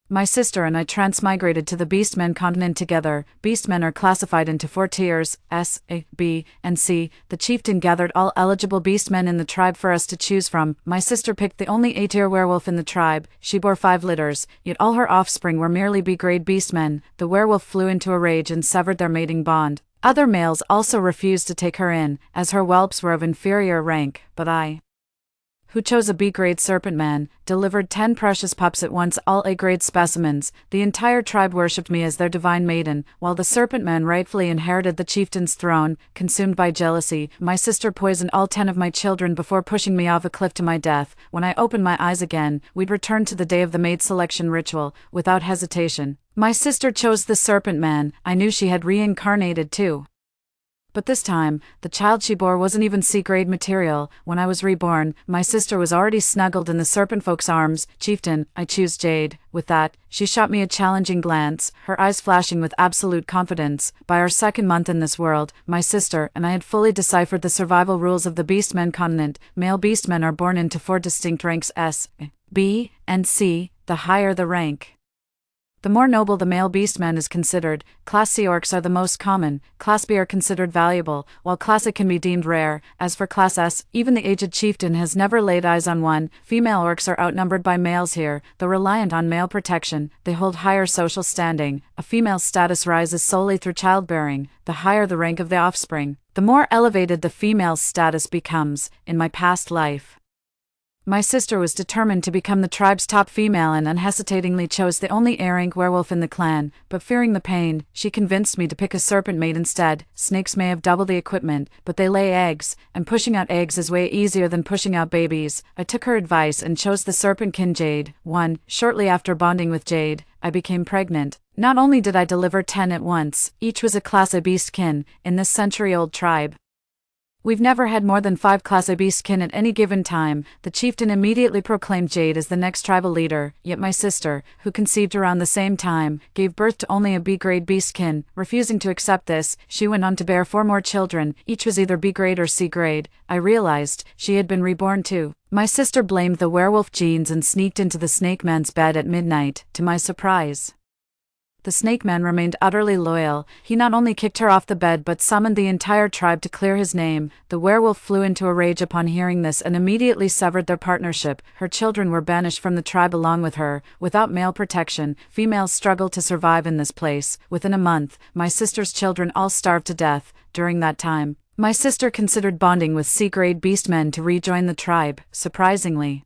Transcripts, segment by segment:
My sister and I transmigrated to the Beastmen continent together. Beastmen are classified into 4 tiers, S, A, B, and C. The chieftain gathered all eligible beastmen in the tribe for us to choose from. My sister picked the only A-tier werewolf in the tribe. She bore 5 litters, yet all her offspring were merely B-grade beastmen. The werewolf flew into a rage and severed their mating bond. Other males also refused to take her in, as her whelps were of inferior rank, but I, who chose a B-grade serpent man, delivered 10 precious pups at once, all A-grade specimens. The entire tribe worshipped me as their divine maiden, while the serpent man rightfully inherited the chieftain's throne. Consumed by jealousy, my sister poisoned all 10 of my children before pushing me off a cliff to my death. When I opened my eyes again, we'd returned to the day of the maid selection ritual, without hesitation. My sister chose the serpent man. I knew she had reincarnated too. But this time, the child she bore wasn't even C-grade material. When I was reborn, my sister was already snuggled in the serpent folk's arms. Chieftain, I choose Jade. With that, she shot me a challenging glance, her eyes flashing with absolute confidence. By our 2nd month in this world, my sister and I had fully deciphered the survival rules of the Beastmen continent. Male beastmen are born into 4 distinct ranks, S, B, and C, the higher the rank, the more noble the male beastman is considered. Class C orcs are the most common. Class B are considered valuable, while Class A can be deemed rare. As for Class S, even the aged chieftain has never laid eyes on one. Female orcs are outnumbered by males here. Though reliant on male protection, they hold higher social standing. A female's status rises solely through childbearing. The higher the rank of the offspring, the more elevated the female's status becomes. In my past life, my sister was determined to become the tribe's top female and unhesitatingly chose the only A-rank werewolf in the clan, but fearing the pain, she convinced me to pick a serpent mate instead. Snakes may have double the equipment, but they lay eggs, and pushing out eggs is way easier than pushing out babies. I took her advice and chose the serpentkin Jade. Shortly after bonding with Jade, I became pregnant. Not only did I deliver 10 at once, each was a Class A beastkin. In this century-old tribe, we've never had more than 5 Class A beastkin at any given time. The chieftain immediately proclaimed Jade as the next tribal leader, yet my sister, who conceived around the same time, gave birth to only a B-grade beastkin. Refusing to accept this, she went on to bear 4 more children. Each was either B-grade or C-grade. I realized she had been reborn too. My sister blamed the werewolf genes and sneaked into the snake man's bed at midnight. To my surprise, the snake man remained utterly loyal. He not only kicked her off the bed but summoned the entire tribe to clear his name. The werewolf flew into a rage upon hearing this and immediately severed their partnership. Her children were banished from the tribe along with her. Without male protection, females struggle to survive in this place. Within a month, my sister's children all starved to death. During that time, my sister considered bonding with C-grade beastmen to rejoin the tribe. Surprisingly,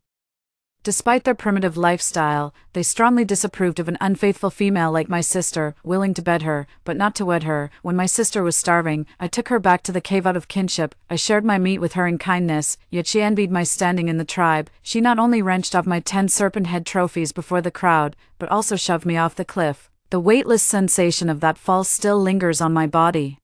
despite their primitive lifestyle, they strongly disapproved of an unfaithful female like my sister, willing to bed her, but not to wed her. When my sister was starving, I took her back to the cave out of kinship. I shared my meat with her in kindness, yet she envied my standing in the tribe. She not only wrenched off my 10 serpent head trophies before the crowd, but also shoved me off the cliff. The weightless sensation of that fall still lingers on my body.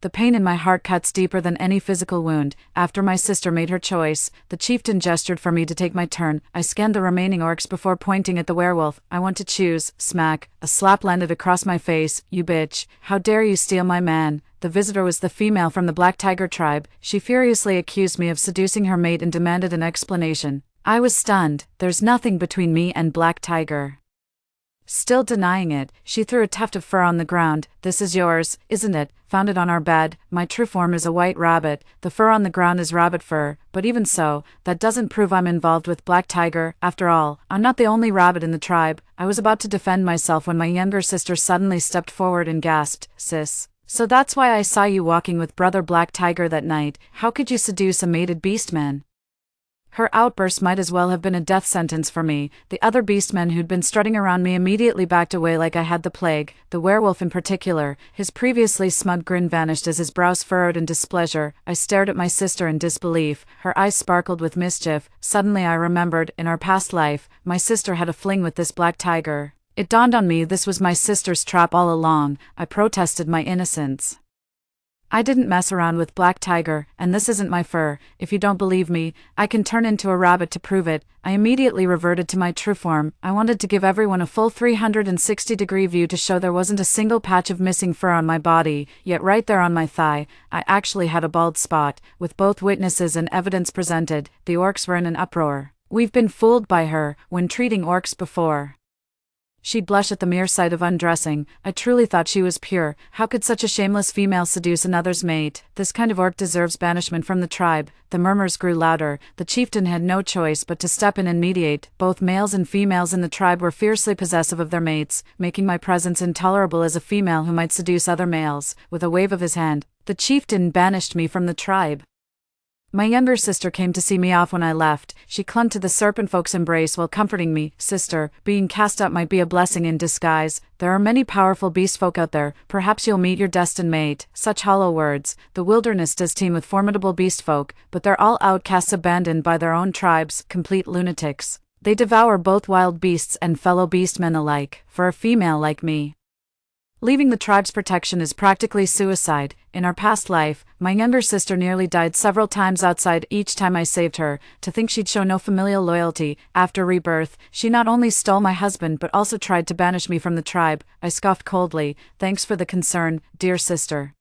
The pain in my heart cuts deeper than any physical wound. After my sister made her choice, the chieftain gestured for me to take my turn. I scanned the remaining orcs before pointing at the werewolf. I want to choose. Smack. A slap landed across my face. You bitch. How dare you steal my man? The visitor was the female from the Black Tiger tribe. She furiously accused me of seducing her mate and demanded an explanation. I was stunned. There's nothing between me and Black Tiger. Still denying it, she threw a tuft of fur on the ground. This is yours, isn't it? Found it on our bed. My true form is a white rabbit. The fur on the ground is rabbit fur, but even so, that doesn't prove I'm involved with Black Tiger. After all, I'm not the only rabbit in the tribe. I was about to defend myself when my younger sister suddenly stepped forward and gasped, Sis, so that's why I saw you walking with brother Black Tiger that night. How could you seduce a mated beastman? Her outburst might as well have been a death sentence for me. The other beastmen who'd been strutting around me immediately backed away like I had the plague. The werewolf in particular, his previously smug grin vanished as his brows furrowed in displeasure. I stared at my sister in disbelief. Her eyes sparkled with mischief. Suddenly I remembered, in our past life, my sister had a fling with this Black Tiger. It dawned on me this was my sister's trap all along. I protested my innocence. I didn't mess around with Black Tiger, and this isn't my fur. If you don't believe me, I can turn into a rabbit to prove it. I immediately reverted to my true form. I wanted to give everyone a full 360-degree view to show there wasn't a single patch of missing fur on my body, yet right there on my thigh, I actually had a bald spot. With both witnesses and evidence presented, the orcs were in an uproar. We've been fooled by her when treating orcs before. She'd blush at the mere sight of undressing. I truly thought she was pure. How could such a shameless female seduce another's mate? This kind of orc deserves banishment from the tribe. The murmurs grew louder. The chieftain had no choice but to step in and mediate. Both males and females in the tribe were fiercely possessive of their mates, making my presence intolerable as a female who might seduce other males. With a wave of his hand, the chieftain banished me from the tribe. My younger sister came to see me off when I left. She clung to the serpent folk's embrace while comforting me. Sister, being cast out might be a blessing in disguise. There are many powerful beast folk out there. Perhaps you'll meet your destined mate. Such hollow words. The wilderness does teem with formidable beast folk, but they're all outcasts abandoned by their own tribes, complete lunatics. They devour both wild beasts and fellow beastmen alike. For a female like me, leaving the tribe's protection is practically suicide. In our past life, my younger sister nearly died several times outside each time I saved her. To think she'd show no familial loyalty. After rebirth, she not only stole my husband but also tried to banish me from the tribe. I scoffed coldly. Thanks for the concern, dear sister,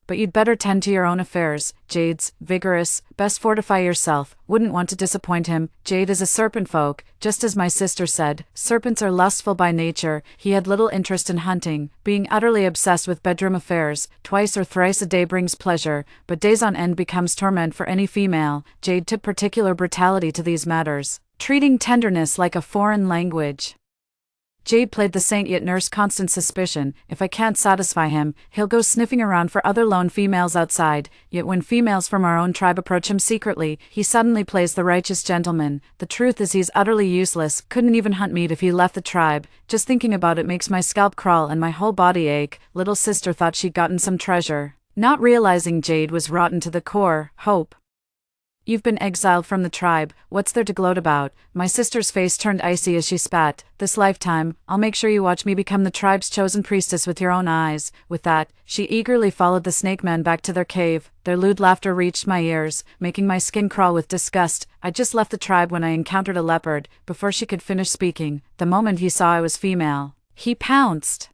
but you'd better tend to your own affairs. Jade's vigorous. Best fortify yourself. Wouldn't want to disappoint him. Jade is a serpent folk, just as my sister said. Serpents are lustful by nature. He had little interest in hunting, being utterly obsessed with bedroom affairs. Twice or thrice a day brings pleasure, but days on end becomes torment for any female. Jade took particular brutality to these matters, treating tenderness like a foreign language. Jade played the saint yet nursed constant suspicion. If I can't satisfy him, he'll go sniffing around for other lone females outside. Yet when females from our own tribe approach him secretly, he suddenly plays the righteous gentleman. The truth is he's utterly useless, couldn't even hunt meat if he left the tribe. Just thinking about it makes my scalp crawl and my whole body ache. Little sister thought she'd gotten some treasure, not realizing Jade was rotten to the core. Hope, you've been exiled from the tribe. What's there to gloat about? My sister's face turned icy as she spat. This lifetime, I'll make sure you watch me become the tribe's chosen priestess with your own eyes. With that, she eagerly followed the snake man back to their cave. Their lewd laughter reached my ears, making my skin crawl with disgust. I'd just left the tribe when I encountered a leopard. Before she could finish speaking, the moment he saw I was female, he pounced.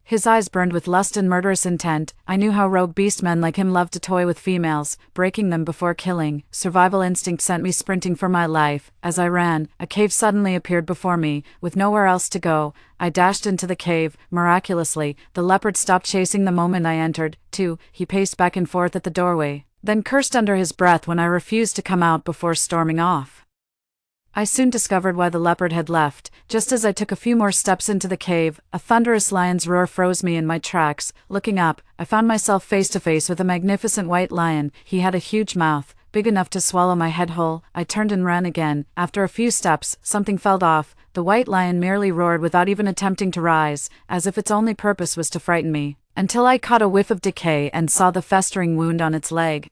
His eyes burned with lust and murderous intent. I knew how rogue beastmen like him loved to toy with females, breaking them before killing. Survival instinct sent me sprinting for my life. As I ran, a cave suddenly appeared before me. With nowhere else to go, I dashed into the cave. Miraculously, the leopard stopped chasing the moment I entered. Too, he paced back and forth at the doorway, then cursed under his breath when I refused to come out before storming off. I soon discovered why the leopard had left. Just as I took a few more steps into the cave, a thunderous lion's roar froze me in my tracks. Looking up, I found myself face to face with a magnificent white lion. He had a huge mouth, big enough to swallow my head whole. I turned and ran again. After a few steps, something fell off. The white lion merely roared without even attempting to rise, as if its only purpose was to frighten me, until I caught a whiff of decay and saw the festering wound on its leg.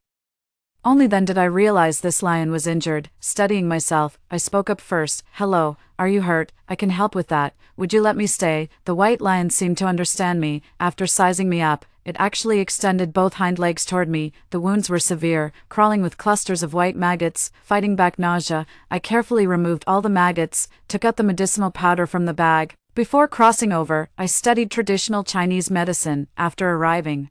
Only then did I realize this lion was injured. Steadying myself, I spoke up first. Hello, are you hurt? I can help with that. Would you let me stay? The white lion seemed to understand me. After sizing me up, it actually extended both hind legs toward me. The wounds were severe, crawling with clusters of white maggots, fighting back nausea. I carefully removed all the maggots, took out the medicinal powder from the bag. Before crossing over, I studied traditional Chinese medicine. After arriving,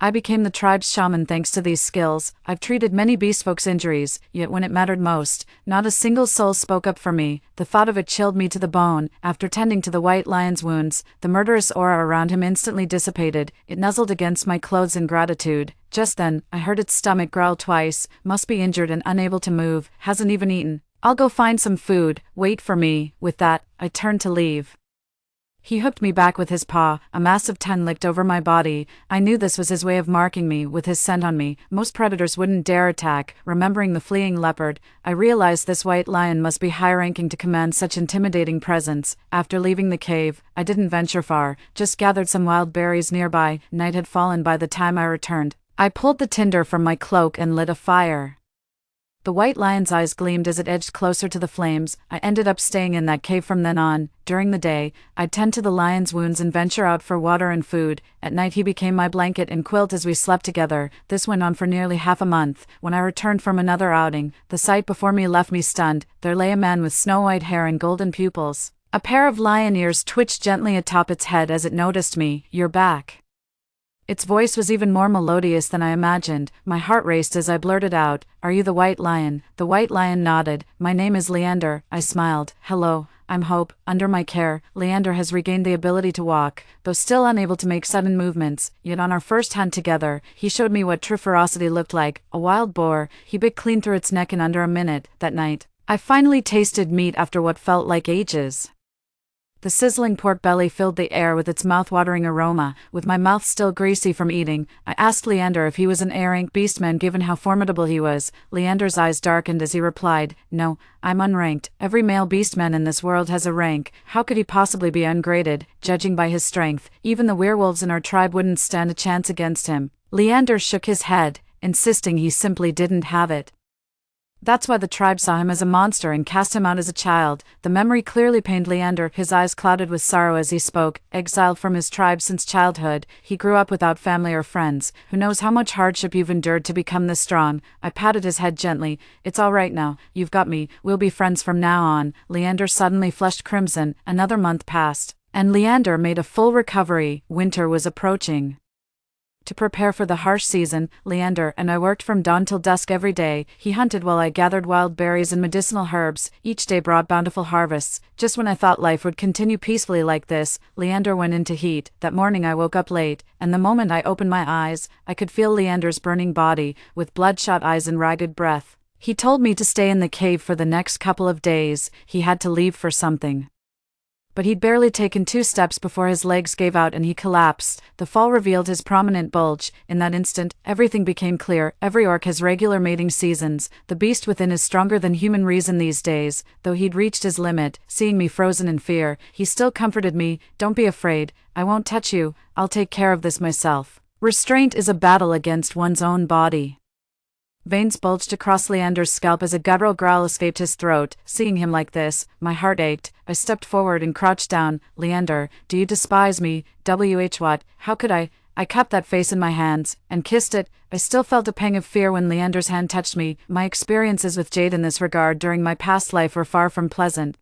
I became the tribe's shaman thanks to these skills. I've treated many beastfolk's injuries, yet when it mattered most, not a single soul spoke up for me. The thought of it chilled me to the bone. After tending to the white lion's wounds, the murderous aura around him instantly dissipated. It nuzzled against my clothes in gratitude. Just then, I heard its stomach growl twice. Must be injured and unable to move. Hasn't even eaten. I'll go find some food. Wait for me. With that, I turned to leave. He hooked me back with his paw. A massive tongue licked over my body. I knew this was his way of marking me, with his scent on me. Most predators wouldn't dare attack. Remembering the fleeing leopard, I realized this white lion must be high-ranking to command such intimidating presence. After leaving the cave, I didn't venture far, just gathered some wild berries nearby. Night had fallen by the time I returned. I pulled the tinder from my cloak and lit a fire. The white lion's eyes gleamed as it edged closer to the flames. I ended up staying in that cave from then on. During the day, I'd tend to the lion's wounds and venture out for water and food. At night he became my blanket and quilt as we slept together. This went on for nearly half a month. When I returned from another outing, the sight before me left me stunned. There lay a man with snow-white hair and golden pupils. A pair of lion ears twitched gently atop its head as it noticed me. "You're back." Its voice was even more melodious than I imagined. My heart raced as I blurted out, "Are you the white lion?" The white lion nodded. "My name is Leander," I smiled. "Hello, I'm Hope. Under my care, Leander has regained the ability to walk, though still unable to make sudden movements. Yet on our first hunt together, he showed me what true ferocity looked like. A wild boar, he bit clean through its neck in under a minute. That night, I finally tasted meat after what felt like ages. The sizzling pork belly filled the air with its mouth-watering aroma. With my mouth still greasy from eating, I asked Leander if he was an A-rank beastman given how formidable he was. Leander's eyes darkened as he replied, "No, I'm unranked. Every male beastman in this world has a rank. How could he possibly be ungraded, judging by his strength? Even the werewolves in our tribe wouldn't stand a chance against him." Leander shook his head, insisting he simply didn't have it. That's why the tribe saw him as a monster and cast him out as a child. The memory clearly pained Leander, his eyes clouded with sorrow as he spoke. Exiled from his tribe since childhood, he grew up without family or friends. Who knows how much hardship you've endured to become this strong? I patted his head gently. "It's all right now, you've got me, we'll be friends from now on." Leander suddenly flushed crimson. Another month passed, and Leander made a full recovery. Winter was approaching. To prepare for the harsh season, Leander and I worked from dawn till dusk every day. He hunted while I gathered wild berries and medicinal herbs. Each day brought bountiful harvests. Just when I thought life would continue peacefully like this, Leander went into heat. That morning I woke up late, and the moment I opened my eyes, I could feel Leander's burning body, with bloodshot eyes and ragged breath. He told me to stay in the cave for the next couple of days. He had to leave for something. But he'd barely taken 2 steps before his legs gave out and he collapsed. The fall revealed his prominent bulge. In that instant, everything became clear. Every orc has regular mating seasons. The beast within is stronger than human reason these days. Though he'd reached his limit, seeing me frozen in fear, he still comforted me. "Don't be afraid. I won't touch you. I'll take care of this myself." Restraint is a battle against one's own body. Veins bulged across Leander's scalp as a guttural growl escaped his throat. Seeing him like this, my heart ached. I stepped forward and crouched down. "Leander, do you despise me? What? How could I?" I cupped that face in my hands, and kissed it. I still felt a pang of fear when Leander's hand touched me. My experiences with Jade in this regard during my past life were far from pleasant.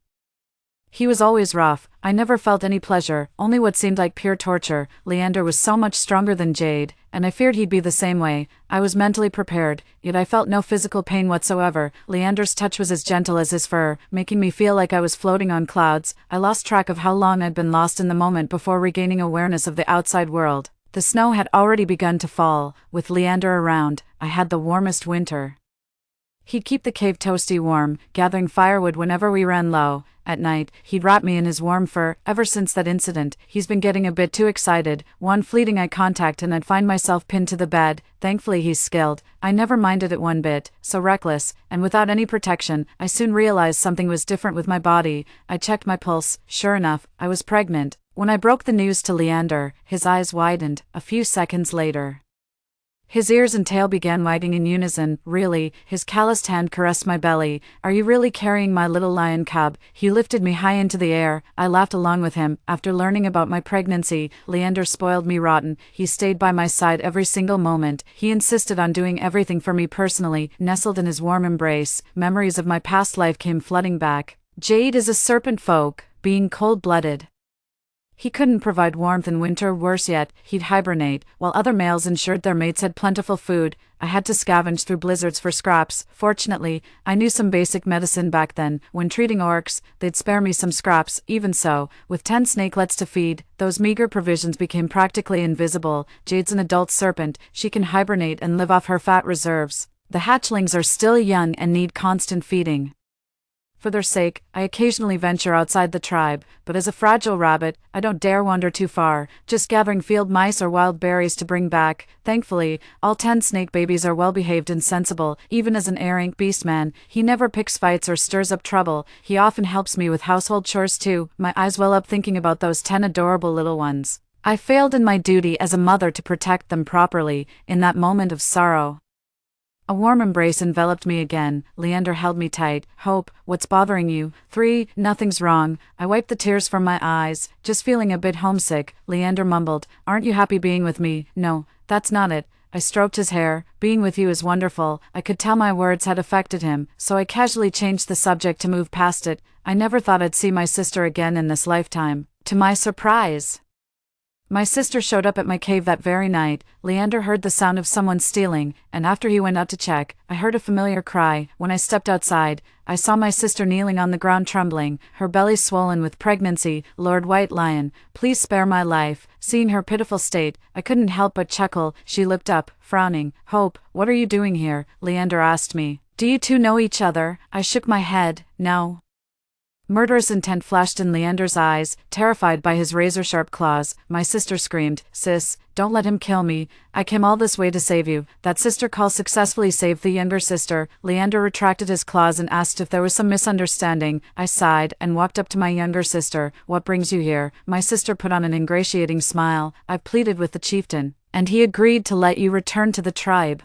He was always rough. I never felt any pleasure, only what seemed like pure torture. Leander was so much stronger than Jade, and I feared he'd be the same way. I was mentally prepared, yet I felt no physical pain whatsoever. Leander's touch was as gentle as his fur, making me feel like I was floating on clouds. I lost track of how long I'd been lost in the moment before regaining awareness of the outside world. The snow had already begun to fall. With Leander around, I had the warmest winter. He'd keep the cave toasty warm, gathering firewood whenever we ran low. At night, he'd wrap me in his warm fur. Ever since that incident, he's been getting a bit too excited. One fleeting eye contact and I'd find myself pinned to the bed. Thankfully he's skilled. I never minded it one bit. So reckless, and without any protection, I soon realized something was different with my body. I checked my pulse. Sure enough, I was pregnant. When I broke the news to Leander, his eyes widened. A few seconds later, his ears and tail began wagging in unison. "Really?" His calloused hand caressed my belly. "Are you really carrying my little lion cub?" He lifted me high into the air. I laughed along with him. After learning about my pregnancy, Leander spoiled me rotten. He stayed by my side every single moment. He insisted on doing everything for me personally. Nestled in his warm embrace, memories of my past life came flooding back. Jade is a serpent folk, being cold-blooded. He couldn't provide warmth in winter. Worse yet, he'd hibernate, while other males ensured their mates had plentiful food. I had to scavenge through blizzards for scraps. Fortunately, I knew some basic medicine back then. When treating orcs, they'd spare me some scraps. Even so, with 10 snakelets to feed, those meager provisions became practically invisible. Jade's an adult serpent. She can hibernate and live off her fat reserves. The hatchlings are still young and need constant feeding. For their sake, I occasionally venture outside the tribe, but as a fragile rabbit, I don't dare wander too far, just gathering field mice or wild berries to bring back. Thankfully, all 10 snake babies are well behaved and sensible. Even as an A-rank beastman, he never picks fights or stirs up trouble. He often helps me with household chores too. My eyes well up thinking about those 10 adorable little ones. I failed in my duty as a mother to protect them properly, in that moment of sorrow. A warm embrace enveloped me again. Leander held me tight. "Hope, what's bothering you?" 3. "Nothing's wrong." I wiped the tears from my eyes, just feeling a bit homesick. Leander mumbled, "Aren't you happy being with me?" "No, that's not it." I stroked his hair. "Being with you is wonderful." I could tell my words had affected him, so I casually changed the subject to move past it. "I never thought I'd see my sister again in this lifetime." To my surprise, My sister showed up at my cave that very night. Leander heard the sound of someone stealing, and after he went out to check, I heard a familiar cry. When I stepped outside, I saw my sister kneeling on the ground trembling, her belly swollen with pregnancy. Lord White Lion, please spare my life. Seeing her pitiful state, I couldn't help but chuckle. She looked up, frowning. Hope, what are you doing here? Leander asked me. Do you two know each other? I shook my head. No. Murderous intent flashed in Leander's eyes. Terrified by his razor-sharp claws, my sister screamed, Sis, don't let him kill me. I came all this way to save you. That sister call successfully saved the younger sister. Leander retracted his claws and asked if there was some misunderstanding. I sighed and walked up to my younger sister. What brings you here? My sister put on an ingratiating smile. I pleaded with the chieftain, and he agreed to let you return to the tribe.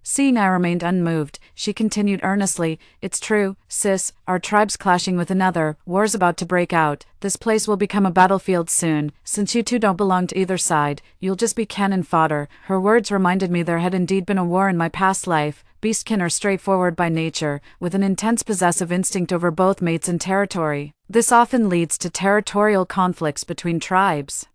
Seeing I remained unmoved, she continued earnestly, It's true, sis, our tribe's clashing with another, war's about to break out, this place will become a battlefield soon, since you two don't belong to either side, you'll just be cannon fodder. Her words reminded me there had indeed been a war in my past life. Beastkin are straightforward by nature, with an intense possessive instinct over both mates and territory. This often leads to territorial conflicts between tribes.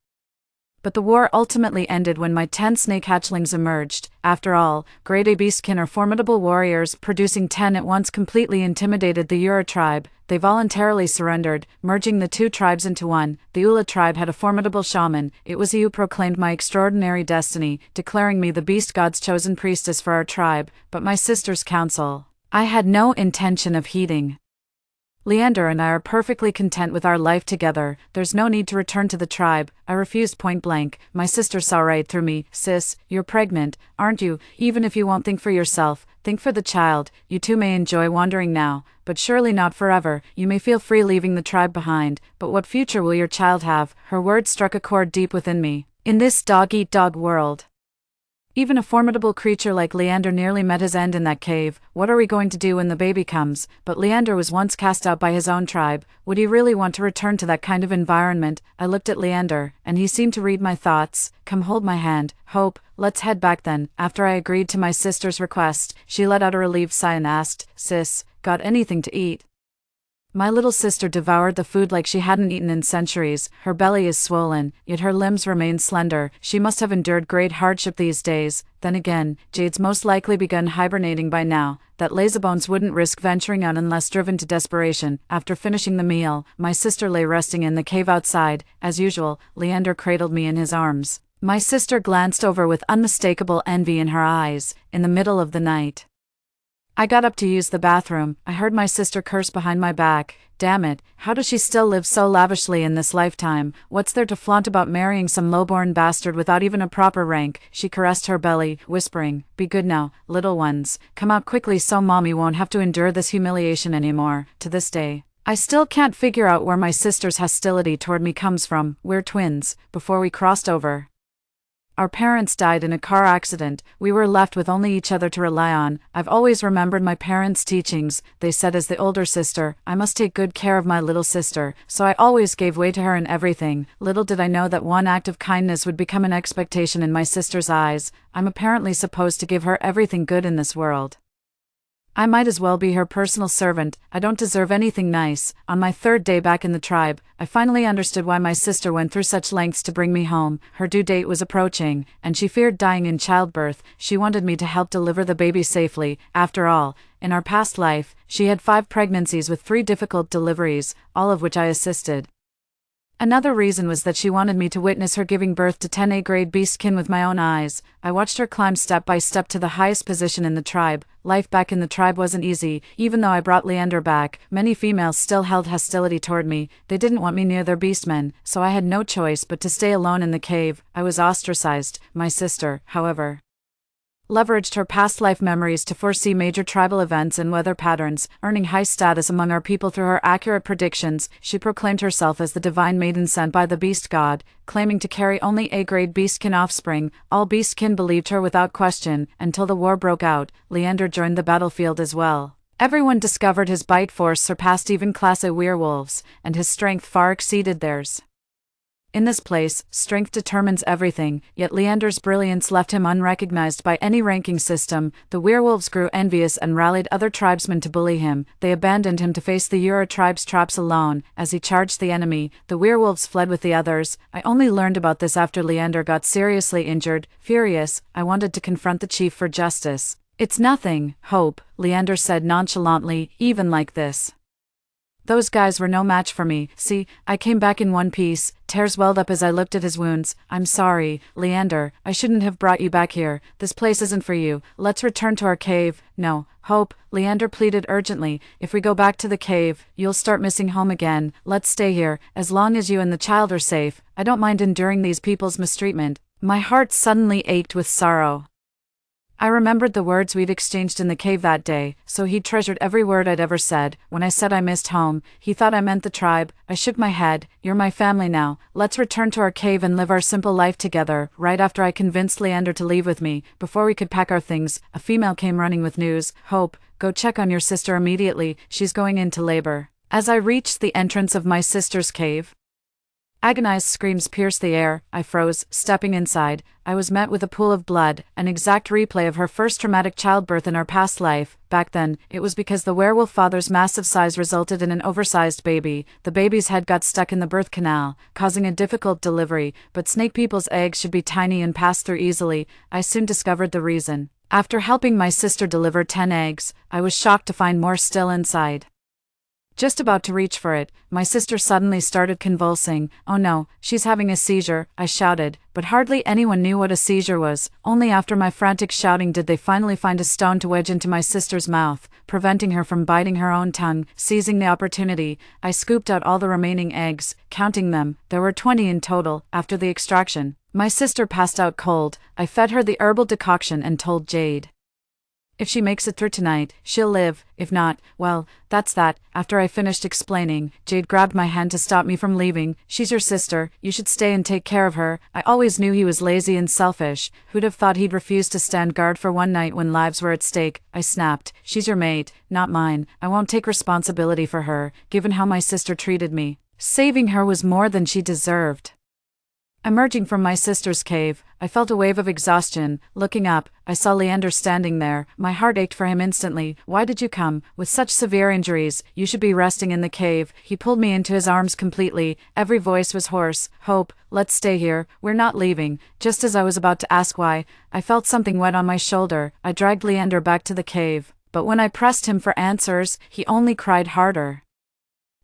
But the war ultimately ended when my 10 snake hatchlings emerged. After all, Grade A beastkin are formidable warriors. Producing 10 at once completely intimidated the Ura tribe. They voluntarily surrendered, merging the two tribes into one. The Ula tribe had a formidable shaman. It was he who proclaimed my extraordinary destiny, declaring me the beast god's chosen priestess for our tribe. But my sister's counsel I had no intention of heeding. Leander and I are perfectly content with our life together. There's no need to return to the tribe. I refused point blank. My sister saw right through me. Sis, you're pregnant, aren't you? Even if you won't think for yourself, think for the child. You two may enjoy wandering now, but surely not forever. You may feel free leaving the tribe behind, but what future will your child have? Her words struck a chord deep within me. In this dog-eat-dog world, even a formidable creature like Leander nearly met his end in that cave. What are we going to do when the baby comes? But Leander was once cast out by his own tribe. Would he really want to return to that kind of environment? I looked at Leander, and he seemed to read my thoughts. Come hold my hand, Hope, let's head back then. After I agreed to my sister's request, she let out a relieved sigh and asked, Sis, got anything to eat? My little sister devoured the food like she hadn't eaten in centuries. Her belly is swollen, yet her limbs remain slender. She must have endured great hardship these days. Then again, Jade's most likely begun hibernating by now. That lazybones wouldn't risk venturing out unless driven to desperation. After finishing the meal, my sister lay resting in the cave outside. As usual, Leander cradled me in his arms. My sister glanced over with unmistakable envy in her eyes. In the middle of the night, I got up to use the bathroom. I heard my sister curse behind my back. Damn it, how does she still live so lavishly in this lifetime? What's there to flaunt about marrying some lowborn bastard without even a proper rank? She caressed her belly, whispering, Be good now, little ones. Come out quickly so mommy won't have to endure this humiliation anymore. To this day, I still can't figure out where my sister's hostility toward me comes from. We're twins. Before we crossed over, our parents died in a car accident. We were left with only each other to rely on. I've always remembered my parents' teachings. They said as the older sister, I must take good care of my little sister, so I always gave way to her in everything. Little did I know that one act of kindness would become an expectation in my sister's eyes. I'm apparently supposed to give her everything good in this world. I might as well be her personal servant. I don't deserve anything nice. On my 3rd day back in the tribe, I finally understood why my sister went through such lengths to bring me home. Her due date was approaching, and she feared dying in childbirth. She wanted me to help deliver the baby safely. After all, in our past life, she had 5 pregnancies with 3 difficult deliveries, all of which I assisted. Another reason was that she wanted me to witness her giving birth to 10 A-grade beastkin with my own eyes. I watched her climb step by step to the highest position in the tribe. Life back in the tribe wasn't easy. Even though I brought Leander back, many females still held hostility toward me. They didn't want me near their beastmen, so I had no choice but to stay alone in the cave. I was ostracized. My sister, however, leveraged her past life memories to foresee major tribal events and weather patterns, earning high status among our people through her accurate predictions. She proclaimed herself as the divine maiden sent by the beast god, claiming to carry only A-grade beastkin offspring. All beastkin believed her without question, until the war broke out. Leander joined the battlefield as well. Everyone discovered his bite force surpassed even Class A werewolves, and his strength far exceeded theirs. In this place, strength determines everything, yet Leander's brilliance left him unrecognized by any ranking system. The werewolves grew envious and rallied other tribesmen to bully him. They abandoned him to face the Ura tribe's traps alone. As he charged the enemy, the werewolves fled with the others. I only learned about this after Leander got seriously injured. Furious, I wanted to confront the chief for justice. "It's nothing, Hope," Leander said nonchalantly, "even like this. Those guys were no match for me. See, I came back in one piece." Tears welled up as I looked at his wounds. "I'm sorry, Leander. I shouldn't have brought you back here. This place isn't for you. Let's return to our cave." "No, Hope," Leander pleaded urgently. "If we go back to the cave, you'll start missing home again. Let's stay here. As long as you and the child are safe, I don't mind enduring these people's mistreatment." My heart suddenly ached with sorrow. I remembered the words we'd exchanged in the cave that day, so he treasured every word I'd ever said. When I said I missed home, he thought I meant the tribe. I shook my head. "You're my family now. Let's return to our cave and live our simple life together." Right after I convinced Leander to leave with me, before we could pack our things, a female came running with news. "Hope, go check on your sister immediately. She's going into labor." As I reached the entrance of my sister's cave, agonized screams pierced the air. I froze. Stepping inside, I was met with a pool of blood, an exact replay of her first traumatic childbirth in our past life. Back then, it was because the werewolf father's massive size resulted in an oversized baby. The baby's head got stuck in the birth canal, causing a difficult delivery, but snake people's eggs should be tiny and pass through easily. I soon discovered the reason. After helping my sister deliver 10 eggs, I was shocked to find more still inside. Just about to reach for it, my sister suddenly started convulsing. "Oh no, she's having a seizure," I shouted, but hardly anyone knew what a seizure was. Only after my frantic shouting did they finally find a stone to wedge into my sister's mouth, preventing her from biting her own tongue. Seizing the opportunity, I scooped out all the remaining eggs. Counting them, there were 20 in total. After the extraction, my sister passed out cold. I fed her the herbal decoction and told Jade, "If she makes it through tonight, she'll live. If not, well, that's that." After I finished explaining, Jade grabbed my hand to stop me from leaving. "She's your sister. You should stay and take care of her." I always knew he was lazy and selfish. Who'd have thought he'd refuse to stand guard for one night when lives were at stake? I snapped. "She's your mate, not mine. I won't take responsibility for her, given how my sister treated me. Saving her was more than she deserved." Emerging from my sister's cave, I felt a wave of exhaustion. Looking up, I saw Leander standing there. My heart ached for him instantly. "Why did you come? With such severe injuries, you should be resting in the cave." He pulled me into his arms completely. Every voice was hoarse. "Hope, let's stay here. We're not leaving." Just as I was about to ask why, I felt something wet on my shoulder. I dragged Leander back to the cave, but when I pressed him for answers, he only cried harder.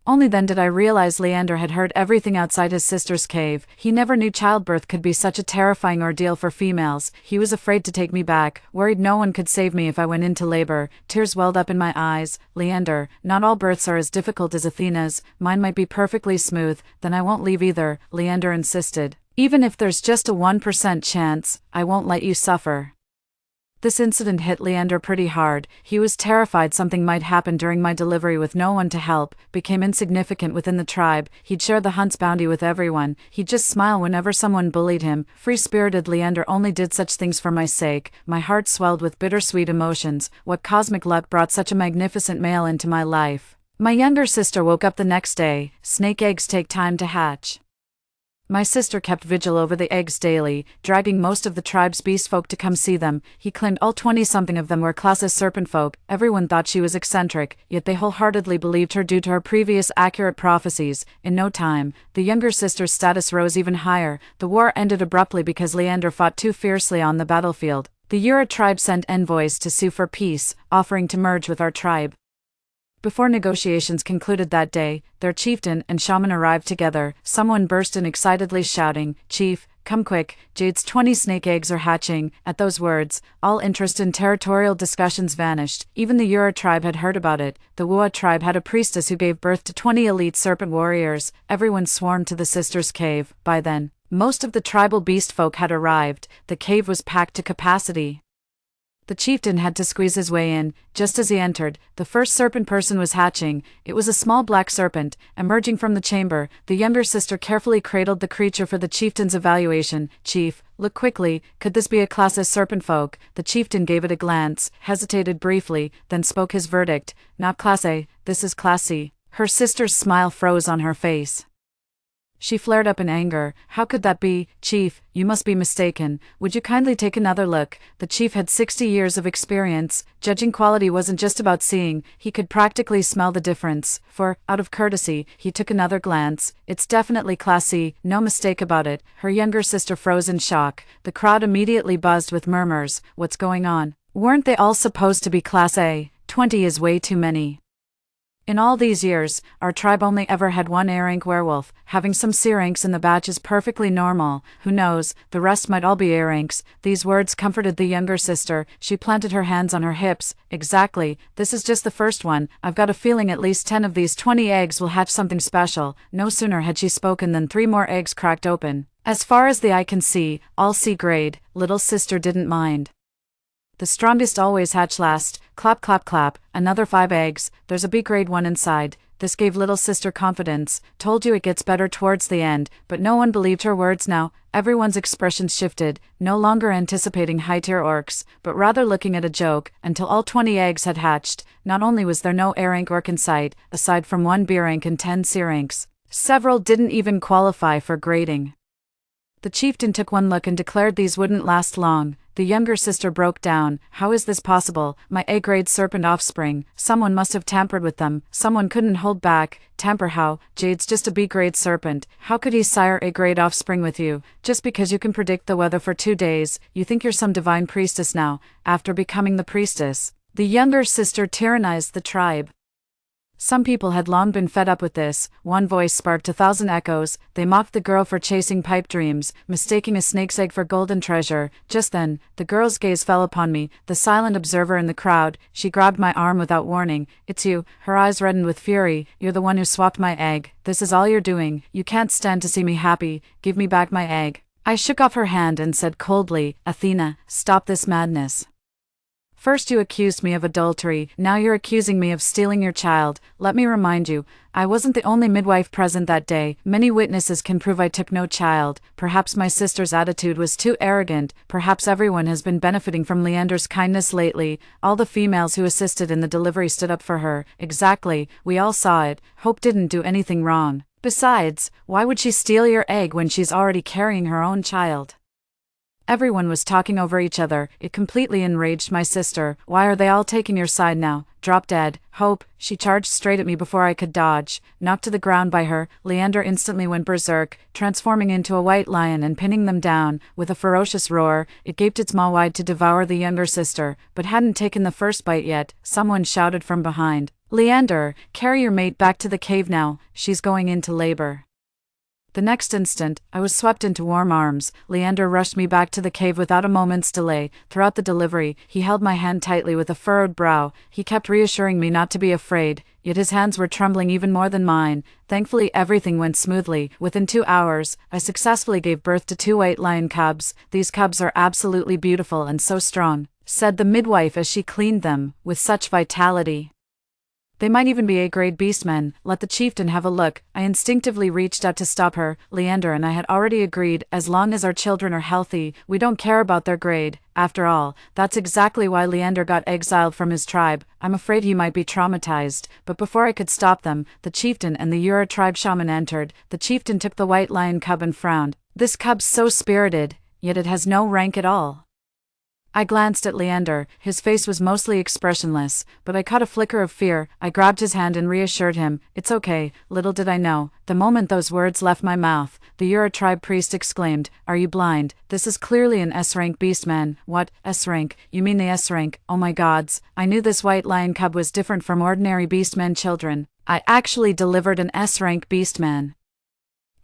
Only then did I realize Leander had heard everything outside his sister's cave. He never knew childbirth could be such a terrifying ordeal for females. He was afraid to take me back, worried no one could save me if I went into labor. Tears welled up in my eyes. "Leander, not all births are as difficult as Athena's. Mine might be perfectly smooth." "Then I won't leave either," Leander insisted. "Even if there's just a 1% chance, I won't let you suffer." This incident hit Leander pretty hard. He was terrified something might happen during my delivery with no one to help, became insignificant within the tribe. He'd share the hunt's bounty with everyone. He'd just smile whenever someone bullied him. Free-spirited Leander only did such things for my sake. My heart swelled with bittersweet emotions. What cosmic luck brought such a magnificent male into my life? My younger sister woke up the next day. Snake eggs take time to hatch. My sister kept vigil over the eggs daily, dragging most of the tribe's beast folk to come see them. He claimed all 20-something of them were classed as serpent folk. Everyone thought she was eccentric, yet they wholeheartedly believed her due to her previous accurate prophecies. In no time, the younger sister's status rose even higher. The war ended abruptly because Leander fought too fiercely on the battlefield. The Ura tribe sent envoys to sue for peace, offering to merge with our tribe. Before negotiations concluded that day, their chieftain and shaman arrived together. Someone burst in excitedly shouting, "Chief, come quick, Jade's 20 snake eggs are hatching." At those words, all interest in territorial discussions vanished. Even the Ura tribe had heard about it. The Wua tribe had a priestess who gave birth to 20 elite serpent warriors. Everyone swarmed to the sisters' cave. By then, most of the tribal beast folk had arrived. The cave was packed to capacity. The chieftain had to squeeze his way in. Just as he entered, the first serpent person was hatching. It was a small black serpent. Emerging from the chamber, the younger sister carefully cradled the creature for the chieftain's evaluation. "Chief, look quickly. Could this be a class as serpent folk?" The chieftain gave it a glance, hesitated briefly, then spoke his verdict. "Not class A, this is class C." Her sister's smile froze on her face. She flared up in anger. How could that be, Chief? You must be mistaken. Would you kindly take another look? The chief had 60 years of experience. Judging quality wasn't just about seeing, he could practically smell the difference. For, out of courtesy, he took another glance. It's definitely classy, no mistake about it. Her younger sister froze in shock. The crowd immediately buzzed with murmurs. What's going on? Weren't they all supposed to be Class A? 20 is way too many. In all these years, our tribe only ever had one A-rank werewolf. Having some C-ranks in the batch is perfectly normal. Who knows, the rest might all be A-ranks. These words comforted the younger sister. She planted her hands on her hips. Exactly, this is just the first one. I've got a feeling at least 10 of these 20 eggs will hatch something special. No sooner had she spoken than 3 more eggs cracked open. As far as the eye can see, all C-grade. Little sister didn't mind. The strongest always hatch last. Clap, clap, clap. Another 5 eggs. There's a B-grade one inside. This gave little sister confidence. Told you it gets better towards the end, but no one believed her words now. Everyone's expressions shifted, no longer anticipating high-tier orcs, but rather looking at a joke, until all 20 eggs had hatched. Not only was there no A-rank orc in sight, aside from 1 B-rank and 10 C-ranks, several didn't even qualify for grading. The chieftain took one look and declared these wouldn't last long. The younger sister broke down. How is this possible? My A-grade serpent offspring. Someone must have tampered with them. Someone couldn't hold back. Tamper how? Jade's just a B-grade serpent. How could he sire A-grade offspring with you? Just because you can predict the weather for 2 days, you think you're some divine priestess now. After becoming the priestess, the younger sister tyrannized the tribe. Some people had long been fed up with this. One voice sparked 1,000 echoes. They mocked the girl for chasing pipe dreams, mistaking a snake's egg for golden treasure. Just then, the girl's gaze fell upon me, the silent observer in the crowd. She grabbed my arm without warning. It's you. Her eyes reddened with fury. You're the one who swapped my egg. This is all you're doing. You can't stand to see me happy. Give me back my egg. I shook off her hand and said coldly, Athena, stop this madness. First you accused me of adultery, now you're accusing me of stealing your child. Let me remind you, I wasn't the only midwife present that day. Many witnesses can prove I took no child. Perhaps my sister's attitude was too arrogant. Perhaps everyone has been benefiting from Leander's kindness lately. All the females who assisted in the delivery stood up for her. Exactly, we all saw it. Hope didn't do anything wrong. Besides, why would she steal your egg when she's already carrying her own child? Everyone was talking over each other. It completely enraged my sister. Why are they all taking your side now? Drop dead. Hope. She charged straight at me before I could dodge. Knocked to the ground by her, Leander instantly went berserk, transforming into a white lion and pinning them down. With a ferocious roar, it gaped its maw wide to devour the younger sister, but hadn't taken the first bite yet. Someone shouted from behind. Leander, carry your mate back to the cave now. She's going into labor. The next instant, I was swept into warm arms. Leander rushed me back to the cave without a moment's delay. Throughout the delivery, he held my hand tightly with a furrowed brow. He kept reassuring me not to be afraid, yet his hands were trembling even more than mine. Thankfully everything went smoothly. Within 2 hours, I successfully gave birth to 2 white lion cubs. These cubs are absolutely beautiful and so strong, said the midwife as she cleaned them, with such vitality. They might even be A-grade beastmen. Let the chieftain have a look. I instinctively reached out to stop her. Leander and I had already agreed, as long as our children are healthy, we don't care about their grade. After all, that's exactly why Leander got exiled from his tribe. I'm afraid he might be traumatized. But before I could stop them, the chieftain and the Ura tribe shaman entered. The chieftain took the white lion cub and frowned. This cub's so spirited, yet it has no rank at all. I glanced at Leander. His face was mostly expressionless, but I caught a flicker of fear. I grabbed his hand and reassured him. It's okay. Little did I know, the moment those words left my mouth, the Ura tribe priest exclaimed, Are you blind? This is clearly an S-rank beastman. What? S-rank? You mean the S-rank? Oh my gods. I knew this white lion cub was different from ordinary beastmen children. I actually delivered an S-rank beastman.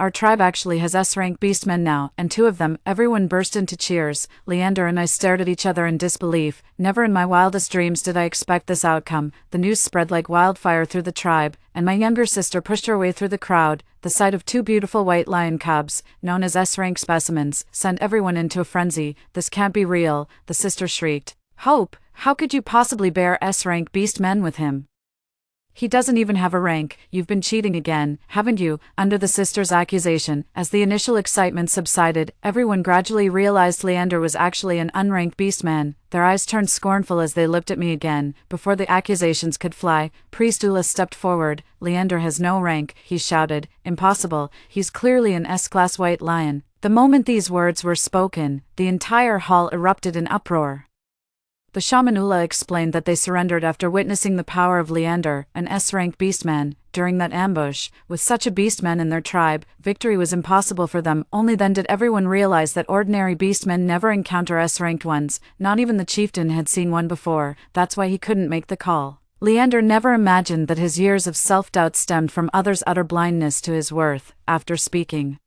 Our tribe actually has S-rank beastmen now, and 2 of them. Everyone burst into cheers. Leander and I stared at each other in disbelief. Never in my wildest dreams did I expect this outcome. The news spread like wildfire through the tribe, and my younger sister pushed her way through the crowd. The sight of 2 beautiful white lion cubs, known as S-rank specimens, sent everyone into a frenzy. This can't be real, the sister shrieked. Hope, how could you possibly bear S-rank beastmen with him? He doesn't even have a rank. You've been cheating again, haven't you?" Under the sister's accusation, as the initial excitement subsided, everyone gradually realized Leander was actually an unranked beastman. Their eyes turned scornful as they looked at me again. Before the accusations could fly, Priest Ula stepped forward. "Leander has no rank," he shouted. "Impossible. He's clearly an S-class white lion." The moment these words were spoken, the entire hall erupted in uproar. The shaman Ula explained that they surrendered after witnessing the power of Leander, an S-rank beastman. During that ambush, with such a beastman in their tribe, victory was impossible for them. Only then did everyone realize that ordinary beastmen never encounter S-ranked ones. Not even the chieftain had seen one before. That's why he couldn't make the call. Leander never imagined that his years of self-doubt stemmed from others' utter blindness to his worth. After speaking,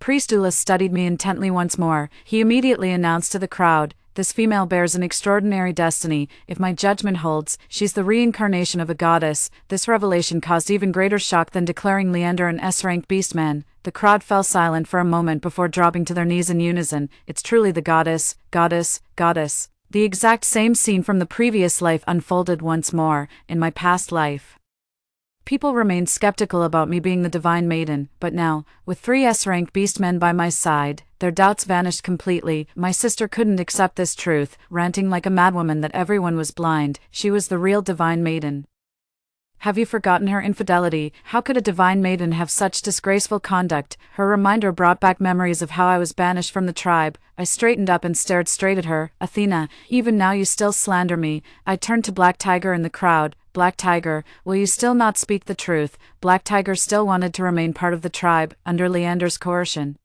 Priest Ula studied me intently once more. He immediately announced to the crowd, "This female bears an extraordinary destiny. If my judgment holds, she's the reincarnation of a goddess." This revelation caused even greater shock than declaring Leander an S-rank beastman. The crowd fell silent for a moment before dropping to their knees in unison. "It's truly the goddess, goddess, goddess." The exact same scene from the previous life unfolded once more, in my past life. People remained skeptical about me being the divine maiden, but now, with 3 S-rank beastmen by my side, their doubts vanished completely. My sister couldn't accept this truth, ranting like a madwoman that everyone was blind. She was the real divine maiden. "Have you forgotten her infidelity? How could a divine maiden have such disgraceful conduct?" Her reminder brought back memories of how I was banished from the tribe. I straightened up and stared straight at her. "Athena, even now you still slander me." I turned to Black Tiger in the crowd. "Black Tiger, will you still not speak the truth?" Black Tiger still wanted to remain part of the tribe, under Leander's coercion.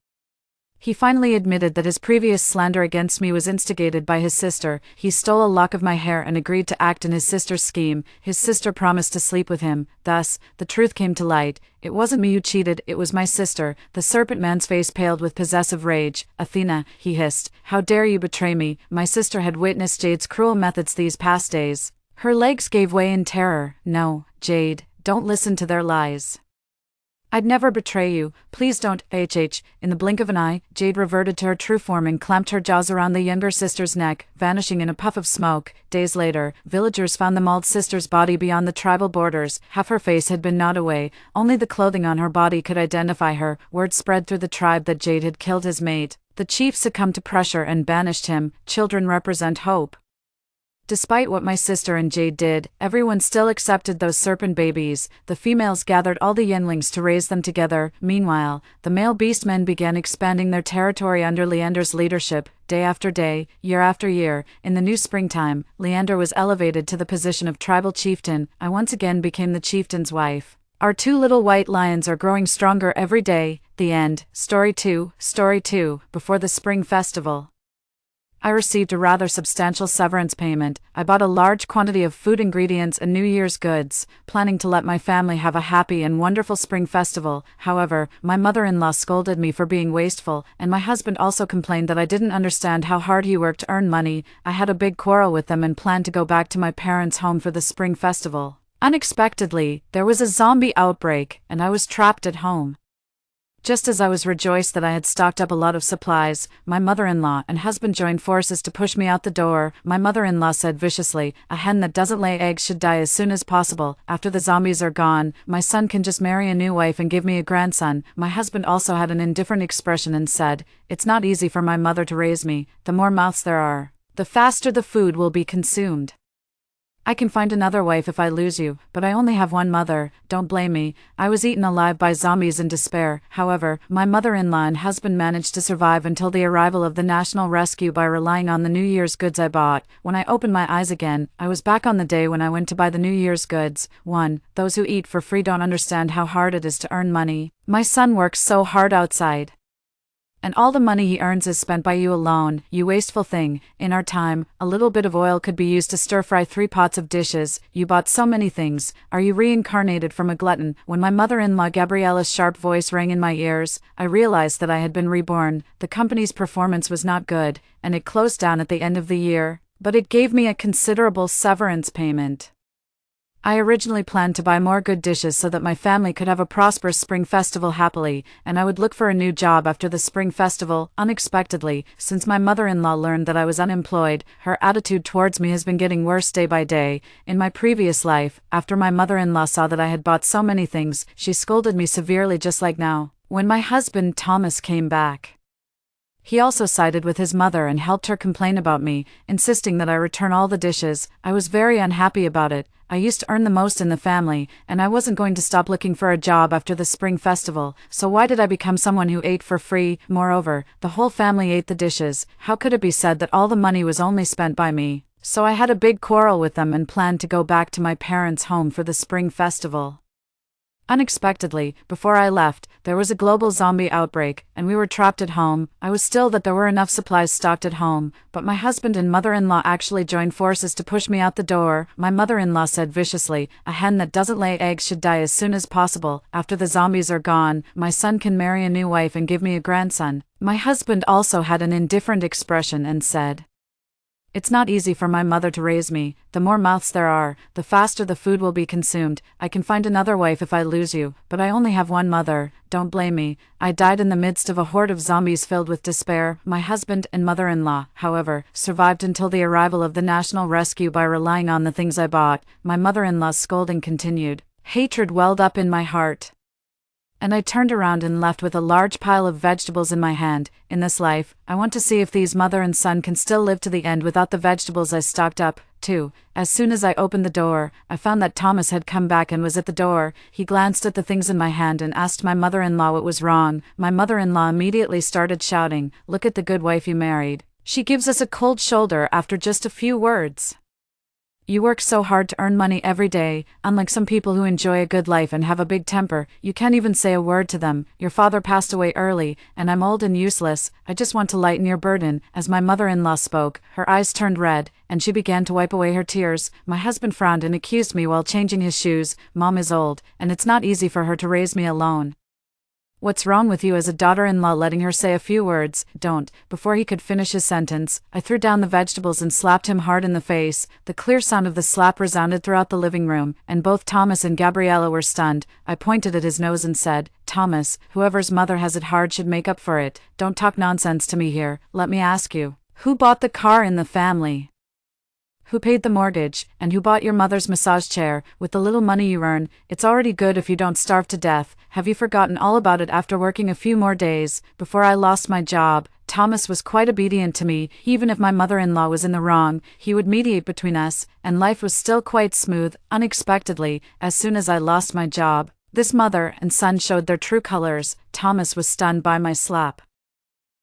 He finally admitted that his previous slander against me was instigated by his sister. He stole a lock of my hair and agreed to act in his sister's scheme. His sister promised to sleep with him. Thus, the truth came to light. It wasn't me who cheated, it was my sister. The serpent man's face paled with possessive rage. "Athena," he hissed, "how dare you betray me?" My sister had witnessed Jade's cruel methods these past days. Her legs gave way in terror. "No, Jade, don't listen to their lies. I'd never betray you. Please don't." In the blink of an eye, Jade reverted to her true form and clamped her jaws around the younger sister's neck, vanishing in a puff of smoke. Days later, villagers found the mauled sister's body beyond the tribal borders. Half her face had been gnawed away. Only the clothing on her body could identify her. Word spread through the tribe that Jade had killed his mate. The chief succumbed to pressure and banished him. Children represent hope. Despite what my sister and Jade did, everyone still accepted those serpent babies. The females gathered all the younglings to raise them together. Meanwhile, the male beastmen began expanding their territory under Leander's leadership. Day after day, year after year, in the new springtime, Leander was elevated to the position of tribal chieftain. I once again became the chieftain's wife. Our 2 little white lions are growing stronger every day. The end. Story 2. Before the spring festival, I received a rather substantial severance payment. I bought a large quantity of food ingredients and New Year's goods, planning to let my family have a happy and wonderful spring festival. However, my mother-in-law scolded me for being wasteful, and my husband also complained that I didn't understand how hard he worked to earn money. I had a big quarrel with them and planned to go back to my parents' home for the spring festival. Unexpectedly, there was a zombie outbreak, and I was trapped at home. Just as I was rejoiced that I had stocked up a lot of supplies, my mother-in-law and husband joined forces to push me out the door. My mother-in-law said viciously, "A hen that doesn't lay eggs should die as soon as possible. After the zombies are gone, my son can just marry a new wife and give me a grandson." My husband also had an indifferent expression and said, "It's not easy for my mother to raise me. The more mouths there are, the faster the food will be consumed. I can find another wife if I lose you, but I only have one mother. Don't blame me. I was eaten alive by zombies in despair." However, my mother-in-law and husband managed to survive until the arrival of the National Rescue by relying on the New Year's goods I bought. When I opened my eyes again, I was back on the day when I went to buy the New Year's goods. 1. Those who eat for free don't understand how hard it is to earn money. My son works so hard outside, and all the money he earns is spent by you alone. You wasteful thing. In our time, a little bit of oil could be used to stir-fry 3 pots of dishes. You bought so many things. Are you reincarnated from a glutton? When my mother-in-law Gabriella's sharp voice rang in my ears, I realized that I had been reborn. The company's performance was not good, and it closed down at the end of the year, but it gave me a considerable severance payment. I originally planned to buy more good dishes so that my family could have a prosperous spring festival happily, and I would look for a new job after the spring festival. Unexpectedly, since my mother-in-law learned that I was unemployed, her attitude towards me has been getting worse day by day. In my previous life, after my mother-in-law saw that I had bought so many things, she scolded me severely just like now. When my husband Thomas came back, he also sided with his mother and helped her complain about me, insisting that I return all the dishes. I was very unhappy about it. I used to earn the most in the family, and I wasn't going to stop looking for a job after the spring festival, so why did I become someone who ate for free? Moreover, the whole family ate the dishes. How could it be said that all the money was only spent by me? So I had a big quarrel with them and planned to go back to my parents' home for the spring festival. Unexpectedly, before I left, there was a global zombie outbreak, and we were trapped at home. I was still that there were enough supplies stocked at home, but my husband and mother-in-law actually joined forces to push me out the door. My mother-in-law said viciously, "A hen that doesn't lay eggs should die as soon as possible. After the zombies are gone, my son can marry a new wife and give me a grandson." My husband also had an indifferent expression and said, "It's not easy for my mother to raise me. The more mouths there are, the faster the food will be consumed. I can find another wife if I lose you, but I only have one mother. Don't blame me. I died in the midst of a horde of zombies filled with despair." My husband and mother-in-law, however, survived until the arrival of the National Rescue by relying on the things I bought. My mother-in-law's scolding continued. Hatred welled up in my heart, and I turned around and left with a large pile of vegetables in my hand. In this life, I want to see if these mother and son can still live to the end without the vegetables I stocked up, too. As soon as I opened the door, I found that Thomas had come back and was at the door. He glanced at the things in my hand and asked my mother-in-law what was wrong. My mother-in-law immediately started shouting, "Look at the good wife you married. She gives us a cold shoulder after just a few words. You work so hard to earn money every day. Unlike some people who enjoy a good life and have a big temper, you can't even say a word to them. Your father passed away early, and I'm old and useless. I just want to lighten your burden." As my mother-in-law spoke, her eyes turned red, and she began to wipe away her tears. My husband frowned and accused me while changing his shoes. "Mom is old, and it's not easy for her to raise me alone. What's wrong with you as a daughter-in-law letting her say a few words?" "Don't." Before he could finish his sentence, I threw down the vegetables and slapped him hard in the face. The clear sound of the slap resounded throughout the living room, and both Thomas and Gabriella were stunned. I pointed at his nose and said, "Thomas, whoever's mother has it hard should make up for it. Don't talk nonsense to me here. Let me ask you, who bought the car in the family? Who paid the mortgage, and who bought your mother's massage chair? With the little money you earn, it's already good if you don't starve to death. Have you forgotten all about it after working a few more days?" Before I lost my job, Thomas was quite obedient to me. Even if my mother-in-law was in the wrong, he would mediate between us, and life was still quite smooth. Unexpectedly, as soon as I lost my job, this mother and son showed their true colors. Thomas was stunned by my slap.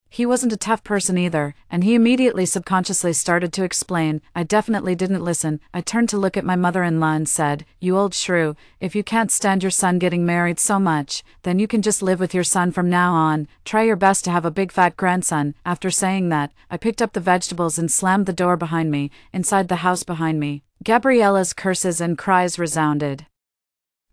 He wasn't a tough person either, and he immediately subconsciously started to explain. I definitely didn't listen. I turned to look at my mother-in-law and said, "You old shrew, if you can't stand your son getting married so much, then you can just live with your son from now on. Try your best to have a big fat grandson." After saying that, I picked up the vegetables and slammed the door behind me. Inside the house behind me, Gabriella's curses and cries resounded.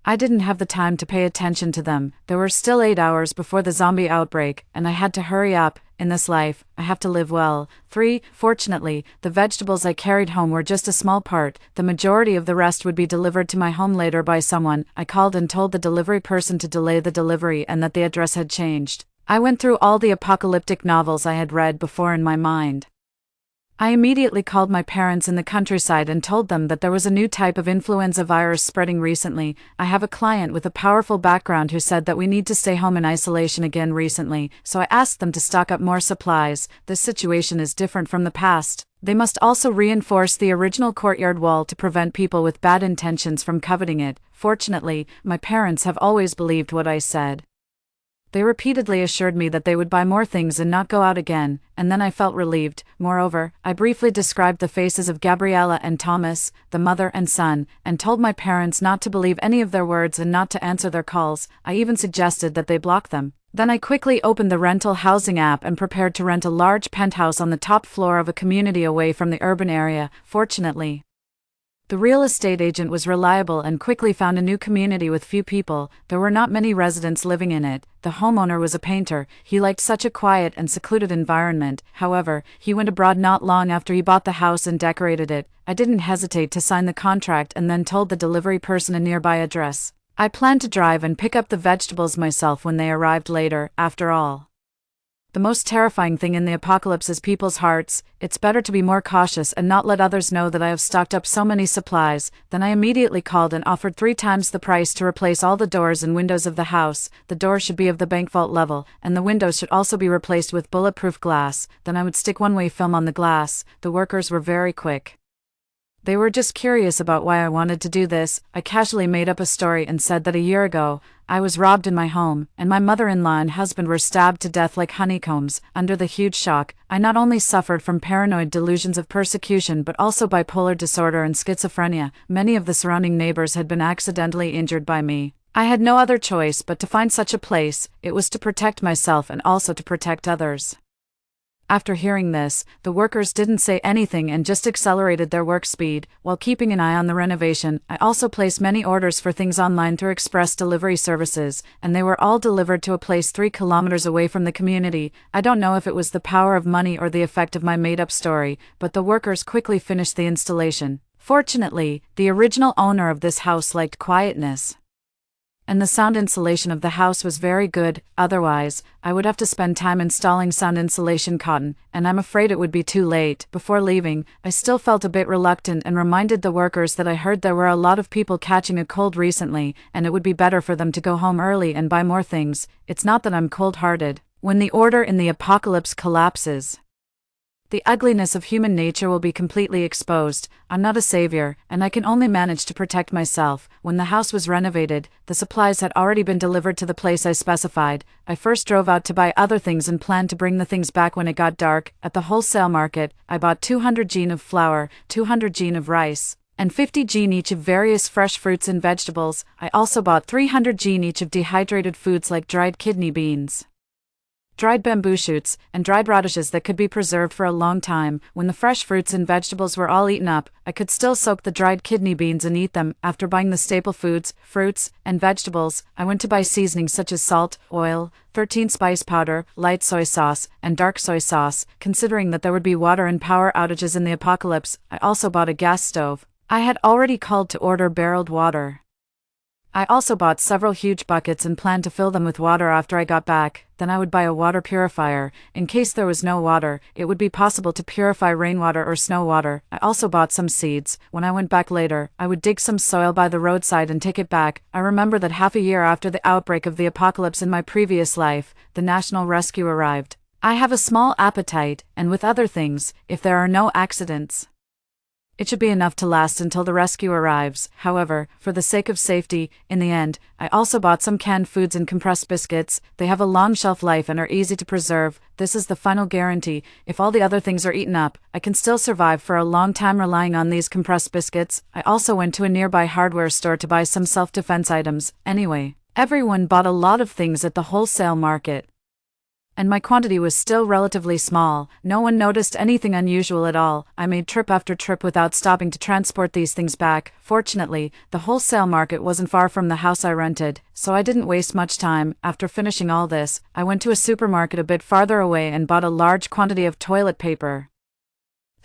I didn't have the time to pay attention to them. There were still 8 hours before the zombie outbreak, and I had to hurry up. In this life, I have to live well. 3. Fortunately, the vegetables I carried home were just a small part. The majority of the rest would be delivered to my home later by someone. I called and told the delivery person to delay the delivery and that the address had changed. I went through all the apocalyptic novels I had read before in my mind. I immediately called my parents in the countryside and told them that there was a new type of influenza virus spreading recently. I have a client with a powerful background who said that we need to stay home in isolation again recently, so I asked them to stock up more supplies. This situation is different from the past. They must also reinforce the original courtyard wall to prevent people with bad intentions from coveting it. Fortunately, my parents have always believed what I said. They repeatedly assured me that they would buy more things and not go out again, and then I felt relieved. Moreover, I briefly described the faces of Gabriella and Thomas, the mother and son, and told my parents not to believe any of their words and not to answer their calls. I even suggested that they block them. Then I quickly opened the rental housing app and prepared to rent a large penthouse on the top floor of a community away from the urban area. Fortunately, The real estate agent was reliable and quickly found a new community with few people. There were not many residents living in it. The homeowner was a painter. He liked such a quiet and secluded environment. However, he went abroad not long after he bought the house and decorated it. I didn't hesitate to sign the contract and then told the delivery person a nearby address. I planned to drive and pick up the vegetables myself when they arrived later. After all, the most terrifying thing in the apocalypse is people's hearts. It's better to be more cautious and not let others know that I have stocked up so many supplies. Then I immediately called and offered 3 times the price to replace all the doors and windows of the house. The doors should be of the bank vault level, and the windows should also be replaced with bulletproof glass. Then I would stick one-way film on the glass. The workers were very quick. They were just curious about why I wanted to do this. I casually made up a story and said that a year ago, I was robbed in my home, and my mother-in-law and husband were stabbed to death like honeycombs. Under the huge shock, I not only suffered from paranoid delusions of persecution but also bipolar disorder and schizophrenia. Many of the surrounding neighbors had been accidentally injured by me. I had no other choice but to find such a place. It was to protect myself and also to protect others. After hearing this, the workers didn't say anything and just accelerated their work speed. While keeping an eye on the renovation, I also placed many orders for things online through express delivery services, and they were all delivered to a place 3 kilometers away from the community. I don't know if it was the power of money or the effect of my made-up story, but the workers quickly finished the installation. Fortunately, the original owner of this house liked quietness, and the sound insulation of the house was very good. Otherwise, I would have to spend time installing sound insulation cotton, and I'm afraid it would be too late. Before leaving, I still felt a bit reluctant and reminded the workers that I heard there were a lot of people catching a cold recently, and it would be better for them to go home early and buy more things. It's not that I'm cold-hearted. When the order in the apocalypse collapses, the ugliness of human nature will be completely exposed. I'm not a savior, and I can only manage to protect myself. When the house was renovated, the supplies had already been delivered to the place I specified. I first drove out to buy other things and planned to bring the things back when it got dark. At the wholesale market, I bought 200 gin of flour, 200 gin of rice, and 50 gin each of various fresh fruits and vegetables. I also bought 300 gin each of dehydrated foods like dried kidney beans, dried bamboo shoots, and dried radishes that could be preserved for a long time. When the fresh fruits and vegetables were all eaten up, I could still soak the dried kidney beans and eat them. After buying the staple foods, fruits, and vegetables, I went to buy seasonings such as salt, oil, 13 spice powder, light soy sauce, and dark soy sauce. Considering that there would be water and power outages in the apocalypse, I also bought a gas stove. I had already called to order barreled water. I also bought several huge buckets and planned to fill them with water after I got back. Then I would buy a water purifier. In case there was no water, it would be possible to purify rainwater or snow water. I also bought some seeds. When I went back later, I would dig some soil by the roadside and take it back. I remember that half a year after the outbreak of the apocalypse in my previous life, the National Rescue arrived. I have a small appetite, and with other things, if there are no accidents, it should be enough to last until the rescue arrives. However, for the sake of safety, in the end, I also bought some canned foods and compressed biscuits. They have a long shelf life and are easy to preserve. This is the final guarantee. If all the other things are eaten up, I can still survive for a long time relying on these compressed biscuits. I also went to a nearby hardware store to buy some self-defense items. Anyway, everyone bought a lot of things at the wholesale market, and my quantity was still relatively small. No one noticed anything unusual at all. I made trip after trip without stopping to transport these things back. Fortunately, the wholesale market wasn't far from the house I rented, so I didn't waste much time. After finishing all this, I went to a supermarket a bit farther away and bought a large quantity of toilet paper,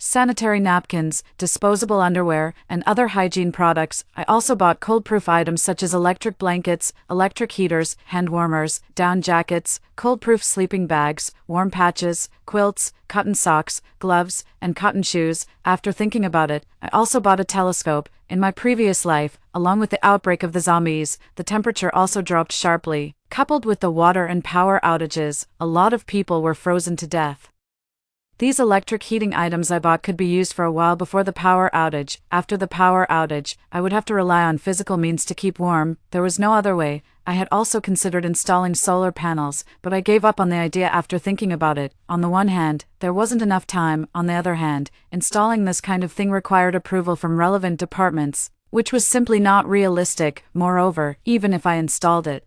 sanitary napkins, disposable underwear, and other hygiene products. I also bought cold-proof items such as electric blankets, electric heaters, hand warmers, down jackets, cold-proof sleeping bags, warm patches, quilts, cotton socks, gloves, and cotton shoes. After thinking about it, I also bought a telescope. In my previous life, along with the outbreak of the zombies, the temperature also dropped sharply. Coupled with the water and power outages, a lot of people were frozen to death. These electric heating items I bought could be used for a while before the power outage. After the power outage, I would have to rely on physical means to keep warm. There was no other way. I had also considered installing solar panels, but I gave up on the idea after thinking about it. On the one hand, there wasn't enough time. On the other hand, installing this kind of thing required approval from relevant departments, which was simply not realistic. Moreover, even if I installed it,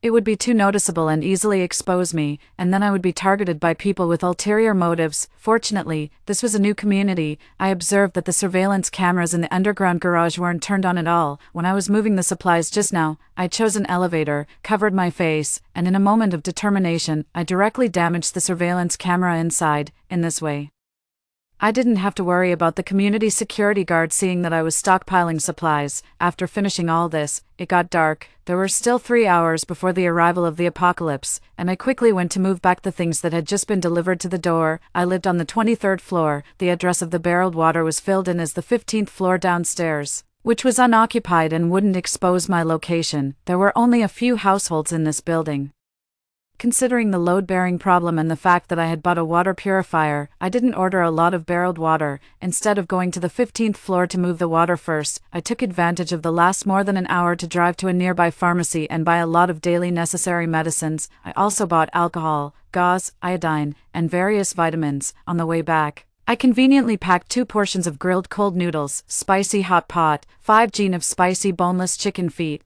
It would be too noticeable and easily expose me, and then I would be targeted by people with ulterior motives. Fortunately, this was a new community. I observed that the surveillance cameras in the underground garage weren't turned on at all. When I was moving the supplies just now, I chose an elevator, covered my face, and in a moment of determination, I directly damaged the surveillance camera inside. In this way, I didn't have to worry about the community security guard seeing that I was stockpiling supplies. After finishing all this, it got dark. There were still 3 hours before the arrival of the apocalypse, and I quickly went to move back the things that had just been delivered to the door. I lived on the 23rd floor. The address of the barreled water was filled in as the 15th floor downstairs, which was unoccupied and wouldn't expose my location. There were only a few households in this building. Considering the load-bearing problem and the fact that I had bought a water purifier, I didn't order a lot of barreled water. Instead of going to the 15th floor to move the water first, I took advantage of the last more than an hour to drive to a nearby pharmacy and buy a lot of daily necessary medicines. I also bought alcohol, gauze, iodine, and various vitamins. On the way back, I conveniently packed 2 portions of grilled cold noodles, spicy hot pot, 5 gin of spicy boneless chicken feet,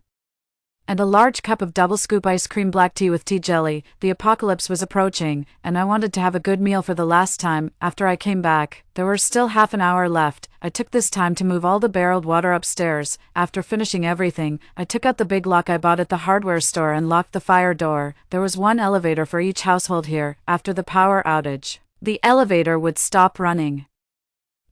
and a large cup of double-scoop ice cream black tea with tea jelly. The apocalypse was approaching, and I wanted to have a good meal for the last time. After I came back, there were still half an hour left. I took this time to move all the barreled water upstairs. After finishing everything, I took out the big lock I bought at the hardware store and locked the fire door. There was 1 elevator for each household here. After the power outage, the elevator would stop running,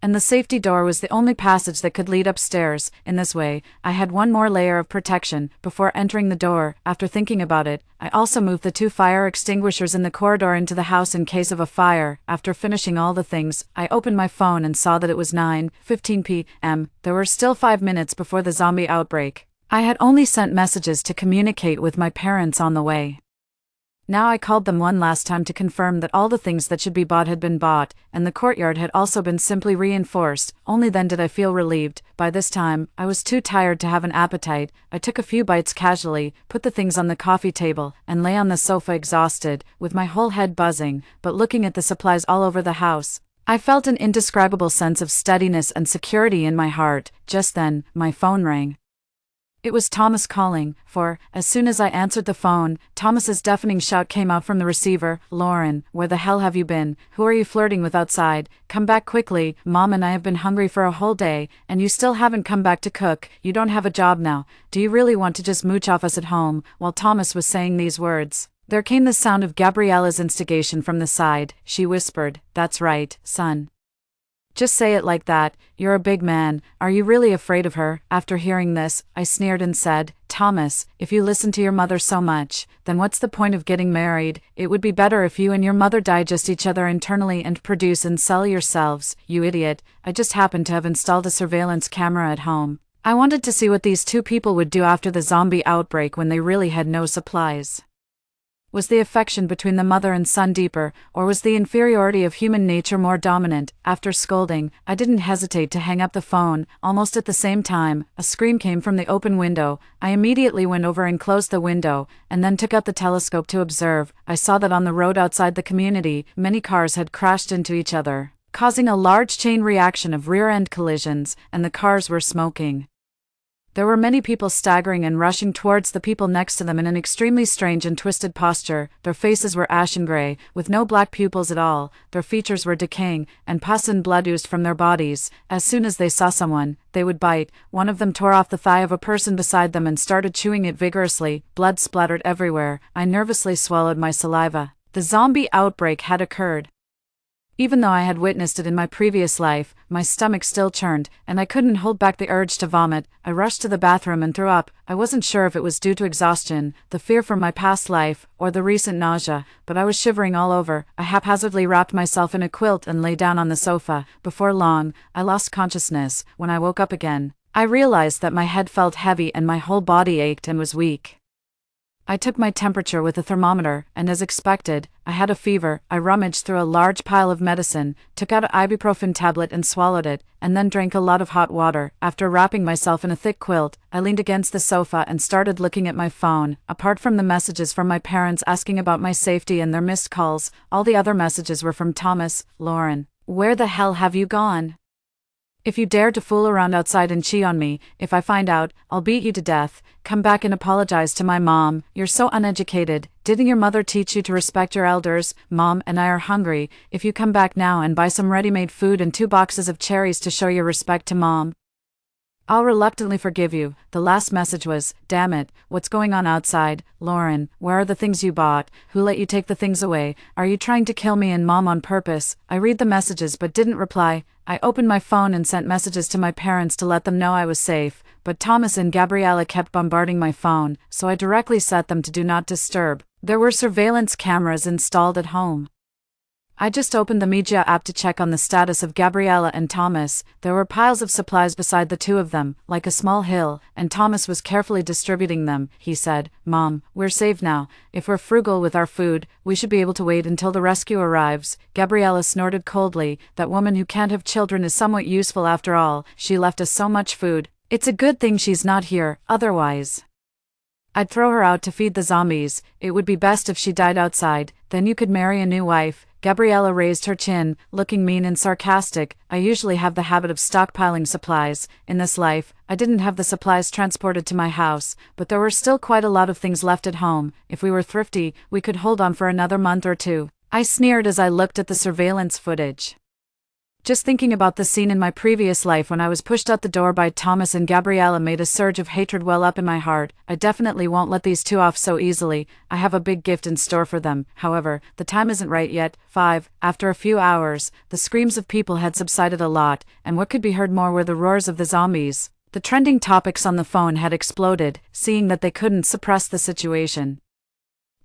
and the safety door was the only passage that could lead upstairs. In this way, I had 1 more layer of protection before entering the door. After thinking about it, I also moved the 2 fire extinguishers in the corridor into the house in case of a fire. After finishing all the things, I opened my phone and saw that it was 9:15 p.m. There were still 5 minutes before the zombie outbreak. I had only sent messages to communicate with my parents on the way. Now I called them one last time to confirm that all the things that should be bought had been bought, and the courtyard had also been simply reinforced. Only then did I feel relieved. By this time, I was too tired to have an appetite. I took a few bites casually, put the things on the coffee table, and lay on the sofa exhausted, with my whole head buzzing, but looking at the supplies all over the house. I felt an indescribable sense of steadiness and security in my heart. Just then, my phone rang. It was Thomas calling, for, as soon as I answered the phone, Thomas's deafening shout came out from the receiver. "Lauren, where the hell have you been? Who are you flirting with outside? Come back quickly. Mom and I have been hungry for a whole day, and you still haven't come back to cook. You don't have a job now. Do you really want to just mooch off us at home?" While Thomas was saying these words, there came the sound of Gabriella's instigation from the side. She whispered, "That's right, son. Just say it like that. You're a big man. Are you really afraid of her?" After hearing this, I sneered and said, "Thomas, if you listen to your mother so much, then what's the point of getting married? It would be better if you and your mother digest each other internally and produce and sell yourselves, you idiot." I just happened to have installed a surveillance camera at home. I wanted to see what these 2 people would do after the zombie outbreak when they really had no supplies. Was the affection between the mother and son deeper, or was the inferiority of human nature more dominant? After scolding, I didn't hesitate to hang up the phone. Almost at the same time, a scream came from the open window. I immediately went over and closed the window, and then took out the telescope to observe. I saw that on the road outside the community, many cars had crashed into each other, causing a large chain reaction of rear-end collisions, and the cars were smoking. There were many people staggering and rushing towards the people next to them in an extremely strange and twisted posture. Their faces were ashen gray, with no black pupils at all. Their features were decaying, and pus and blood oozed from their bodies. As soon as they saw someone, they would bite. One of them tore off the thigh of a person beside them and started chewing it vigorously. Blood splattered everywhere. I nervously swallowed my saliva. The zombie outbreak had occurred. Even though I had witnessed it in my previous life, my stomach still churned, and I couldn't hold back the urge to vomit. I rushed to the bathroom and threw up. I wasn't sure if it was due to exhaustion, the fear from my past life, or the recent nausea, but I was shivering all over. I haphazardly wrapped myself in a quilt and lay down on the sofa. Before long, I lost consciousness. When I woke up again, I realized that my head felt heavy and my whole body ached and was weak. I took my temperature with a thermometer, and as expected, I had a fever. I rummaged through a large pile of medicine, took out an ibuprofen tablet and swallowed it, and then drank a lot of hot water. After wrapping myself in a thick quilt, I leaned against the sofa and started looking at my phone. Apart from the messages from my parents asking about my safety and their missed calls, all the other messages were from Thomas. "Lauren, where the hell have you gone? If you dare to fool around outside and cheat on me, if I find out, I'll beat you to death. Come back and apologize to my mom. You're so uneducated. Didn't your mother teach you to respect your elders? Mom and I are hungry. If you come back now and buy some ready-made food and 2 boxes of cherries to show your respect to Mom, I'll reluctantly forgive you. The last message was, damn it, what's going on outside? Lauren, where are the things you bought? Who let you take the things away? Are you trying to kill me and Mom on purpose? I read the messages but didn't reply. I opened my phone and sent messages to my parents to let them know I was safe, but Thomas and Gabriella kept bombarding my phone, so I directly set them to do not disturb. There were surveillance cameras installed at home. I just opened the media app to check on the status of Gabriella and Thomas. There were piles of supplies beside the two of them, like a small hill, and Thomas was carefully distributing them. He said, Mom, we're safe now. If we're frugal with our food, we should be able to wait until the rescue arrives. Gabriella snorted coldly. That woman who can't have children is somewhat useful after all. She left us so much food. It's a good thing she's not here, otherwise I'd throw her out to feed the zombies. It would be best if she died outside, then you could marry a new wife. Gabriella raised her chin, looking mean and sarcastic. I usually have the habit of stockpiling supplies. In this life, I didn't have the supplies transported to my house, but there were still quite a lot of things left at home. If we were thrifty, we could hold on for another month or two. I sneered as I looked at the surveillance footage. Just thinking about the scene in my previous life when I was pushed out the door by Thomas and Gabriella made a surge of hatred well up in my heart. I definitely won't let these two off so easily. I have a big gift in store for them. However, the time isn't right yet. 5. After a few hours, the screams of people had subsided a lot, and what could be heard more were the roars of the zombies. The trending topics on the phone had exploded, seeing that they couldn't suppress the situation.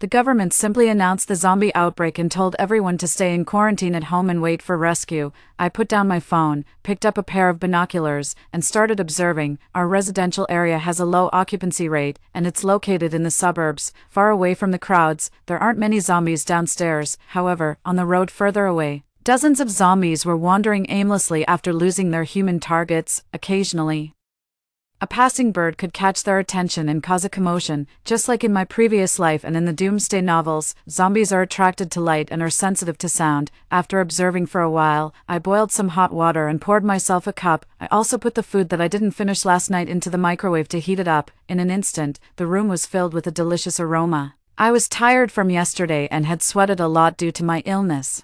The government simply announced the zombie outbreak and told everyone to stay in quarantine at home and wait for rescue. I put down my phone, picked up a pair of binoculars, and started observing. Our residential area has a low occupancy rate, and it's located in the suburbs, far away from the crowds. There aren't many zombies downstairs, however, on the road further away, dozens of zombies were wandering aimlessly after losing their human targets. Occasionally, a passing bird could catch their attention and cause a commotion. Just like in my previous life and in the Doomsday novels, zombies are attracted to light and are sensitive to sound. After observing for a while, I boiled some hot water and poured myself a cup. I also put the food that I didn't finish last night into the microwave to heat it up. In an instant, the room was filled with a delicious aroma. I was tired from yesterday and had sweated a lot due to my illness.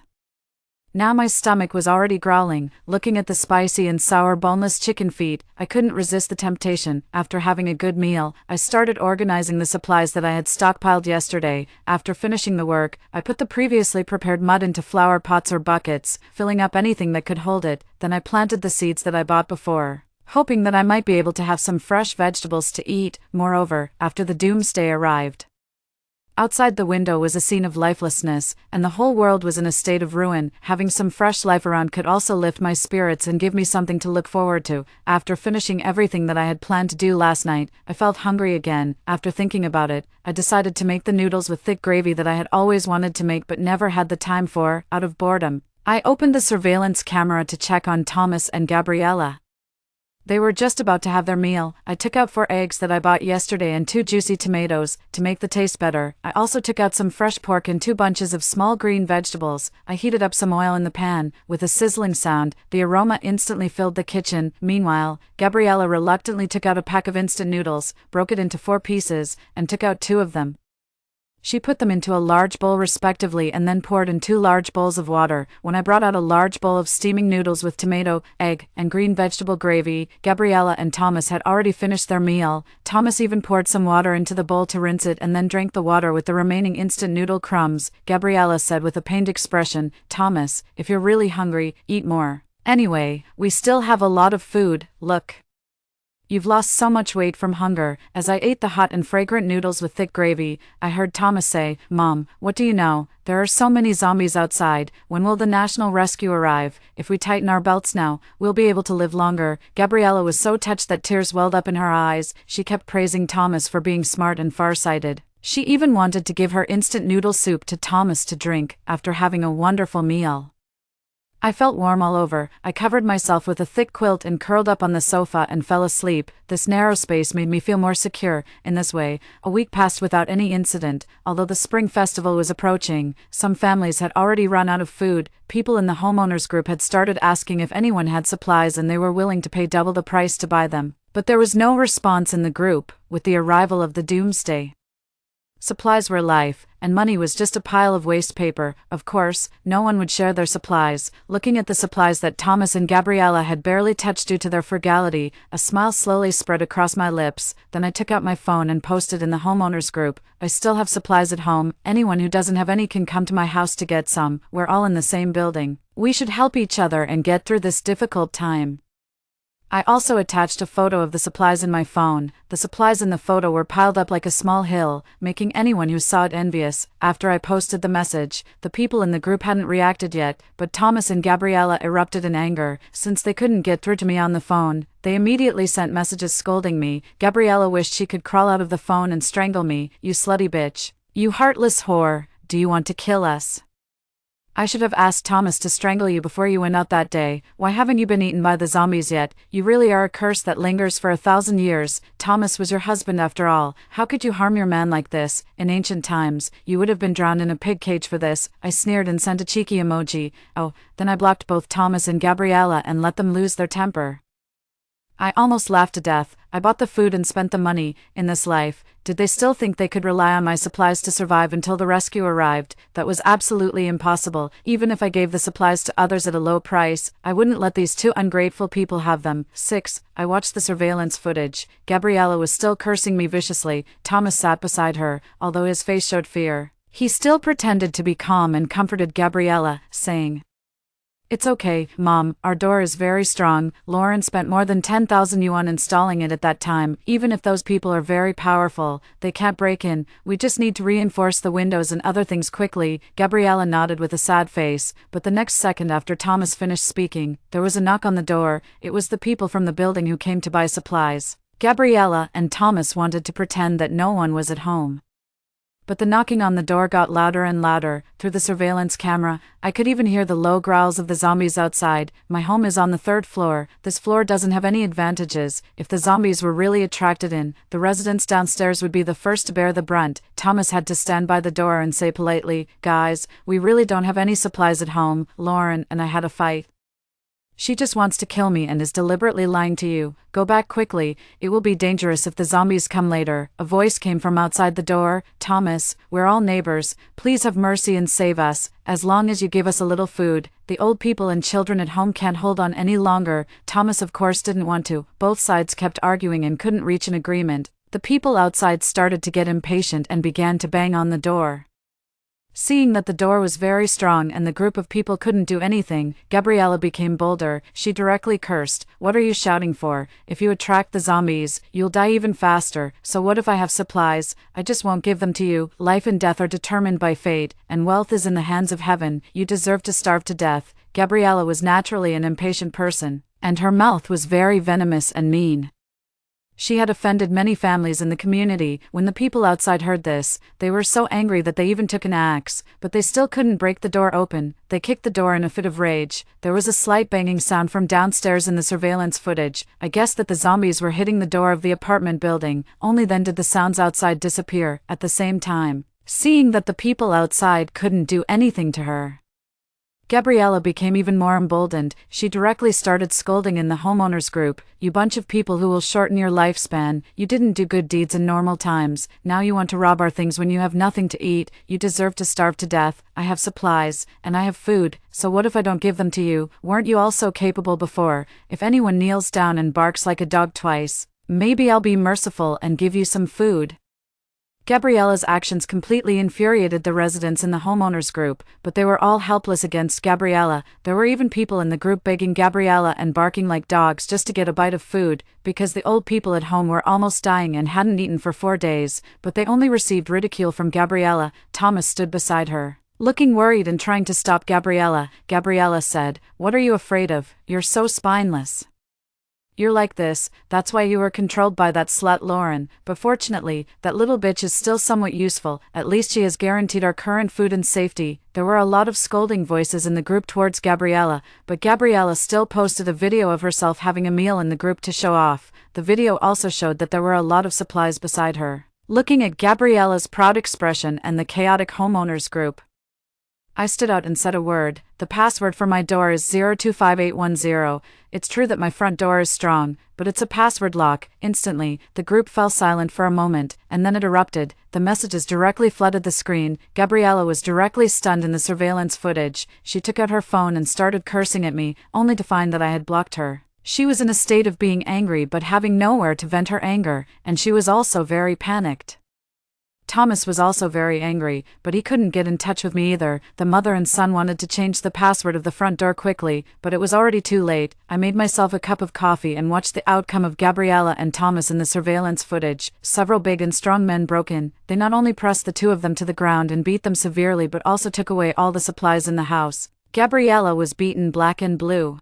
Now my stomach was already growling. Looking at the spicy and sour boneless chicken feet, I couldn't resist the temptation. After having a good meal, I started organizing the supplies that I had stockpiled yesterday. After finishing the work, I put the previously prepared mud into flower pots or buckets, filling up anything that could hold it. Then I planted the seeds that I bought before, hoping that I might be able to have some fresh vegetables to eat. Moreover, after the doomsday arrived, outside the window was a scene of lifelessness, and the whole world was in a state of ruin. Having some fresh life around could also lift my spirits and give me something to look forward to. After finishing everything that I had planned to do last night, I felt hungry again. After thinking about it, I decided to make the noodles with thick gravy that I had always wanted to make but never had the time for, out of boredom. I opened the surveillance camera to check on Thomas and Gabriella. They were just about to have their meal. I took out 4 eggs that I bought yesterday and 2 juicy tomatoes, to make the taste better. I also took out some fresh pork and 2 bunches of small green vegetables. I heated up some oil in the pan. With a sizzling sound, the aroma instantly filled the kitchen. Meanwhile, Gabriella reluctantly took out a pack of instant noodles, broke it into 4 pieces, and took out 2 of them. She put them into a large bowl respectively and then poured in 2 large bowls of water. When I brought out a large bowl of steaming noodles with tomato, egg, and green vegetable gravy, Gabriella and Thomas had already finished their meal. Thomas even poured some water into the bowl to rinse it and then drank the water with the remaining instant noodle crumbs. Gabriella said with a pained expression, Thomas, if you're really hungry, eat more. Anyway, we still have a lot of food. Look. You've lost so much weight from hunger. As I ate the hot and fragrant noodles with thick gravy, I heard Thomas say, Mom, what do you know? There are so many zombies outside. When will the national rescue arrive? If we tighten our belts now, we'll be able to live longer. Gabriella was so touched that tears welled up in her eyes. She kept praising Thomas for being smart and farsighted. She even wanted to give her instant noodle soup to Thomas to drink, after having a wonderful meal. I felt warm all over. I covered myself with a thick quilt and curled up on the sofa and fell asleep. This narrow space made me feel more secure. In this way, a week passed without any incident. Although the spring festival was approaching, some families had already run out of food. People in the homeowners group had started asking if anyone had supplies, and they were willing to pay double the price to buy them. But there was no response in the group, with the arrival of the doomsday. Supplies were life, and money was just a pile of waste paper. Of course, no one would share their supplies. Looking at the supplies that Thomas and Gabriella had barely touched due to their frugality, a smile slowly spread across my lips. Then I took out my phone and posted in the homeowners group, "I still have supplies at home. Anyone who doesn't have any can come to my house to get some. We're all in the same building. We should help each other and get through this difficult time." I also attached a photo of the supplies in my phone. The supplies in the photo were piled up like a small hill, making anyone who saw it envious. After I posted the message, the people in the group hadn't reacted yet, but Thomas and Gabriella erupted in anger. Since they couldn't get through to me on the phone, they immediately sent messages scolding me. Gabriella wished she could crawl out of the phone and strangle me. "You slutty bitch. You heartless whore. Do you want to kill us? I should have asked Thomas to strangle you before you went out that day. Why haven't you been eaten by the zombies yet? You really are a curse that lingers for 1,000 years. Thomas was your husband after all. How could you harm your man like this? In ancient times, you would have been drowned in a pig cage for this." I sneered and sent a cheeky emoji. Oh, then I blocked both Thomas and Gabriella and let them lose their temper. I almost laughed to death. I bought the food and spent the money. In this life, did they still think they could rely on my supplies to survive until the rescue arrived? That was absolutely impossible. Even if I gave the supplies to others at a low price, I wouldn't let these two ungrateful people have them. 6. I watched the surveillance footage. Gabriella was still cursing me viciously. Thomas sat beside her, although his face showed fear. He still pretended to be calm and comforted Gabriella, saying, "It's okay, Mom, our door is very strong. Lauren spent more than 10,000 yuan installing it at that time. Even if those people are very powerful, they can't break in. We just need to reinforce the windows and other things quickly." Gabriella nodded with a sad face, but the next second after Thomas finished speaking, there was a knock on the door. It was the people from the building who came to buy supplies. Gabriella and Thomas wanted to pretend that no one was at home. But the knocking on the door got louder and louder. Through the surveillance camera, I could even hear the low growls of the zombies outside. My home is on the 3rd floor. This floor doesn't have any advantages. If the zombies were really attracted in, the residents downstairs would be the first to bear the brunt. Thomas had to stand by the door and say politely, "Guys, we really don't have any supplies at home. Lauren and I had a fight. She just wants to kill me and is deliberately lying to you. Go back quickly. It will be dangerous if the zombies come later." A voice came from outside the door. "Thomas, we're all neighbors. Please have mercy and save us. As long as you give us a little food. The old people and children at home can't hold on any longer." Thomas of course didn't want to. Both sides kept arguing and couldn't reach an agreement. The people outside started to get impatient and began to bang on the door. Seeing that the door was very strong and the group of people couldn't do anything, Gabriella became bolder. She directly cursed, "What are you shouting for? If you attract the zombies, you'll die even faster. So what if I have supplies? I just won't give them to you. Life and death are determined by fate, and wealth is in the hands of heaven. You deserve to starve to death." Gabriella was naturally an impatient person, and her mouth was very venomous and mean. She had offended many families in the community. When the people outside heard this, they were so angry that they even took an axe, but they still couldn't break the door open. They kicked the door in a fit of rage. There was a slight banging sound from downstairs in the surveillance footage. I guessed that the zombies were hitting the door of the apartment building. Only then did the sounds outside disappear. At the same time, seeing that the people outside couldn't do anything to her, Gabriella became even more emboldened. She directly started scolding in the homeowners group, "You bunch of people who will shorten your lifespan. You didn't do good deeds in normal times. Now you want to rob our things when you have nothing to eat. You deserve to starve to death. I have supplies, and I have food, so what if I don't give them to you? Weren't you all so capable before? If anyone kneels down and barks like a dog twice, maybe I'll be merciful and give you some food." Gabriella's actions completely infuriated the residents in the homeowners group, but they were all helpless against Gabriella. There were even people in the group begging Gabriella and barking like dogs just to get a bite of food, because the old people at home were almost dying and hadn't eaten for 4 days, but they only received ridicule from Gabriella. Thomas stood beside her, looking worried and trying to stop Gabriella. Gabriella said, "What are you afraid of? You're so spineless. You're like this, that's why you were controlled by that slut Lauren, but fortunately, that little bitch is still somewhat useful, at least she has guaranteed our current food and safety. There were a lot of scolding voices in the group towards Gabriella, but Gabriella still posted a video of herself having a meal in the group to show off. The video also showed that there were a lot of supplies beside her. Looking at Gabriella's proud expression and the chaotic homeowners group, I stood out and said a word. The password for my door is 025810. It's true that my front door is strong, but it's a password lock. Instantly, the group fell silent for a moment, and then it erupted. The messages directly flooded the screen. Gabriella was directly stunned in the surveillance footage. She took out her phone and started cursing at me, only to find that I had blocked her. She was in a state of being angry but having nowhere to vent her anger, and she was also very panicked. Thomas was also very angry, but he couldn't get in touch with me either. The mother and son wanted to change the password of the front door quickly, but it was already too late. I made myself a cup of coffee and watched the outcome of Gabriella and Thomas in the surveillance footage. Several big and strong men broke in. They not only pressed the two of them to the ground and beat them severely but also took away all the supplies in the house. Gabriella was beaten black and blue,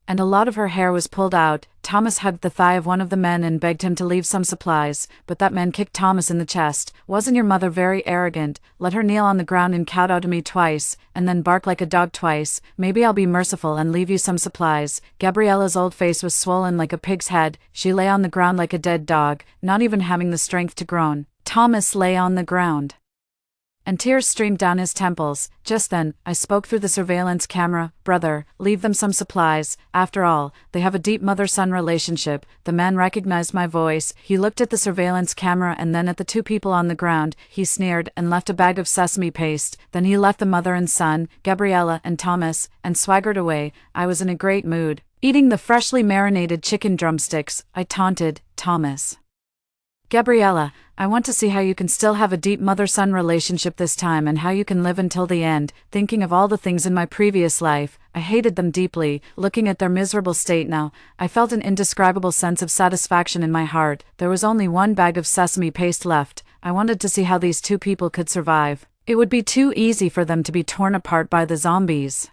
and a lot of her hair was pulled out. Thomas hugged the thigh of one of the men and begged him to leave some supplies, but that man kicked Thomas in the chest. Wasn't your mother very arrogant? Let her kneel on the ground and kowtow to me twice, and then bark like a dog twice. Maybe I'll be merciful and leave you some supplies. Gabriella's old face was swollen like a pig's head. She lay on the ground like a dead dog, not even having the strength to groan. Thomas lay on the ground, and tears streamed down his temples. Just then, I spoke through the surveillance camera. Brother, leave them some supplies. After all, they have a deep mother-son relationship. The man recognized my voice. He looked at the surveillance camera and then at the two people on the ground. He sneered and left a bag of sesame paste. Then he left the mother and son, Gabriella and Thomas, and swaggered away. I was in a great mood. Eating the freshly marinated chicken drumsticks, I taunted Thomas. Gabriella, I want to see how you can still have a deep mother-son relationship this time and how you can live until the end. Thinking of all the things in my previous life, I hated them deeply. Looking at their miserable state now, I felt an indescribable sense of satisfaction in my heart. There was only one bag of sesame paste left. I wanted to see how these two people could survive. It would be too easy for them to be torn apart by the zombies.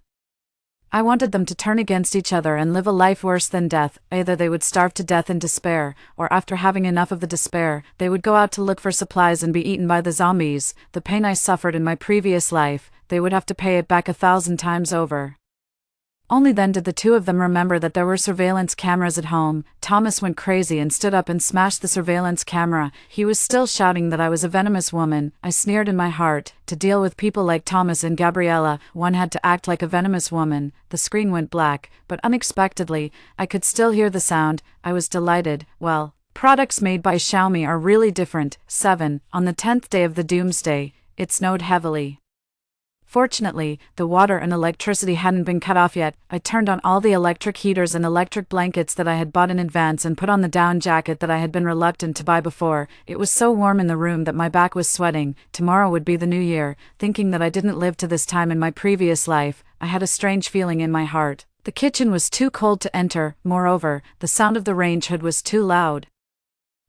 I wanted them to turn against each other and live a life worse than death. Either they would starve to death in despair, or after having enough of the despair, they would go out to look for supplies and be eaten by the zombies. The pain I suffered in my previous life, they would have to pay it back 1,000 times over. Only then did the two of them remember that there were surveillance cameras at home. Thomas went crazy and stood up and smashed the surveillance camera. He was still shouting that I was a venomous woman. I sneered in my heart. To deal with people like Thomas and Gabriella, one had to act like a venomous woman. The screen went black, but unexpectedly, I could still hear the sound. I was delighted. Well, products made by Xiaomi are really different. 7. On the 10th day of the doomsday, it snowed heavily. Fortunately, the water and electricity hadn't been cut off yet. I turned on all the electric heaters and electric blankets that I had bought in advance and put on the down jacket that I had been reluctant to buy before. It was so warm in the room that my back was sweating. Tomorrow would be the new year. Thinking that I didn't live to this time in my previous life, I had a strange feeling in my heart. The kitchen was too cold to enter. Moreover, the sound of the range hood was too loud.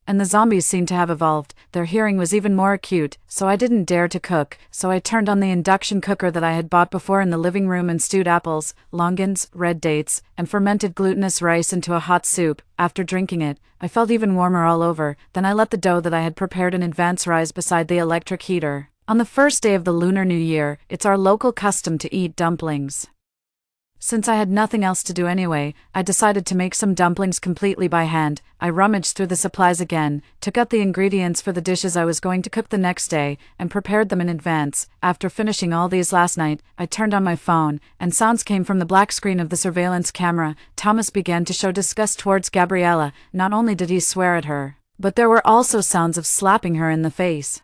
And the zombies seemed to have evolved. Their hearing was even more acute, so I didn't dare to cook. So I turned on the induction cooker that I had bought before in the living room and stewed apples, longans, red dates, and fermented glutinous rice into a hot soup. After drinking it, I felt even warmer all over. Then I let the dough that I had prepared in advance rise beside the electric heater. On the first day of the Lunar New Year, it's our local custom to eat dumplings. Since I had nothing else to do anyway, I decided to make some dumplings completely by hand. I rummaged through the supplies again, took out the ingredients for the dishes I was going to cook the next day, and prepared them in advance. After finishing all these last night, I turned on my phone, and sounds came from the black screen of the surveillance camera. Thomas began to show disgust towards Gabriella. Not only did he swear at her, but there were also sounds of slapping her in the face.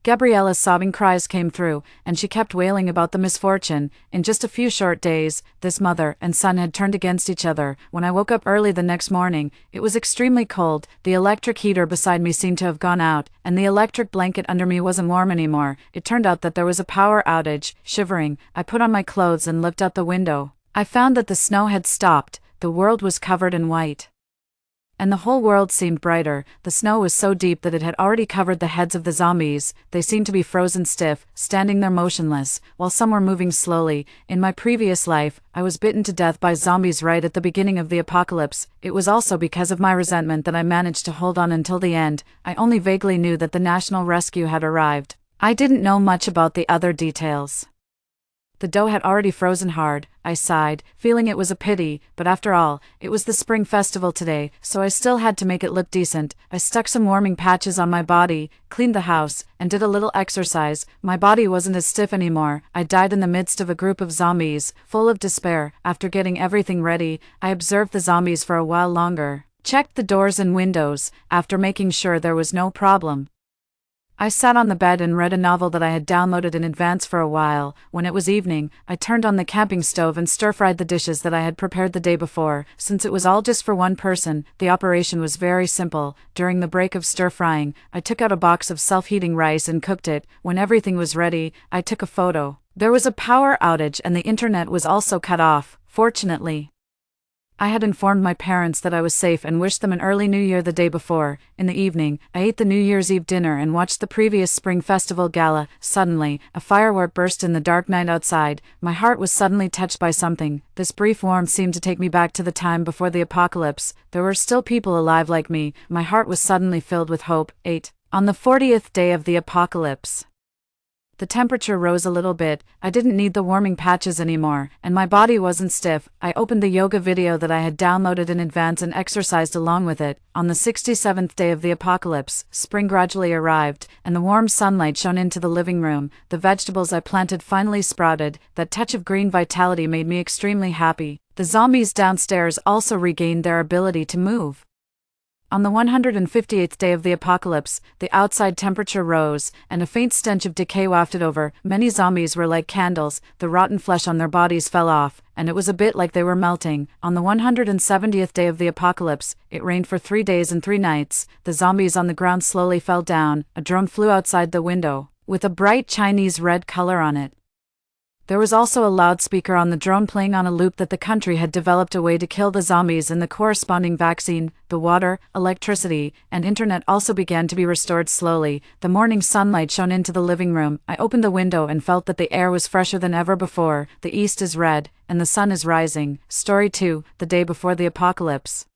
Gabriella's sobbing cries came through, and she kept wailing about the misfortune. In just a few short days, this mother and son had turned against each other. When I woke up early the next morning, it was extremely cold. The electric heater beside me seemed to have gone out, and the electric blanket under me wasn't warm anymore. It turned out that there was a power outage. Shivering, I put on my clothes and looked out the window. I found that the snow had stopped. The world was covered in white. And the whole world seemed brighter. The snow was so deep that it had already covered the heads of the zombies. They seemed to be frozen stiff, standing there motionless, while some were moving slowly. In my previous life, I was bitten to death by zombies right at the beginning of the apocalypse. It was also because of my resentment that I managed to hold on until the end. I only vaguely knew that the national rescue had arrived. I didn't know much about the other details. The dough had already frozen hard. I sighed, feeling it was a pity, but after all, it was the spring festival today, so I still had to make it look decent. I stuck some warming patches on my body, cleaned the house, and did a little exercise. My body wasn't as stiff anymore. I died in the midst of a group of zombies, full of despair. After getting everything ready, I observed the zombies for a while longer, checked the doors and windows, after making sure there was no problem. I sat on the bed and read a novel that I had downloaded in advance for a while. When it was evening, I turned on the camping stove and stir-fried the dishes that I had prepared the day before. Since it was all just for one person, the operation was very simple. During the break of stir-frying, I took out a box of self-heating rice and cooked it. When everything was ready, I took a photo. There was a power outage and the internet was also cut off, fortunately. I had informed my parents that I was safe and wished them an early New Year the day before. In the evening, I ate the New Year's Eve dinner and watched the previous Spring Festival gala. Suddenly, a firework burst in the dark night outside. My heart was suddenly touched by something. This brief warmth seemed to take me back to the time before the apocalypse. There were still people alive like me. My heart was suddenly filled with hope. 8. On the 40th day of the apocalypse. The temperature rose a little bit. I didn't need the warming patches anymore, and my body wasn't stiff. I opened the yoga video that I had downloaded in advance and exercised along with it. On the 67th day of the apocalypse, spring gradually arrived, and the warm sunlight shone into the living room. The vegetables I planted finally sprouted. That touch of green vitality made me extremely happy. The zombies downstairs also regained their ability to move. On the 158th day of the apocalypse, the outside temperature rose, and a faint stench of decay wafted over. Many zombies were like candles. The rotten flesh on their bodies fell off, and it was a bit like they were melting. On the 170th day of the apocalypse, it rained for 3 days and 3 nights. The zombies on the ground slowly fell down. A drone flew outside the window, with a bright Chinese red color on it. There was also a loudspeaker on the drone playing on a loop that the country had developed a way to kill the zombies and the corresponding vaccine. The water, electricity, and internet also began to be restored slowly. The morning sunlight shone into the living room. I opened the window and felt that the air was fresher than ever before. The east is red, and the sun is rising. Story 2, the day before the apocalypse.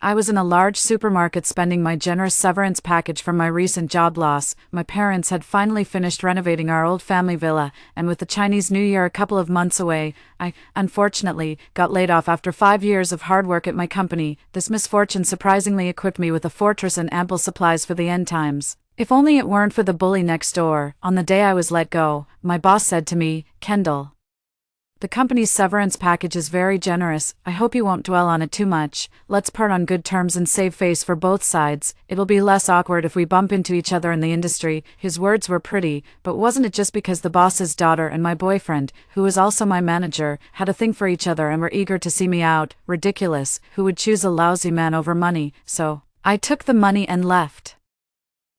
I was in a large supermarket spending my generous severance package from my recent job loss. My parents had finally finished renovating our old family villa, and with the Chinese New Year a couple of months away, I, unfortunately, got laid off after 5 years of hard work at my company. This misfortune surprisingly equipped me with a fortress and ample supplies for the end times. If only it weren't for the bully next door. On the day I was let go, my boss said to me, "Kendall, the company's severance package is very generous. I hope you won't dwell on it too much. Let's part on good terms and save face for both sides. It'll be less awkward if we bump into each other in the industry." His words were pretty, but wasn't it just because the boss's daughter and my boyfriend, who was also my manager, had a thing for each other and were eager to see me out? Ridiculous. Who would choose a lousy man over money? So I took the money and left.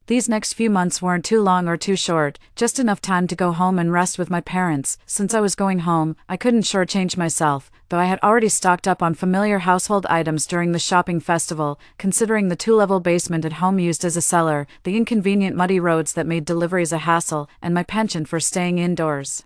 These next few months weren't too long or too short, just enough time to go home and rest with my parents. Since I was going home, I couldn't shortchange myself, though I had already stocked up on familiar household items during the shopping festival. Considering the 2-level basement at home used as a cellar, the inconvenient muddy roads that made deliveries a hassle, and my penchant for staying indoors,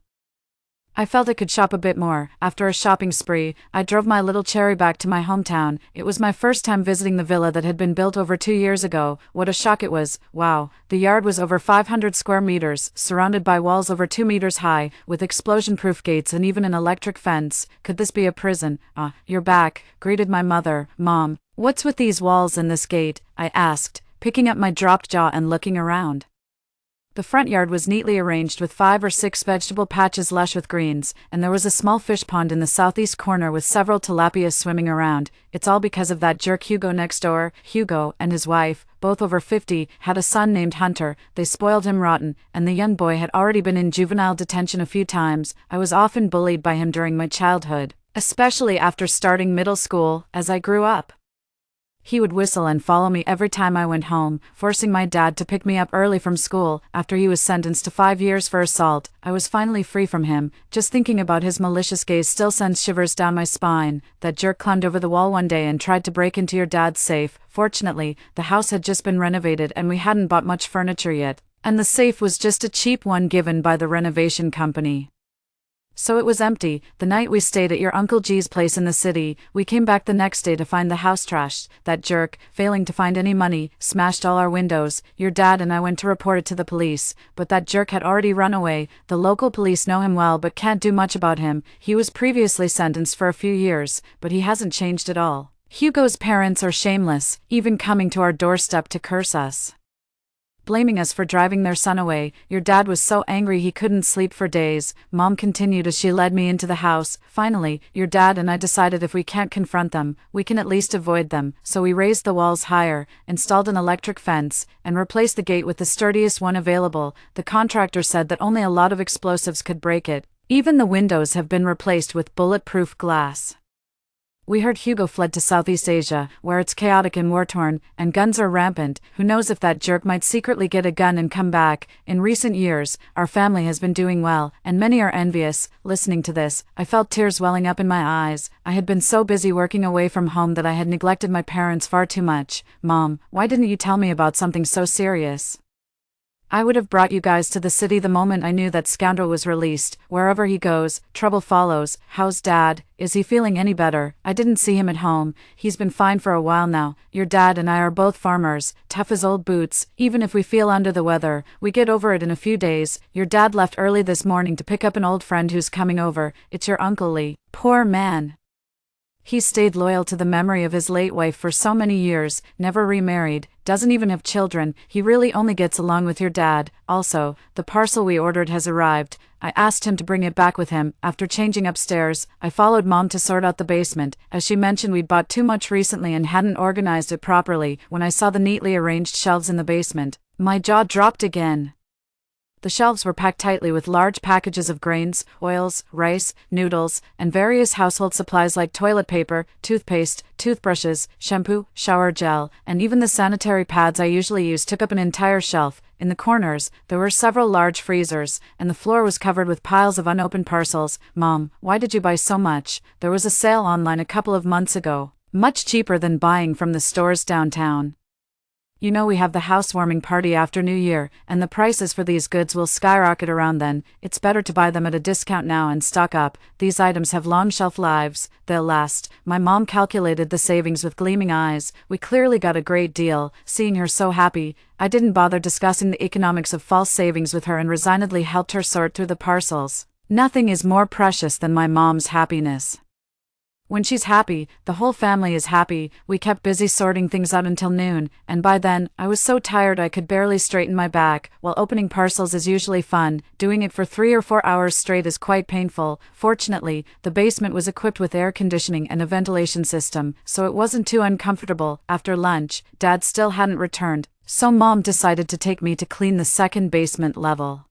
I felt I could shop a bit more. After a shopping spree, I drove my little cherry back to my hometown. It was my first time visiting the villa that had been built over 2 years ago. What a shock it was. Wow. The yard was over 500 square meters, surrounded by walls over 2 meters high, with explosion-proof gates and even an electric fence. Could this be a prison? "Ah, you're back," greeted my mother. "Mom, what's with these walls and this gate?" I asked, picking up my dropped jaw and looking around. The front yard was neatly arranged with 5 or 6 vegetable patches lush with greens, and there was a small fish pond in the southeast corner with several tilapias swimming around. It's all because of that jerk Hugo next door. Hugo and his wife, both over 50, had a son named Hunter. They spoiled him rotten, and the young boy had already been in juvenile detention a few times. I was often bullied by him during my childhood, especially after starting middle school. As I grew up, He would whistle and follow me every time I went home, forcing my dad to pick me up early from school. After he was sentenced to 5 years for assault, I was finally free from him. Just thinking about his malicious gaze still sends shivers down my spine. That jerk climbed over the wall one day and tried to break into your dad's safe. Fortunately, the house had just been renovated and we hadn't bought much furniture yet, and the safe was just a cheap one given by the renovation company. So it was empty. The night we stayed at your Uncle G's place in the city, we came back the next day to find the house trashed. That jerk, failing to find any money, smashed all our windows. Your dad and I went to report it to the police, but that jerk had already run away. The local police know him well but can't do much about him. He was previously sentenced for a few years, but he hasn't changed at all. Hugo's parents are shameless, even coming to our doorstep to curse us, blaming us for driving their son away. Your dad was so angry he couldn't sleep for days. Mom continued as she led me into the house. Finally, your dad and I decided if we can't confront them, we can at least avoid them. So we raised the walls higher, installed an electric fence, and replaced the gate with the sturdiest one available. The contractor said that only a lot of explosives could break it. Even the windows have been replaced with bulletproof glass. We heard Hugo fled to Southeast Asia, where it's chaotic and war-torn, and guns are rampant. Who knows if that jerk might secretly get a gun and come back. In recent years, our family has been doing well, and many are envious. Listening to this, I felt tears welling up in my eyes. I had been so busy working away from home that I had neglected my parents far too much. Mom, why didn't you tell me about something so serious? I would have brought you guys to the city the moment I knew that scoundrel was released. Wherever he goes, trouble follows. How's Dad? Is he feeling any better? I didn't see him at home. He's been fine for a while now. Your dad and I are both farmers, tough as old boots. Even if we feel under the weather, we get over it in a few days. Your dad left early this morning to pick up an old friend who's coming over. It's your Uncle Lee. Poor man. He stayed loyal to the memory of his late wife for so many years, never remarried, doesn't even have children. He really only gets along with your dad. Also, the parcel we ordered has arrived. I asked him to bring it back with him. After changing upstairs, I followed Mom to sort out the basement. As she mentioned, we'd bought too much recently and hadn't organized it properly. When I saw the neatly arranged shelves in the basement, my jaw dropped again. The shelves were packed tightly with large packages of grains, oils, rice, noodles, and various household supplies like toilet paper, toothpaste, toothbrushes, shampoo, shower gel, and even the sanitary pads I usually use took up an entire shelf. In the corners, there were several large freezers, and the floor was covered with piles of unopened parcels. Mom, why did you buy so much? There was a sale online a couple of months ago, much cheaper than buying from the stores downtown. You know we have the housewarming party after New Year, and the prices for these goods will skyrocket around then. It's better to buy them at a discount now and stock up. These items have long shelf lives. They'll last. My mom calculated the savings with gleaming eyes. We clearly got a great deal. Seeing her so happy, I didn't bother discussing the economics of false savings with her and resignedly helped her sort through the parcels. Nothing is more precious than my mom's happiness. When she's happy, the whole family is happy. We kept busy sorting things out until noon, and by then, I was so tired I could barely straighten my back. While opening parcels is usually fun, doing it for 3 or 4 hours straight is quite painful. Fortunately, the basement was equipped with air conditioning and a ventilation system, so it wasn't too uncomfortable. After lunch, Dad still hadn't returned, so Mom decided to take me to clean the second basement level.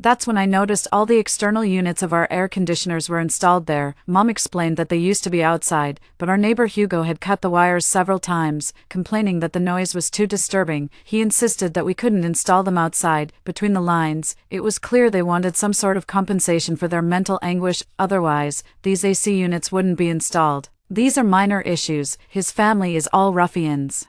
That's when I noticed all the external units of our air conditioners were installed there. Mom explained that they used to be outside, but our neighbor Hugo had cut the wires several times, complaining that the noise was too disturbing. He insisted that we couldn't install them outside. Between the lines, it was clear they wanted some sort of compensation for their mental anguish, otherwise, these AC units wouldn't be installed. These are minor issues. His family is all ruffians.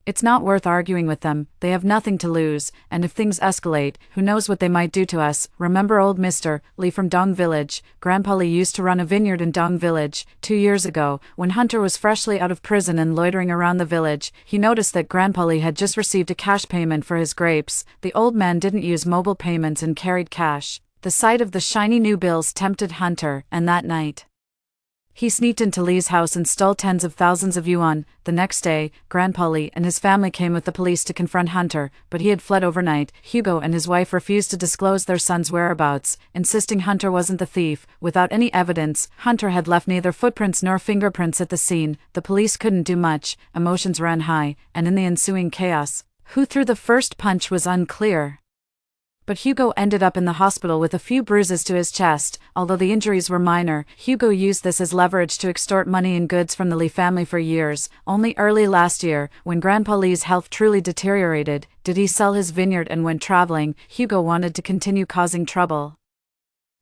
It's not worth arguing with them. They have nothing to lose, and if things escalate, who knows what they might do to us. Remember old Mr. Lee from Dong Village? Grandpa Lee used to run a vineyard in Dong Village. 2 years ago, when Hunter was freshly out of prison and loitering around the village, he noticed that Grandpa Lee had just received a cash payment for his grapes. The old man didn't use mobile payments and carried cash. The sight of the shiny new bills tempted Hunter, and that night, he sneaked into Lee's house and stole tens of thousands of yuan. The next day, Grandpa Lee and his family came with the police to confront Hunter, but he had fled overnight. Hugo and his wife refused to disclose their son's whereabouts, insisting Hunter wasn't the thief. Without any evidence, Hunter had left neither footprints nor fingerprints at the scene. The police couldn't do much, emotions ran high, and in the ensuing chaos, who threw the first punch was unclear. But Hugo ended up in the hospital with a few bruises to his chest. Although the injuries were minor, Hugo used this as leverage to extort money and goods from the Lee family for years. Only early last year, when Grandpa Lee's health truly deteriorated, did he sell his vineyard and went traveling. Hugo wanted to continue causing trouble.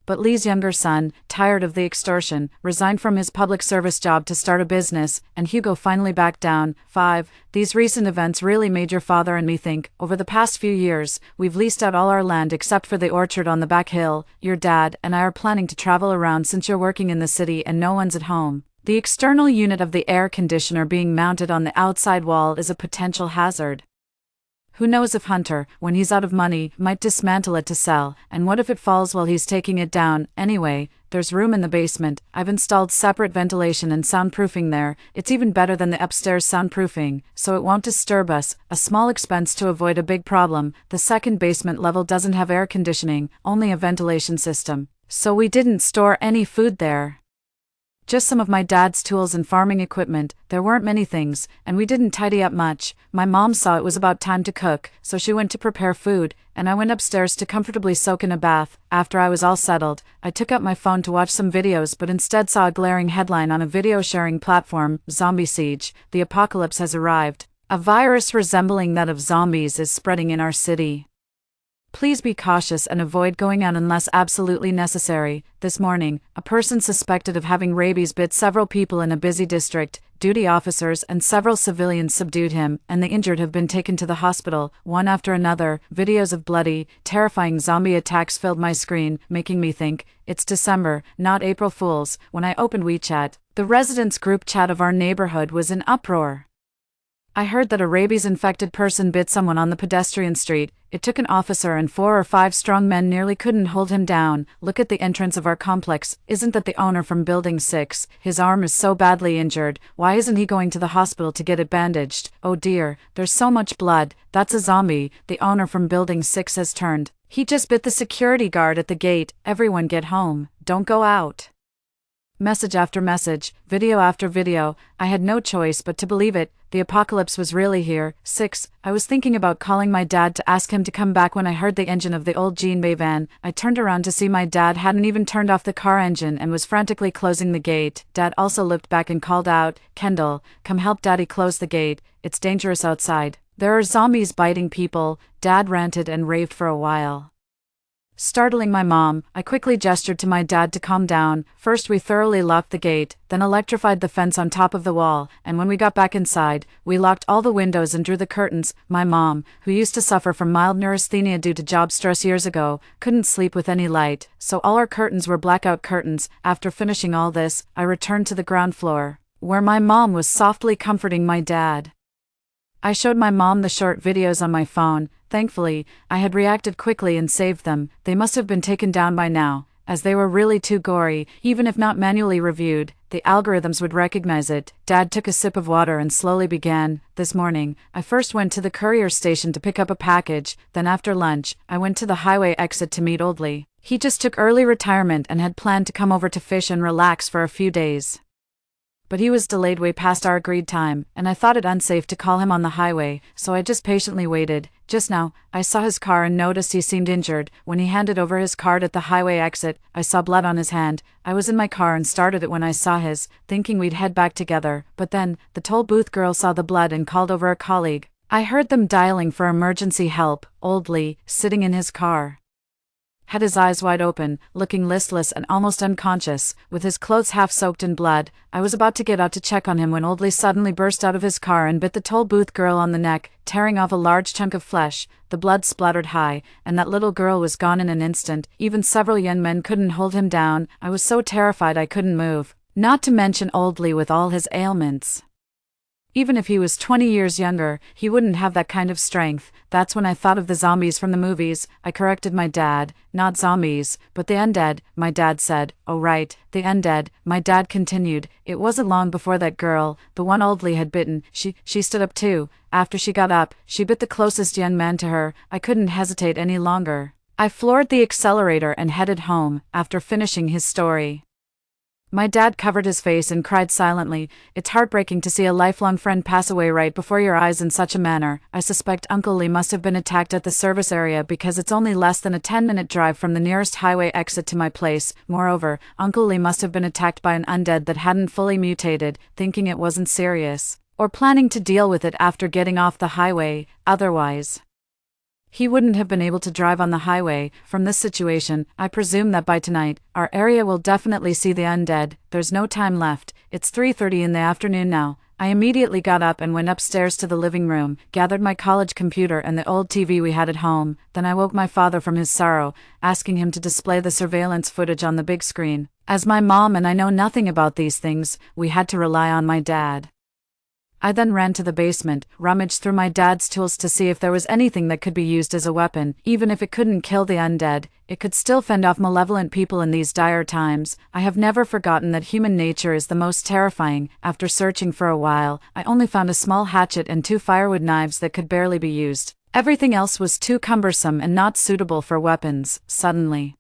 But Lee's younger son, tired of the extortion, resigned from his public service job to start a business, and Hugo finally backed down. 5. These recent events really made your father and me think. Over the past few years, we've leased out all our land except for the orchard on the back hill. Your dad and I are planning to travel around since you're working in the city and no one's at home. The external unit of the air conditioner being mounted on the outside wall is a potential hazard. Who knows if Hunter, when he's out of money, might dismantle it to sell, and what if it falls while he's taking it down? Anyway, there's room in the basement. I've installed separate ventilation and soundproofing there. It's even better than the upstairs soundproofing, so it won't disturb us. A small expense to avoid a big problem. The second basement level doesn't have air conditioning, only a ventilation system. So we didn't store any food there. Just some of my dad's tools and farming equipment. There weren't many things, and we didn't tidy up much. My mom saw it was about time to cook, so she went to prepare food, and I went upstairs to comfortably soak in a bath. After I was all settled, I took out my phone to watch some videos but instead saw a glaring headline on a video sharing platform: Zombie Siege. The apocalypse has arrived. A virus resembling that of zombies is spreading in our city. Please be cautious and avoid going out unless absolutely necessary. This morning, a person suspected of having rabies bit several people in a busy district. Duty officers and several civilians subdued him, and the injured have been taken to the hospital, one after another. Videos of bloody, terrifying zombie attacks filled my screen, making me think, it's December, not April Fools. When I opened WeChat, the residents' group chat of our neighborhood was in uproar. I heard that a rabies-infected person bit someone on the pedestrian street. It took an officer and 4 or 5 strong men nearly couldn't hold him down. Look at the entrance of our complex. Isn't that the owner from Building 6? His arm is so badly injured. Why isn't he going to the hospital to get it bandaged? Oh dear, there's so much blood. That's a zombie. The owner from Building 6 has turned. He just bit the security guard at the gate. Everyone get home. Don't go out. Message after message, video after video. I had no choice but to believe it. The apocalypse was really here. 6. I was thinking about calling my dad to ask him to come back when I heard the engine of the old Jean Bay van. I turned around to see my dad hadn't even turned off the car engine and was frantically closing the gate. Dad also looked back and called out, "Kendall, come help Daddy close the gate. It's dangerous outside. There are zombies biting people." Dad ranted and raved for a while. Startling my mom, I quickly gestured to my dad to calm down. First we thoroughly locked the gate, then electrified the fence on top of the wall, and when we got back inside, we locked all the windows and drew the curtains. My mom, who used to suffer from mild neurasthenia due to job stress years ago, couldn't sleep with any light, so all our curtains were blackout curtains. After finishing all this, I returned to the ground floor, where my mom was softly comforting my dad. I showed my mom the short videos on my phone. Thankfully, I had reacted quickly and saved them. They must have been taken down by now, as they were really too gory. Even if not manually reviewed, the algorithms would recognize it. Dad took a sip of water and slowly began. This morning, I first went to the courier station to pick up a package, then after lunch, I went to the highway exit to meet Oldley. He just took early retirement and had planned to come over to fish and relax for a few days. But he was delayed way past our agreed time, and I thought it unsafe to call him on the highway, so I just patiently waited. Just now, I saw his car and noticed he seemed injured. When he handed over his card at the highway exit, I saw blood on his hand. I was in my car and started it when I saw his, thinking we'd head back together, but then, the toll booth girl saw the blood and called over a colleague. I heard them dialing for emergency help. Oldley, sitting in his car, had his eyes wide open, looking listless and almost unconscious, with his clothes half soaked in blood. I was about to get out to check on him when Oldley suddenly burst out of his car and bit the toll booth girl on the neck, tearing off a large chunk of flesh. The blood splattered high, and that little girl was gone in an instant. Even several young men couldn't hold him down. I was so terrified I couldn't move. Not to mention Oldley with all his ailments. Even if he was 20 years younger, he wouldn't have that kind of strength. That's when I thought of the zombies from the movies. I corrected my dad. Not zombies, but the undead, my dad said. Oh right, the undead, my dad continued. It wasn't long before that girl, the one Oldley had bitten, she stood up too. After she got up, she bit the closest young man to her. I couldn't hesitate any longer. I floored the accelerator and headed home, after finishing his story. My dad covered his face and cried silently. It's heartbreaking to see a lifelong friend pass away right before your eyes in such a manner. I suspect Uncle Lee must have been attacked at the service area because it's only less than a 10-minute drive from the nearest highway exit to my place. Moreover, Uncle Lee must have been attacked by an undead that hadn't fully mutated, thinking it wasn't serious, or planning to deal with it after getting off the highway. Otherwise, he wouldn't have been able to drive on the highway. From this situation, I presume that by tonight, our area will definitely see the undead. There's no time left. It's 3:30 in the afternoon now. I immediately got up and went upstairs to the living room, gathered my college computer and the old TV we had at home. Then I woke my father from his sorrow, asking him to display the surveillance footage on the big screen. As my mom and I know nothing about these things, we had to rely on my dad. I then ran to the basement, rummaged through my dad's tools to see if there was anything that could be used as a weapon. Even if it couldn't kill the undead, it could still fend off malevolent people in these dire times. I have never forgotten that human nature is the most terrifying. After searching for a while, I only found a small hatchet and 2 firewood knives that could barely be used. Everything else was too cumbersome and not suitable for weapons. Suddenly,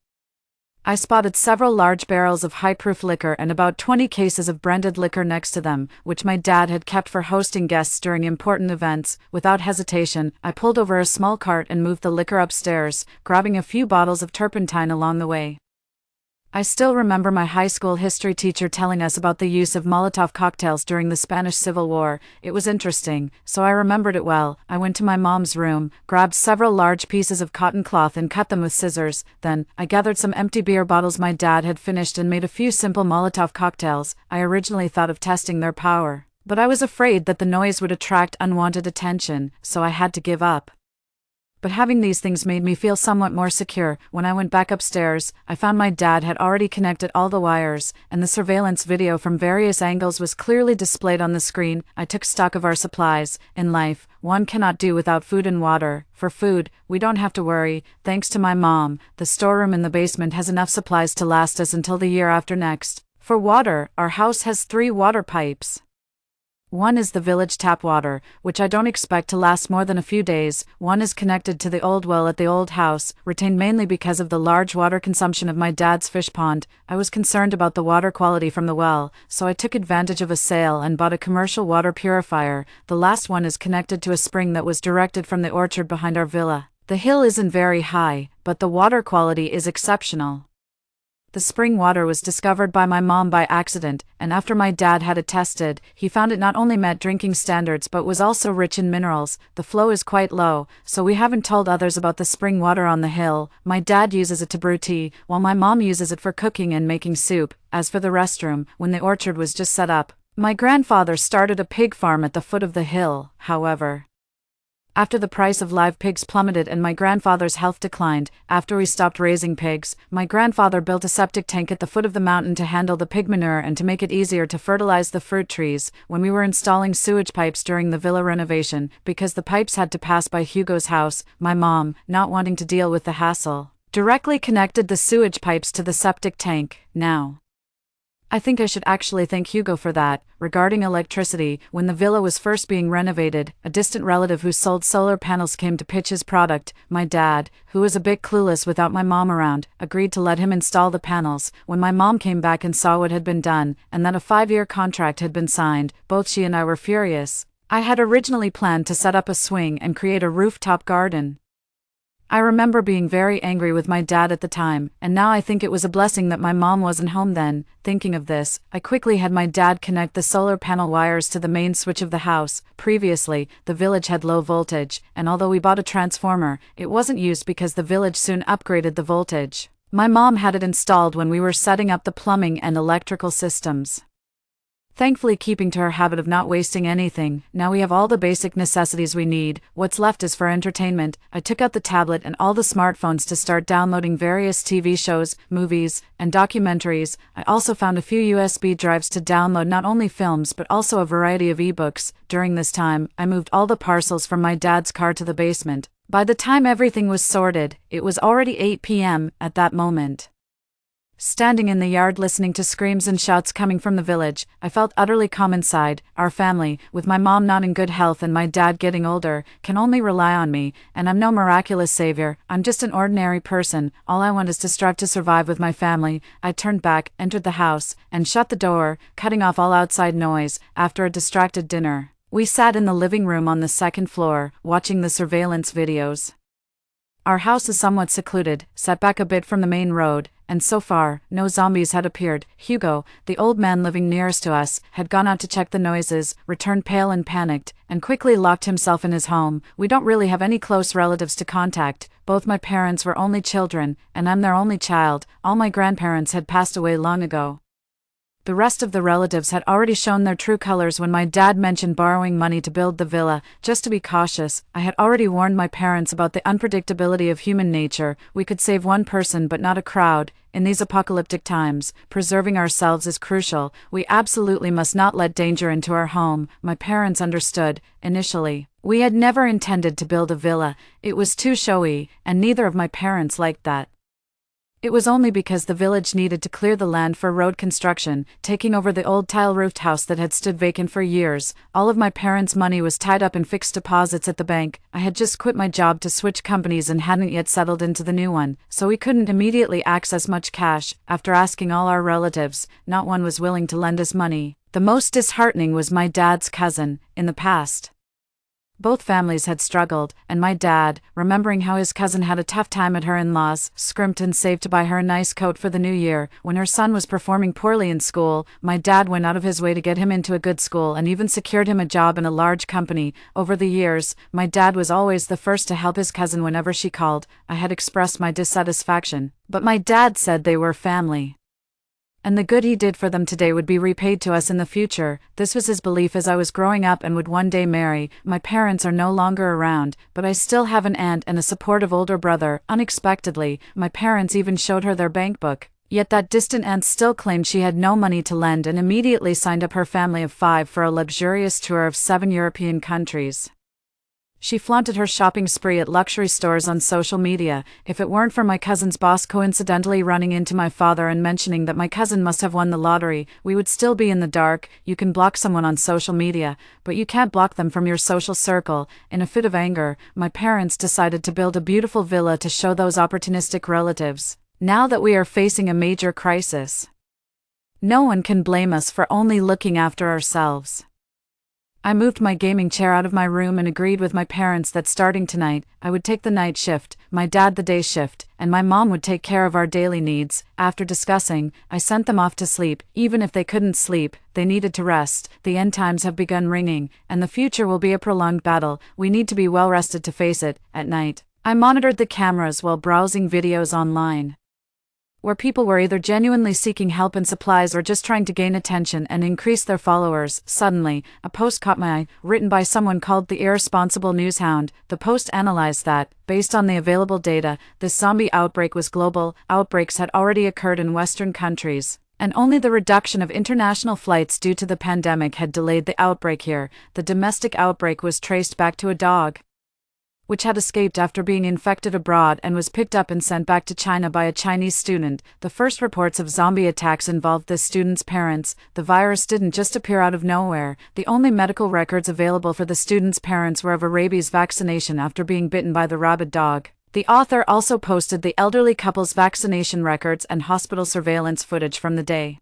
I spotted several large barrels of high-proof liquor and about 20 cases of branded liquor next to them, which my dad had kept for hosting guests during important events. Without hesitation, I pulled over a small cart and moved the liquor upstairs, grabbing a few bottles of turpentine along the way. I still remember my high school history teacher telling us about the use of Molotov cocktails during the Spanish Civil War. It was interesting, so I remembered it well. I went to my mom's room, grabbed several large pieces of cotton cloth and cut them with scissors. Then, I gathered some empty beer bottles my dad had finished and made a few simple Molotov cocktails. I originally thought of testing their power, but I was afraid that the noise would attract unwanted attention, so I had to give up. But having these things made me feel somewhat more secure. When I went back upstairs, I found my dad had already connected all the wires, and the surveillance video from various angles was clearly displayed on the screen. I took stock of our supplies. In life, one cannot do without food and water. For food, we don't have to worry. Thanks to my mom, the storeroom in the basement has enough supplies to last us until the year after next. For water, our house has 3 water pipes. One is the village tap water, which I don't expect to last more than a few days. One is connected to the old well at the old house, retained mainly because of the large water consumption of my dad's fish pond. I was concerned about the water quality from the well, so I took advantage of a sale and bought a commercial water purifier. The last one is connected to a spring that was directed from the orchard behind our villa. The hill isn't very high, but the water quality is exceptional. The spring water was discovered by my mom by accident, and after my dad had it tested, he found it not only met drinking standards but was also rich in minerals. The flow is quite low, so we haven't told others about the spring water on the hill. My dad uses it to brew tea, while my mom uses it for cooking and making soup. As for the restroom, when the orchard was just set up, my grandfather started a pig farm at the foot of the hill. However, after the price of live pigs plummeted and my grandfather's health declined, after we stopped raising pigs, my grandfather built a septic tank at the foot of the mountain to handle the pig manure and to make it easier to fertilize the fruit trees. When we were installing sewage pipes during the villa renovation, because the pipes had to pass by Hugo's house, my mom, not wanting to deal with the hassle, directly connected the sewage pipes to the septic tank. Now, I think I should actually thank Hugo for that. Regarding electricity, when the villa was first being renovated, a distant relative who sold solar panels came to pitch his product. My dad, who was a bit clueless without my mom around, agreed to let him install the panels. When my mom came back and saw what had been done, and that a 5-year contract had been signed, both she and I were furious. I had originally planned to set up a swing and create a rooftop garden. I remember being very angry with my dad at the time, and now I think it was a blessing that my mom wasn't home then. Thinking of this, I quickly had my dad connect the solar panel wires to the main switch of the house. Previously, the village had low voltage, and although we bought a transformer, it wasn't used because the village soon upgraded the voltage. My mom had it installed when we were setting up the plumbing and electrical systems, thankfully keeping to her habit of not wasting anything. Now we have all the basic necessities we need. What's left is for entertainment. I took out the tablet and all the smartphones to start downloading various TV shows, movies, and documentaries. I also found a few USB drives to download not only films but also a variety of ebooks. During this time, I moved all the parcels from my dad's car to the basement. By the time everything was sorted, it was already 8 p.m. at that moment. Standing in the yard listening to screams and shouts coming from the village, I felt utterly calm inside. Our family, with my mom not in good health and my dad getting older, can only rely on me, and I'm no miraculous savior. I'm just an ordinary person. All I want is to strive to survive with my family. I turned back, entered the house, and shut the door, cutting off all outside noise. After a distracted dinner, we sat in the living room on the second floor, watching the surveillance videos. Our house is somewhat secluded, set back a bit from the main road, and so far, no zombies had appeared. Hugo, the old man living nearest to us, had gone out to check the noises, returned pale and panicked, and quickly locked himself in his home. We don't really have any close relatives to contact. Both my parents were only children, and I'm their only child. All my grandparents had passed away long ago. The rest of the relatives had already shown their true colors when my dad mentioned borrowing money to build the villa. Just to be cautious, I had already warned my parents about the unpredictability of human nature. We could save one person but not a crowd. In these apocalyptic times, preserving ourselves is crucial. We absolutely must not let danger into our home. My parents understood. Initially, we had never intended to build a villa. It was too showy, and neither of my parents liked that. It was only because the village needed to clear the land for road construction, taking over the old tile-roofed house that had stood vacant for years. All of my parents' money was tied up in fixed deposits at the bank. I had just quit my job to switch companies and hadn't yet settled into the new one, so we couldn't immediately access much cash. After asking all our relatives, not one was willing to lend us money. The most disheartening was my dad's cousin. In the past, both families had struggled, and my dad, remembering how his cousin had a tough time at her in-laws, scrimped and saved to buy her a nice coat for the new year. When her son was performing poorly in school, my dad went out of his way to get him into a good school and even secured him a job in a large company. Over the years, my dad was always the first to help his cousin whenever she called. I had expressed my dissatisfaction, but my dad said they were family, and the good he did for them today would be repaid to us in the future. This was his belief as I was growing up and would one day marry. My parents are no longer around, but I still have an aunt and a supportive older brother. Unexpectedly, my parents even showed her their bank book. Yet that distant aunt still claimed she had no money to lend and immediately signed up her family of 5 for a luxurious tour of 7 European countries. She flaunted her shopping spree at luxury stores on social media. If it weren't for my cousin's boss coincidentally running into my father and mentioning that my cousin must have won the lottery, we would still be in the dark. You can block someone on social media, but you can't block them from your social circle. In a fit of anger, my parents decided to build a beautiful villa to show those opportunistic relatives. Now that we are facing a major crisis, no one can blame us for only looking after ourselves. I moved my gaming chair out of my room and agreed with my parents that starting tonight, I would take the night shift, my dad the day shift, and my mom would take care of our daily needs. After discussing, I sent them off to sleep. Even if they couldn't sleep, they needed to rest. The end times have begun ringing, and the future will be a prolonged battle. We need to be well rested to face it. At night, I monitored the cameras while browsing videos online, where people were either genuinely seeking help and supplies or just trying to gain attention and increase their followers. Suddenly, a post caught my eye, written by someone called the Irresponsible Newshound. The post analyzed that, based on the available data, this zombie outbreak was global. Outbreaks had already occurred in Western countries, and only the reduction of international flights due to the pandemic had delayed the outbreak here. The domestic outbreak was traced back to a dog, which had escaped after being infected abroad and was picked up and sent back to China by a Chinese student. The first reports of zombie attacks involved this student's parents. The virus didn't just appear out of nowhere. The only medical records available for the student's parents were of a rabies vaccination after being bitten by the rabid dog. The author also posted the elderly couple's vaccination records and hospital surveillance footage from the day,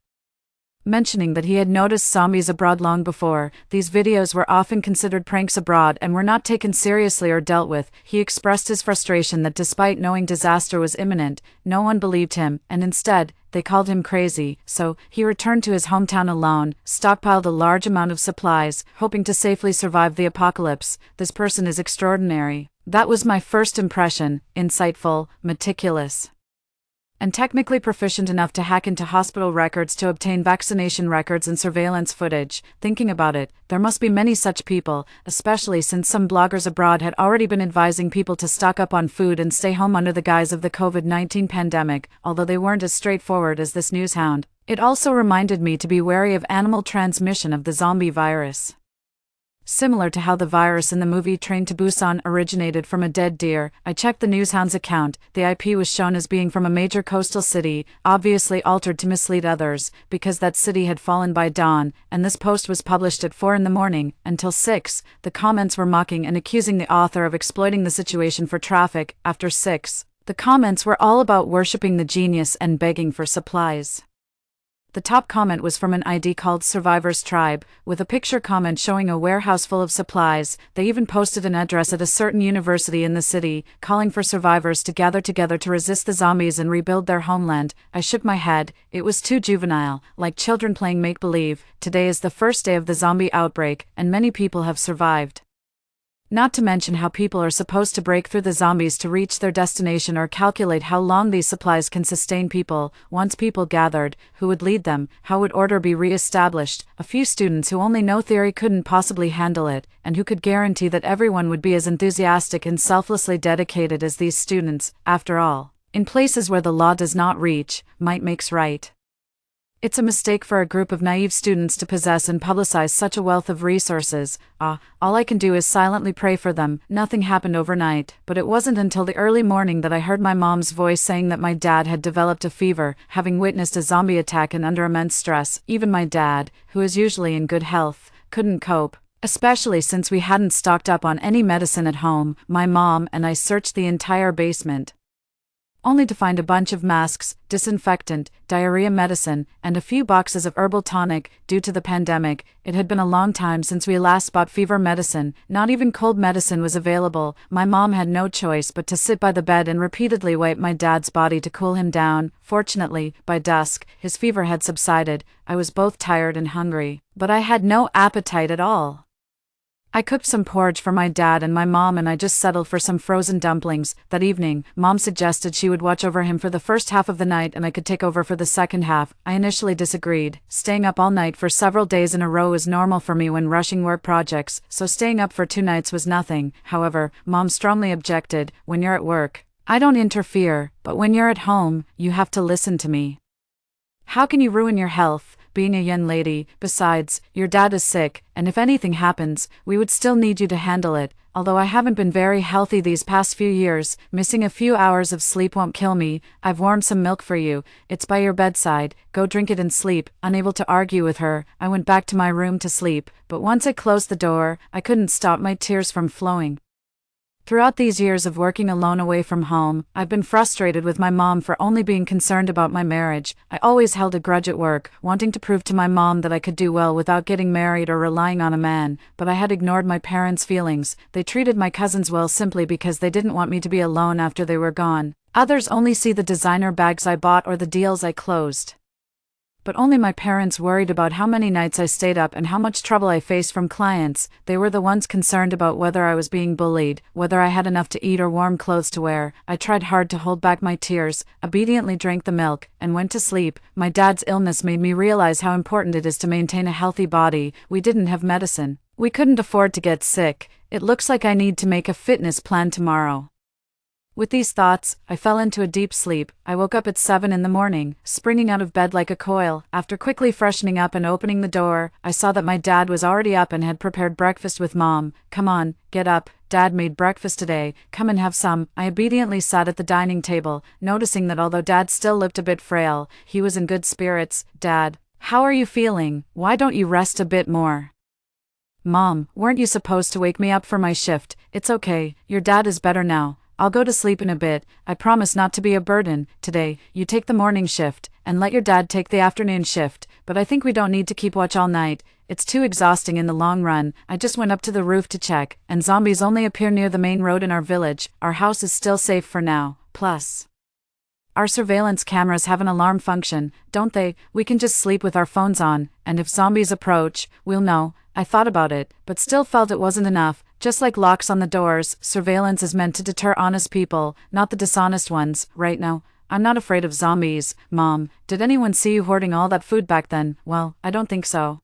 mentioning that he had noticed zombies abroad long before. These videos were often considered pranks abroad and were not taken seriously or dealt with. He expressed his frustration that despite knowing disaster was imminent, no one believed him, and instead, they called him crazy. So, he returned to his hometown alone, stockpiled a large amount of supplies, hoping to safely survive the apocalypse. This person is extraordinary. That was my first impression: insightful, meticulous, and technically proficient enough to hack into hospital records to obtain vaccination records and surveillance footage. Thinking about it, there must be many such people, especially since some bloggers abroad had already been advising people to stock up on food and stay home under the guise of the COVID-19 pandemic, although they weren't as straightforward as this newshound. It also reminded me to be wary of animal transmission of the zombie virus. Similar to how the virus in the movie Train to Busan originated from a dead deer, I checked the Newshound's account. The IP was shown as being from a major coastal city, obviously altered to mislead others, because that city had fallen by dawn, and this post was published at 4 in the morning. Until 6, the comments were mocking and accusing the author of exploiting the situation for traffic. After 6, the comments were all about worshipping the genius and begging for supplies. The top comment was from an ID called Survivor's Tribe, with a picture comment showing a warehouse full of supplies. They even posted an address at a certain university in the city, calling for survivors to gather together to resist the zombies and rebuild their homeland. I shook my head. It was too juvenile, like children playing make-believe. Today is the first day of the zombie outbreak, and many people have survived. Not to mention how people are supposed to break through the zombies to reach their destination or calculate how long these supplies can sustain people. Once people gathered, who would lead them? How would order be re-established? A few students who only know theory couldn't possibly handle it, and who could guarantee that everyone would be as enthusiastic and selflessly dedicated as these students. After all, in places where the law does not reach, might makes right. It's a mistake for a group of naive students to possess and publicize such a wealth of resources. All I can do is silently pray for them. Nothing happened overnight, but it wasn't until the early morning that I heard my mom's voice saying that my dad had developed a fever, having witnessed a zombie attack and under immense stress. Even my dad, who is usually in good health, couldn't cope, especially since we hadn't stocked up on any medicine at home. My mom and I searched the entire basement, only to find a bunch of masks, disinfectant, diarrhea medicine, and a few boxes of herbal tonic. Due to the pandemic, it had been a long time since we last bought fever medicine. Not even cold medicine was available. My mom had no choice but to sit by the bed and repeatedly wipe my dad's body to cool him down. Fortunately, by dusk, his fever had subsided. I was both tired and hungry, but I had no appetite at all. I cooked some porridge for my dad, and my mom and I just settled for some frozen dumplings. That evening, Mom suggested she would watch over him for the first half of the night and I could take over for the second half. I initially disagreed. Staying up all night for several days in a row is normal for me when rushing work projects, so staying up for 2 nights was nothing. However, Mom strongly objected. When you're at work, I don't interfere, but when you're at home, you have to listen to me. How can you ruin your health, being a young lady? Besides, your dad is sick, and if anything happens, we would still need you to handle it. Although I haven't been very healthy these past few years, missing a few hours of sleep won't kill me. I've warmed some milk for you. It's by your bedside. Go drink it and sleep. Unable to argue with her, I went back to my room to sleep, but once I closed the door, I couldn't stop my tears from flowing. Throughout these years of working alone away from home, I've been frustrated with my mom for only being concerned about my marriage. I always held a grudge at work, wanting to prove to my mom that I could do well without getting married or relying on a man, but I had ignored my parents' feelings. They treated my cousins well simply because they didn't want me to be alone after they were gone. Others only see the designer bags I bought or the deals I closed. But only my parents worried about how many nights I stayed up and how much trouble I faced from clients. They were the ones concerned about whether I was being bullied, whether I had enough to eat or warm clothes to wear. I tried hard to hold back my tears, obediently drank the milk, and went to sleep. My dad's illness made me realize how important it is to maintain a healthy body. We didn't have medicine. We couldn't afford to get sick. It looks like I need to make a fitness plan tomorrow. With these thoughts, I fell into a deep sleep. I woke up at 7 in the morning, springing out of bed like a coil. After quickly freshening up and opening the door, I saw that my dad was already up and had prepared breakfast with Mom. "Come on, get up. Dad made breakfast today. Come and have some." I obediently sat at the dining table, noticing that although Dad still looked a bit frail, he was in good spirits. "Dad, how are you feeling? Why don't you rest a bit more?" "Mom, weren't you supposed to wake me up for my shift?" "It's okay. Your dad is better now. I'll go to sleep in a bit. I promise not to be a burden. Today, you take the morning shift, and let your dad take the afternoon shift, but I think we don't need to keep watch all night. It's too exhausting in the long run." I just went up to the roof to check, and zombies only appear near the main road in our village. Our house is still safe for now. Plus, our surveillance cameras have an alarm function, don't they? We can just sleep with our phones on, and if zombies approach, we'll know. I thought about it, but still felt it wasn't enough. Just like locks on the doors, surveillance is meant to deter honest people, not the dishonest ones. Right now, I'm not afraid of zombies. Mom, did anyone see you hoarding all that food back then? Well, I don't think so.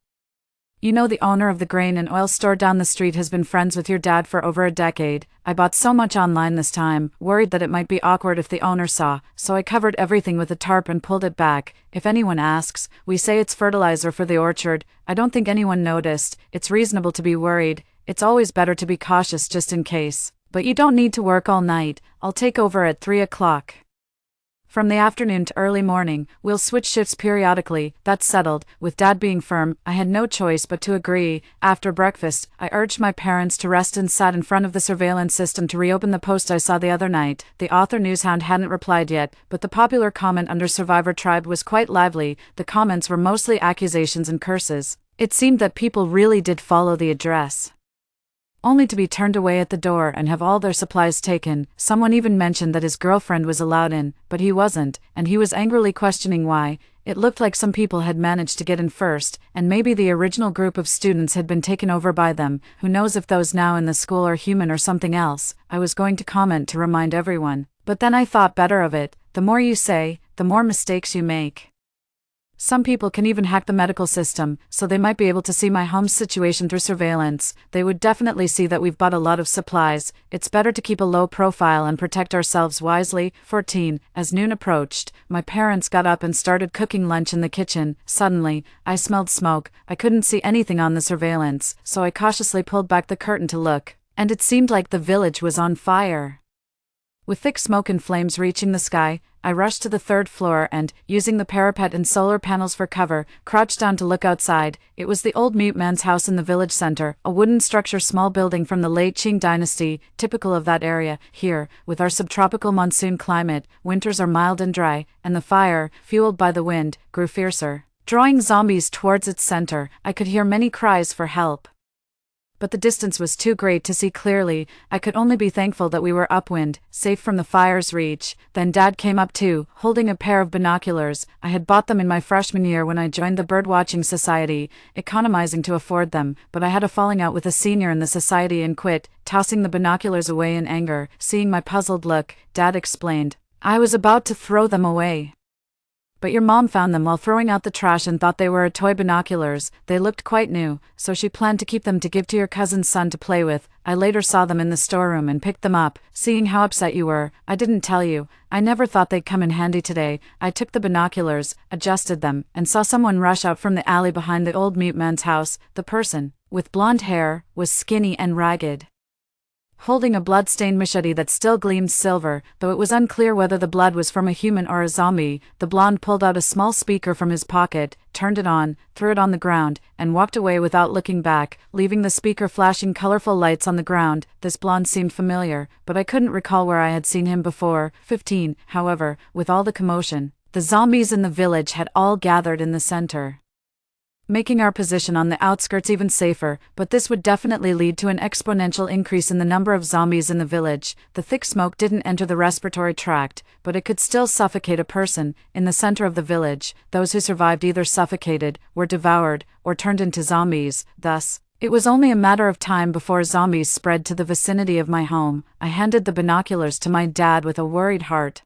You know, the owner of the grain and oil store down the street has been friends with your dad for over a decade. I bought so much online this time, worried that it might be awkward if the owner saw, so I covered everything with a tarp and pulled it back. If anyone asks, we say it's fertilizer for the orchard. I don't think anyone noticed. It's reasonable to be worried. it's always better to be cautious just in case. But you don't need to work all night, I'll take over at 3 o'clock. From the afternoon to early morning, we'll switch shifts periodically, that's settled. With Dad being firm, I had no choice but to agree. After breakfast, I urged my parents to rest and sat in front of the surveillance system to reopen the post I saw the other night. The author newshound hadn't replied yet, but the popular comment under Survivor Tribe was quite lively. The comments were mostly accusations and curses. It seemed that people really did follow the address, only to be turned away at the door and have all their supplies taken. Someone even mentioned that his girlfriend was allowed in, but he wasn't, and he was angrily questioning why. It looked like some people had managed to get in first, and maybe the original group of students had been taken over by them. Who knows if those now in the school are human or something else. I was going to comment to remind everyone, but then I thought better of it. The more you say, the more mistakes you make. Some people can even hack the medical system, so they might be able to see my home's situation through surveillance. They would definitely see that we've bought a lot of supplies. It's better to keep a low profile and protect ourselves wisely. 14. As noon approached, my parents got up and started cooking lunch in the kitchen. Suddenly, I smelled smoke. I couldn't see anything on the surveillance, so I cautiously pulled back the curtain to look, and it seemed like the village was on fire. With thick smoke and flames reaching the sky, I rushed to the third floor and, using the parapet and solar panels for cover, crouched down to look outside. It was the old mute man's house in the village center, a wooden structure, small building from the late Qing dynasty, typical of that area. Here, with our subtropical monsoon climate, winters are mild and dry, and the fire, fueled by the wind, grew fiercer, drawing zombies towards its center. I could hear many cries for help, but the distance was too great to see clearly. I could only be thankful that we were upwind, safe from the fire's reach. Then Dad came up too, holding a pair of binoculars. I had bought them in my freshman year when I joined the birdwatching society, economizing to afford them, but I had a falling out with a senior in the society and quit, tossing the binoculars away in anger. Seeing my puzzled look, Dad explained, "I was about to throw them away, but your mom found them while throwing out the trash and thought they were toy binoculars. They looked quite new, so she planned to keep them to give to your cousin's son to play with. I later saw them in the storeroom and picked them up. Seeing how upset you were, I didn't tell you. I never thought they'd come in handy today." I took the binoculars, adjusted them, and saw someone rush out from the alley behind the old mute man's house. The person, with blonde hair, was skinny and ragged, holding a blood-stained machete that still gleamed silver, though it was unclear whether the blood was from a human or a zombie. The blonde pulled out a small speaker from his pocket, turned it on, threw it on the ground, and walked away without looking back, leaving the speaker flashing colorful lights on the ground. This blonde seemed familiar, but I couldn't recall where I had seen him before. 15. However, with all the commotion, the zombies in the village had all gathered in the center, making our position on the outskirts even safer, but this would definitely lead to an exponential increase in the number of zombies in the village. The thick smoke didn't enter the respiratory tract, but it could still suffocate a person. In the center of the village, those who survived either suffocated, were devoured, or turned into zombies. Thus, it was only a matter of time before zombies spread to the vicinity of my home. I handed the binoculars to my dad with a worried heart,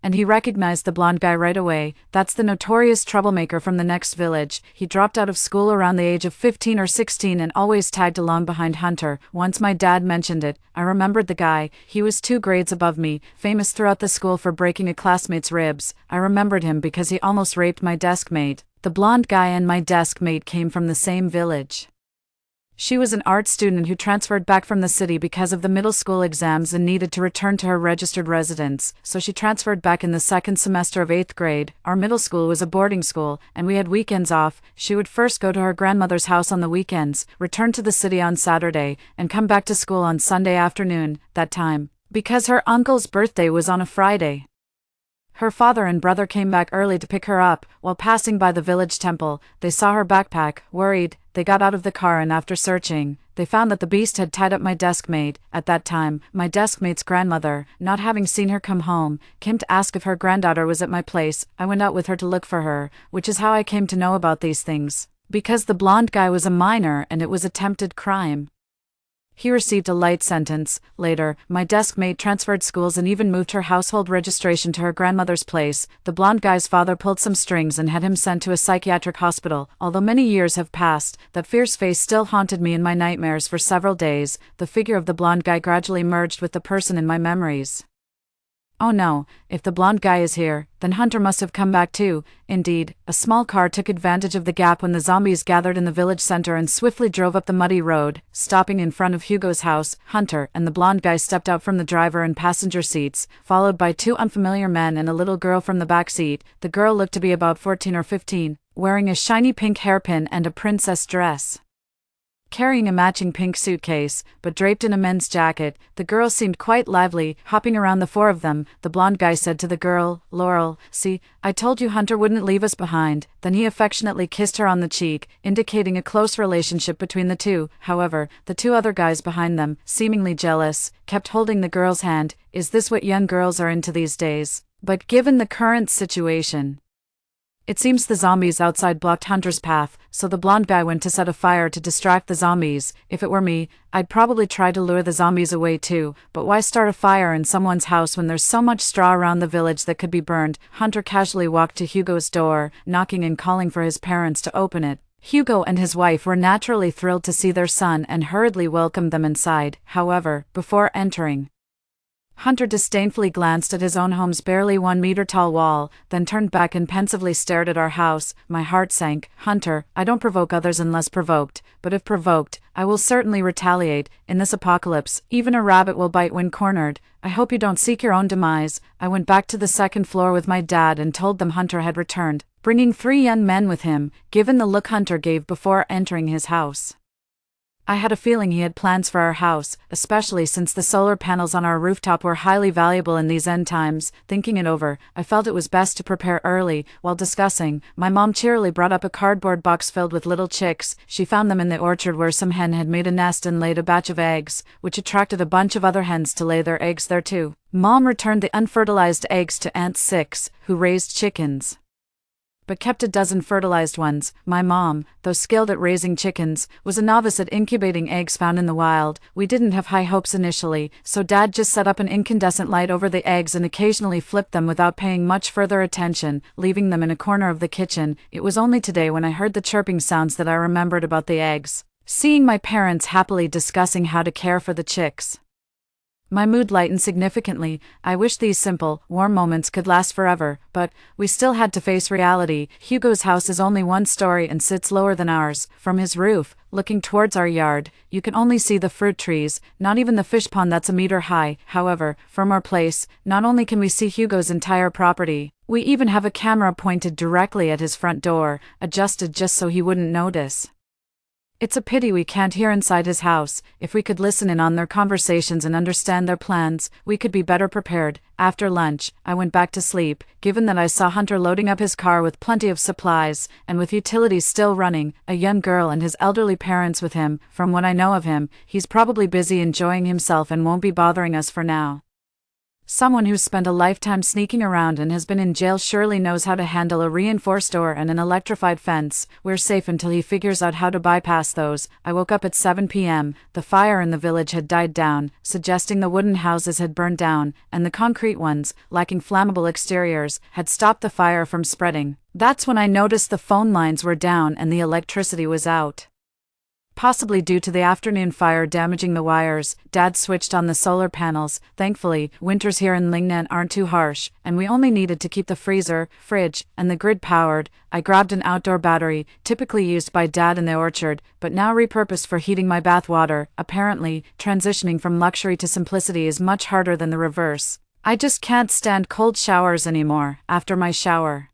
and he recognized the blonde guy right away. That's the notorious troublemaker from the next village. He dropped out of school around the age of 15 or 16 and always tagged along behind Hunter. Once my dad mentioned it, I remembered the guy. He was 2 grades above me, famous throughout the school for breaking a classmate's ribs. I remembered him because he almost raped my desk mate. The blonde guy and my desk mate came from the same village. She was an art student who transferred back from the city because of the middle school exams and needed to return to her registered residence, so she transferred back in the 2nd semester of 8th grade. Our middle school was a boarding school, and we had weekends off. She would first go to her grandmother's house on the weekends, return to the city on Saturday, and come back to school on Sunday afternoon. That time, because her uncle's birthday was on a Friday, her father and brother came back early to pick her up. While passing by the village temple, they saw her backpack. Worried, they got out of the car and after searching, they found that the beast had tied up my desk mate. At that time, my desk mate's grandmother, not having seen her come home, came to ask if her granddaughter was at my place. I went out with her to look for her, which is how I came to know about these things, because the blonde guy was a minor and it was attempted crime. He received a light sentence. Later, my desk mate transferred schools and even moved her household registration to her grandmother's place. The blonde guy's father pulled some strings and had him sent to a psychiatric hospital. Although many years have passed, that fierce face still haunted me in my nightmares for several days. The figure of the blonde guy gradually merged with the person in my memories. Oh no, if the blonde guy is here, then Hunter must have come back too. Indeed, a small car took advantage of the gap when the zombies gathered in the village center and swiftly drove up the muddy road, stopping in front of Hugo's house. Hunter and the blonde guy stepped out from the driver and passenger seats, followed by two unfamiliar men and a little girl from the back seat. The girl looked to be about 14 or 15, wearing a shiny pink hairpin and a princess dress. Carrying a matching pink suitcase, but draped in a men's jacket, the girl seemed quite lively, hopping around the four of them. The blonde guy said to the girl, "Laurel, see, I told you Hunter wouldn't leave us behind." Then he affectionately kissed her on the cheek, indicating a close relationship between the two. However, the two other guys behind them, seemingly jealous, kept holding the girl's hand. Is this what young girls are into these days? But given the current situation, it seems the zombies outside blocked Hunter's path, so the blonde guy went to set a fire to distract the zombies. If it were me, I'd probably try to lure the zombies away too, but why start a fire in someone's house when there's so much straw around the village that could be burned? Hunter casually walked to Hugo's door, knocking and calling for his parents to open it. Hugo and his wife were naturally thrilled to see their son and hurriedly welcomed them inside. However, before entering, Hunter disdainfully glanced at his own home's barely 1 meter tall wall, then turned back and pensively stared at our house. My heart sank. Hunter, I don't provoke others unless provoked, but if provoked, I will certainly retaliate. In this apocalypse, even a rabbit will bite when cornered. I hope you don't seek your own demise. I went back to the second floor with my dad and told them Hunter had returned, bringing 3 young men with him, given the look Hunter gave before entering his house. I had a feeling he had plans for our house, especially since the solar panels on our rooftop were highly valuable in these end times. Thinking it over, I felt it was best to prepare early. While discussing, my mom cheerily brought up a cardboard box filled with little chicks. She found them in the orchard where some hen had made a nest and laid a batch of eggs, which attracted a bunch of other hens to lay their eggs there too. Mom returned the unfertilized eggs to Aunt Six, who raised chickens, but kept a dozen fertilized ones. My mom, though skilled at raising chickens, was a novice at incubating eggs found in the wild. We didn't have high hopes initially, so Dad just set up an incandescent light over the eggs and occasionally flipped them without paying much further attention, leaving them in a corner of the kitchen. It was only today when I heard the chirping sounds that I remembered about the eggs. Seeing my parents happily discussing how to care for the chicks, my mood lightened significantly. I wish these simple, warm moments could last forever, but we still had to face reality. Hugo's house is only 1 story and sits lower than ours. From his roof, looking towards our yard, you can only see the fruit trees, not even the fish pond that's a meter high. However, from our place, not only can we see Hugo's entire property, we even have a camera pointed directly at his front door, adjusted just so he wouldn't notice. It's a pity we can't hear inside his house. If we could listen in on their conversations and understand their plans, we could be better prepared. After lunch, I went back to sleep, given that I saw Hunter loading up his car with plenty of supplies, and with utilities still running, a young girl and his elderly parents with him. From what I know of him, he's probably busy enjoying himself and won't be bothering us for now. Someone who's spent a lifetime sneaking around and has been in jail surely knows how to handle a reinforced door and an electrified fence. We're safe until he figures out how to bypass those. I woke up at 7 p.m. The fire in the village had died down, suggesting the wooden houses had burned down, and the concrete ones, lacking flammable exteriors, had stopped the fire from spreading. That's when I noticed the phone lines were down and the electricity was out, possibly due to the afternoon fire damaging the wires. Dad switched on the solar panels. Thankfully, winters here in Lingnan aren't too harsh, and we only needed to keep the freezer, fridge, and the grid powered. I grabbed an outdoor battery, typically used by Dad in the orchard, but now repurposed for heating my bath water. Apparently, transitioning from luxury to simplicity is much harder than the reverse. I just can't stand cold showers anymore. After my shower,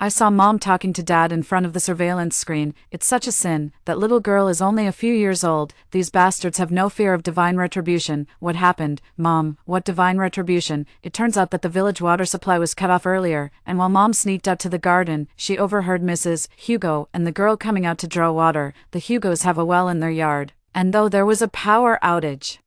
I saw Mom talking to Dad in front of the surveillance screen. It's such a sin. That little girl is only a few years old. These bastards have no fear of divine retribution. What happened? Mom, what divine retribution? It turns out that the village water supply was cut off earlier, and while Mom sneaked out to the garden, she overheard Mrs. Hugo and the girl coming out to draw water. The Hugos have a well in their yard, and though there was a power outage,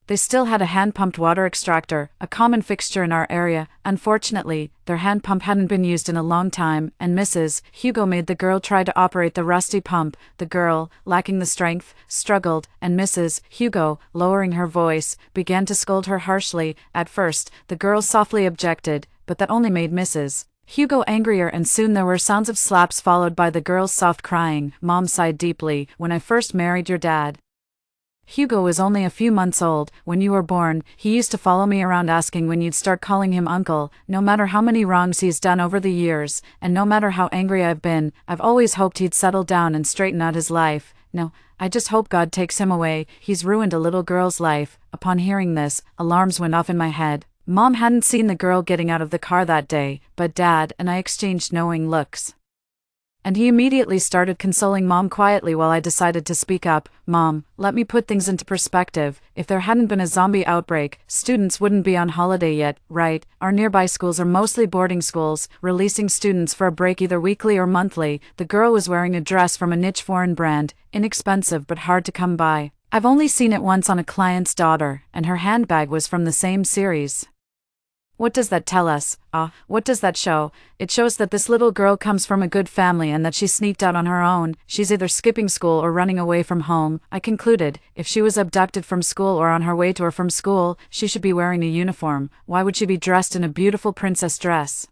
they still had a hand-pumped water extractor, a common fixture in our area. Unfortunately, their hand pump hadn't been used in a long time, and Mrs. Hugo made the girl try to operate the rusty pump. The girl, lacking the strength, struggled, and Mrs. Hugo, lowering her voice, began to scold her harshly. At first, the girl softly objected, but that only made Mrs. Hugo angrier, and soon there were sounds of slaps followed by the girl's soft crying. Mom sighed deeply. When I first married your dad, Hugo was only a few months old when you were born. He used to follow me around asking when you'd start calling him uncle. No matter how many wrongs he's done over the years, and no matter how angry I've been, I've always hoped he'd settle down and straighten out his life. No, I just hope God takes him away. He's ruined a little girl's life. Upon hearing this, alarms went off in my head. Mom hadn't seen the girl getting out of the car that day, but Dad and I exchanged knowing looks. And he immediately started consoling Mom quietly while I decided to speak up. Mom, let me put things into perspective. If there hadn't been a zombie outbreak, students wouldn't be on holiday yet, right? Our nearby schools are mostly boarding schools, releasing students for a break either weekly or monthly. The girl was wearing a dress from a niche foreign brand, inexpensive but hard to come by. I've only seen it once on a client's daughter, and her handbag was from the same series. What does that tell us? What does that show? It shows that this little girl comes from a good family and that she sneaked out on her own. She's either skipping school or running away from home. I concluded, if she was abducted from school or on her way to or from school, she should be wearing a uniform. Why would she be dressed in a beautiful princess dress?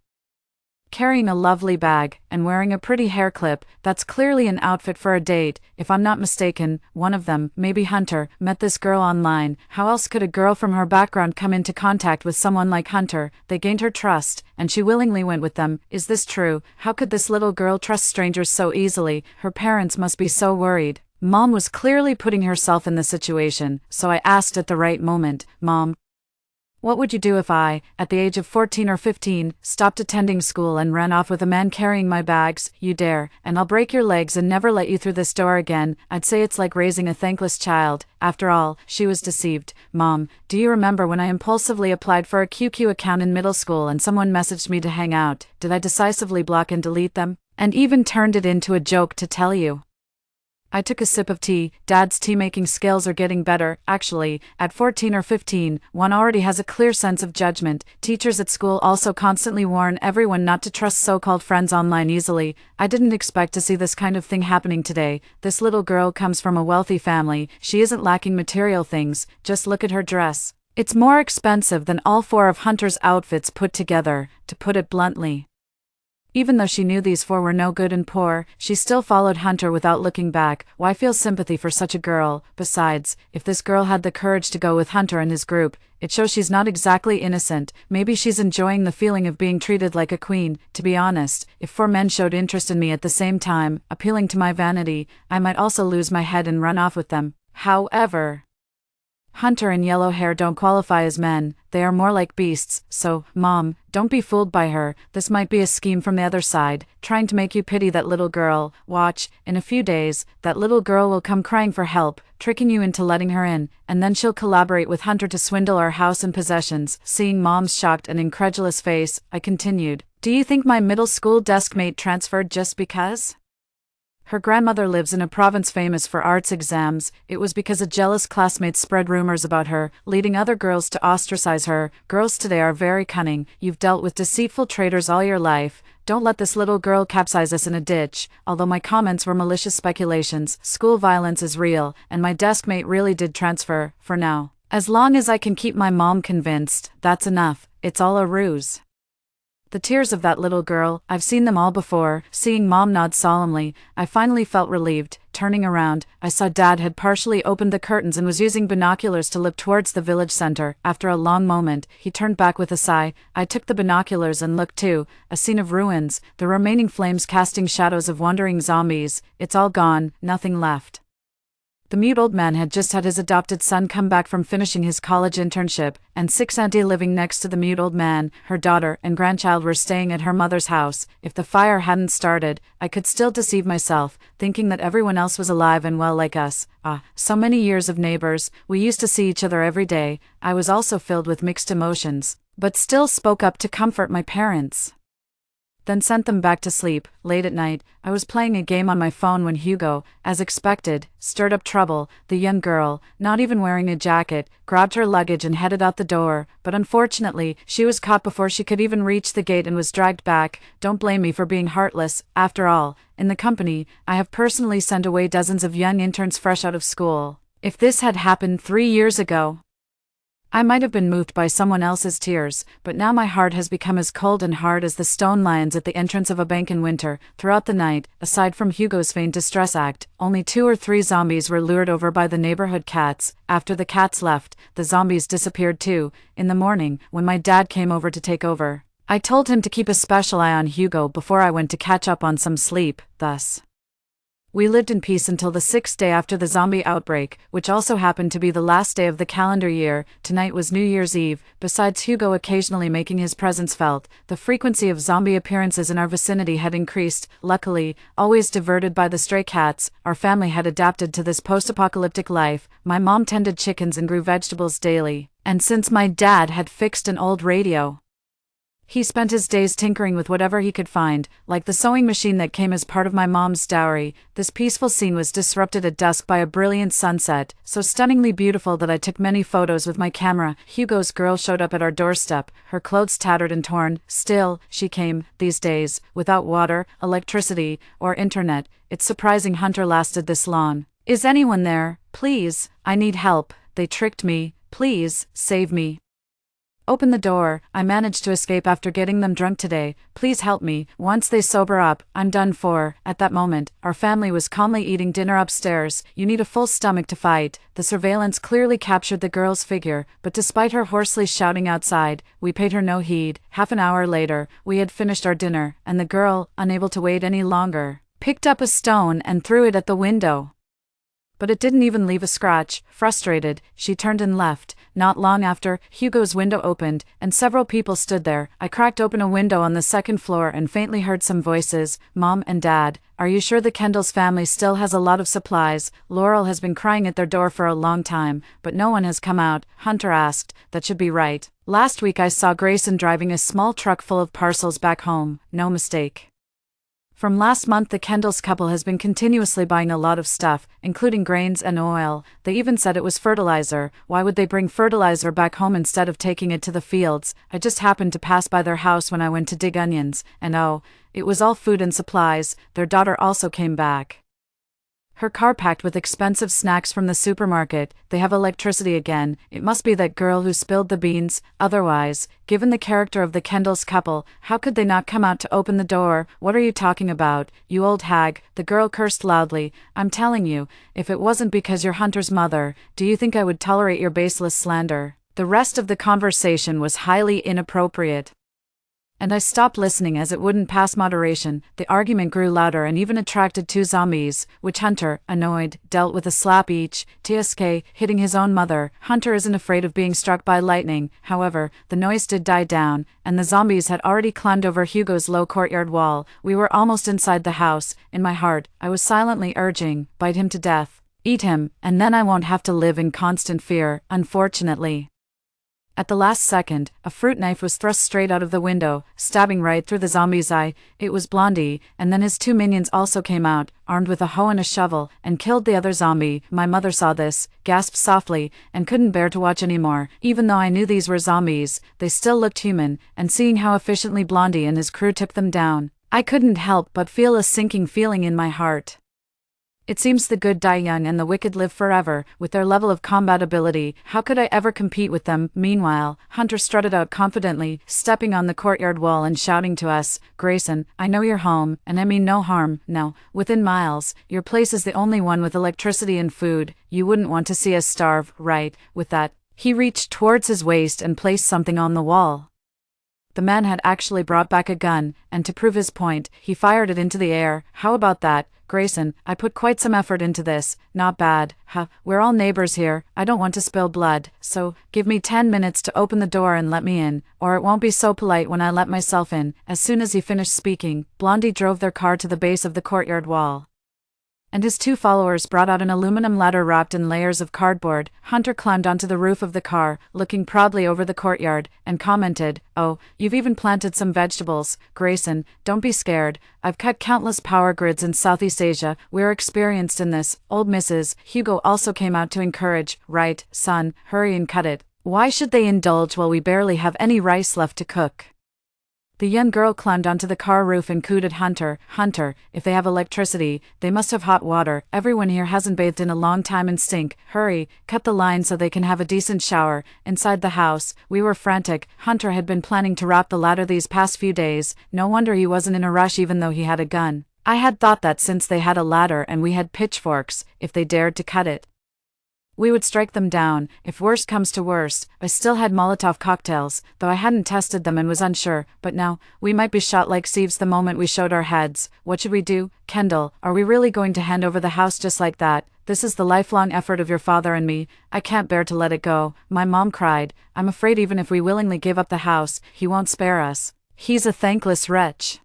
Carrying a lovely bag, and wearing a pretty hair clip, that's clearly an outfit for a date. If I'm not mistaken, one of them, maybe Hunter, met this girl online. How else could a girl from her background come into contact with someone like Hunter? They gained her trust, and she willingly went with them. Is this true? How could this little girl trust strangers so easily? Her parents must be so worried. Mom was clearly putting herself in the situation, so I asked at the right moment, Mom, what would you do if I, at the age of 14 or 15, stopped attending school and ran off with a man carrying my bags? You dare, and I'll break your legs and never let you through this door again. I'd say it's like raising a thankless child. After all, she was deceived. Mom, do you remember when I impulsively applied for a QQ account in middle school and someone messaged me to hang out? Did I decisively block and delete them? And even turned it into a joke to tell you. I took a sip of tea. Dad's tea-making skills are getting better. Actually, at 14 or 15, one already has a clear sense of judgment. Teachers at school also constantly warn everyone not to trust so-called friends online easily. I didn't expect to see this kind of thing happening today. This little girl comes from a wealthy family. She isn't lacking material things. Just look at her dress. It's more expensive than all four of Hunter's outfits put together, to put it bluntly. Even though she knew these four were no good and poor, she still followed Hunter without looking back. Why feel sympathy for such a girl? Besides, if this girl had the courage to go with Hunter and his group, it shows she's not exactly innocent. Maybe she's enjoying the feeling of being treated like a queen. To be honest, if four men showed interest in me at the same time, appealing to my vanity, I might also lose my head and run off with them. However, Hunter and yellow hair don't qualify as men, they are more like beasts. So, Mom, don't be fooled by her. This might be a scheme from the other side, trying to make you pity that little girl. Watch, in a few days, that little girl will come crying for help, tricking you into letting her in, and then she'll collaborate with Hunter to swindle our house and possessions. Seeing Mom's shocked and incredulous face, I continued, do you think my middle school deskmate transferred just because? Her grandmother lives in a province famous for arts exams. It was because a jealous classmate spread rumors about her, leading other girls to ostracize her. Girls today are very cunning. You've dealt with deceitful traitors all your life. Don't let this little girl capsize us in a ditch. Although my comments were malicious speculations, school violence is real, and my deskmate really did transfer, for now. As long as I can keep my mom convinced, that's enough. It's all a ruse. The tears of that little girl, I've seen them all before. Seeing Mom nod solemnly, I finally felt relieved. Turning around, I saw Dad had partially opened the curtains and was using binoculars to look towards the village center. After a long moment, he turned back with a sigh. I took the binoculars and looked too. A scene of ruins, the remaining flames casting shadows of wandering zombies. It's all gone, nothing left. The mute old man had just had his adopted son come back from finishing his college internship, and 6 auntie living next to the mute old man, her daughter and grandchild were staying at her mother's house. If the fire hadn't started, I could still deceive myself, thinking that everyone else was alive and well like us. So many years of neighbors, we used to see each other every day. I was also filled with mixed emotions, but still spoke up to comfort my parents. Then sent them back to sleep. Late at night, I was playing a game on my phone when Hugo, as expected, stirred up trouble. The young girl, not even wearing a jacket, grabbed her luggage and headed out the door, but unfortunately, she was caught before she could even reach the gate and was dragged back. Don't blame me for being heartless. After all, in the company, I have personally sent away dozens of young interns fresh out of school. If this had happened 3 years ago, I might have been moved by someone else's tears, but now my heart has become as cold and hard as the stone lions at the entrance of a bank in winter. Throughout the night, aside from Hugo's feigned distress act, only 2 or 3 zombies were lured over by the neighborhood cats. After the cats left, the zombies disappeared too. In the morning, when my dad came over to take over, I told him to keep a special eye on Hugo before I went to catch up on some sleep. Thus, we lived in peace until the 6th day after the zombie outbreak, which also happened to be the last day of the calendar year. Tonight was New Year's Eve. Besides Hugo occasionally making his presence felt, the frequency of zombie appearances in our vicinity had increased. Luckily, always diverted by the stray cats, our family had adapted to this post-apocalyptic life. My mom tended chickens and grew vegetables daily, and since my dad had fixed an old radio, he spent his days tinkering with whatever he could find, like the sewing machine that came as part of my mom's dowry. This peaceful scene was disrupted at dusk by a brilliant sunset, so stunningly beautiful that I took many photos with my camera. Hugo's girl showed up at our doorstep, her clothes tattered and torn. Still, she came. These days, without water, electricity, or internet, it's surprising Hunter lasted this long. Is anyone there? Please, I need help. They tricked me. Please, save me. Open the door. I managed to escape after getting them drunk today. Please help me. Once they sober up, I'm done for. At that moment, our family was calmly eating dinner upstairs. You need a full stomach to fight. The surveillance clearly captured the girl's figure, but despite her hoarsely shouting outside, we paid her no heed. Half an hour later, we had finished our dinner, and the girl, unable to wait any longer, picked up a stone and threw it at the window. But it didn't even leave a scratch. Frustrated, she turned and left. Not long after, Hugo's window opened, and several people stood there. I cracked open a window on the 2nd floor and faintly heard some voices. Mom and Dad, are you sure the Kendall's family still has a lot of supplies? Laurel has been crying at their door for a long time, but no one has come out. Hunter asked. That should be right. Last week I saw Grayson driving a small truck full of parcels back home. No mistake. From last month the Kendall's couple has been continuously buying a lot of stuff, including grains and oil. They even said it was fertilizer. Why would they bring fertilizer back home instead of taking it to the fields? I just happened to pass by their house when I went to dig onions, and oh, it was all food and supplies. Their daughter also came back, her car packed with expensive snacks from the supermarket. They have electricity again. It must be that girl who spilled the beans. Otherwise, given the character of the Kendall's couple, how could they not come out to open the door? What are you talking about, you old hag? The girl cursed loudly. I'm telling you, if it wasn't because you're Hunter's mother, do you think I would tolerate your baseless slander? The rest of the conversation was highly inappropriate, and I stopped listening as it wouldn't pass moderation. The argument grew louder and even attracted 2 zombies, which Hunter, annoyed, dealt with a slap each. TSK, hitting his own mother. Hunter isn't afraid of being struck by lightning. However, the noise did die down, and the zombies had already climbed over Hugo's low courtyard wall. We were almost inside the house. In my heart, I was silently urging, bite him to death. Eat him, and then I won't have to live in constant fear. Unfortunately, at the last second, a fruit knife was thrust straight out of the window, stabbing right through the zombie's eye. It was Blondie, and then his 2 minions also came out, armed with a hoe and a shovel, and killed the other zombie. My mother saw this, gasped softly, and couldn't bear to watch anymore. Even though I knew these were zombies, they still looked human, and seeing how efficiently Blondie and his crew took them down, I couldn't help but feel a sinking feeling in my heart. It seems the good die young and the wicked live forever. With their level of combat ability, how could I ever compete with them? Meanwhile, Hunter strutted out confidently, stepping on the courtyard wall and shouting to us, Grayson, I know you're home, and I mean no harm. No, within miles. Your place is the only one with electricity and food. You wouldn't want to see us starve, right? With that, he reached towards his waist and placed something on the wall. The man had actually brought back a gun, and to prove his point, he fired it into the air. How about that, Grayson? I put quite some effort into this. Not bad. We're all neighbors here. I don't want to spill blood, so give me 10 minutes to open the door and let me in, or it won't be so polite when I let myself in. As soon as he finished speaking, Blondie drove their car to the base of the courtyard wall, and his 2 followers brought out an aluminum ladder wrapped in layers of cardboard. Hunter climbed onto the roof of the car, looking proudly over the courtyard, and commented, Oh, you've even planted some vegetables. Grayson, don't be scared. I've cut countless power grids in Southeast Asia. We're experienced in this. Old Mrs. Hugo also came out to encourage. Right, son, hurry and cut it. Why should they indulge while we barely have any rice left to cook? The young girl climbed onto the car roof and cooed at Hunter. Hunter, if they have electricity, they must have hot water. Everyone here hasn't bathed in a long time and stink. Hurry, cut the line so they can have a decent shower. Inside the house, we were frantic. Hunter had been planning to wrap the ladder these past few days. No wonder he wasn't in a rush even though he had a gun. I had thought that since they had a ladder and we had pitchforks, if they dared to cut it, we would strike them down. If worst comes to worst, I still had Molotov cocktails, though I hadn't tested them and was unsure, but now, we might be shot like sieves the moment we showed our heads. What should we do? Kendall, are we really going to hand over the house just like that? This is the lifelong effort of your father and me. I can't bear to let it go. My mom cried. I'm afraid even if we willingly give up the house, he won't spare us. He's a thankless wretch.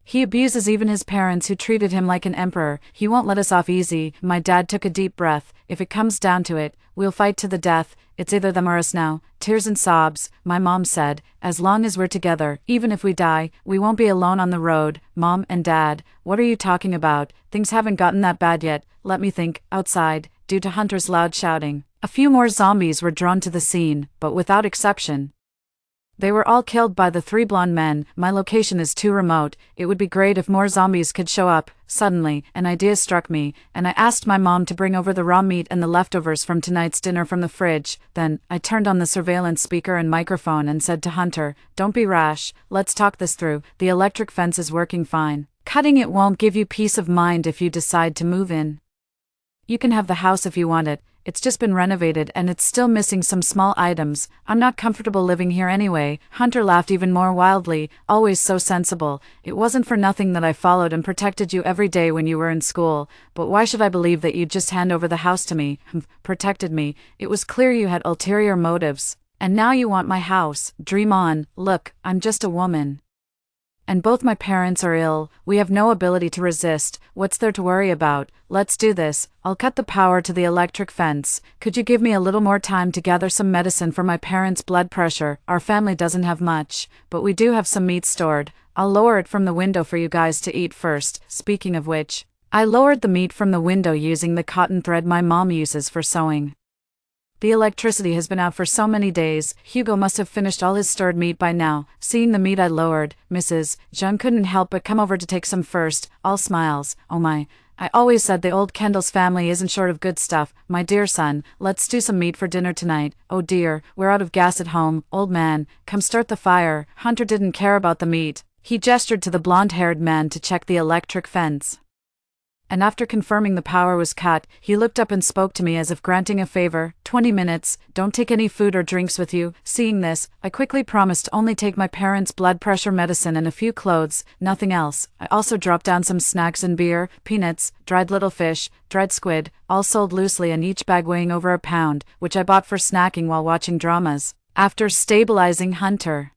He abuses even his parents who treated him like an emperor. He won't let us off easy. My dad took a deep breath. If it comes down to it, we'll fight to the death. It's either them or us now. Tears and sobs. My mom said, as long as we're together, even if we die, we won't be alone on the road. Mom and Dad, what are you talking about? Things haven't gotten that bad yet. Let me think. Outside, due to Hunter's loud shouting, a few more zombies were drawn to the scene, but without exception, they were all killed by the 3 blonde men. My location is too remote. It would be great if more zombies could show up. Suddenly, an idea struck me, and I asked my mom to bring over the raw meat and the leftovers from tonight's dinner from the fridge. Then, I turned on the surveillance speaker and microphone and said to Hunter, don't be rash, let's talk this through. The electric fence is working fine. Cutting it won't give you peace of mind if you decide to move in. You can have the house if you want it. It's just been renovated and it's still missing some small items. I'm not comfortable living here anyway. Hunter laughed even more wildly, always so sensible. It wasn't for nothing that I followed and protected you every day when you were in school. But why should I believe that you'd just hand over the house to me? Protected me. It was clear you had ulterior motives. And now you want my house. Dream on. Look, I'm just a woman. And both my parents are ill. We have no ability to resist. What's there to worry about? Let's do this. I'll cut the power to the electric fence. Could you give me a little more time to gather some medicine for my parents' blood pressure? Our family doesn't have much, but we do have some meat stored. I'll lower it from the window for you guys to eat first. Speaking of which, I lowered the meat from the window using the cotton thread my mom uses for sewing. The electricity has been out for so many days. Hugo must have finished all his stored meat by now. Seeing the meat I lowered, Mrs. Jean couldn't help but come over to take some first. All smiles. Oh my. I always said the old Kendall's family isn't short of good stuff. My dear son, let's do some meat for dinner tonight. Oh dear, we're out of gas at home. Old man, come start the fire. Hunter didn't care about the meat. He gestured to the blonde-haired man to check the electric fence. And after confirming the power was cut, he looked up and spoke to me as if granting a favor. 20 minutes, don't take any food or drinks with you. Seeing this, I quickly promised to only take my parents' blood pressure medicine and a few clothes, nothing else. I also dropped down some snacks and beer, peanuts, dried little fish, dried squid, all sold loosely and each bag weighing over a pound, which I bought for snacking while watching dramas. After stabilizing Hunter,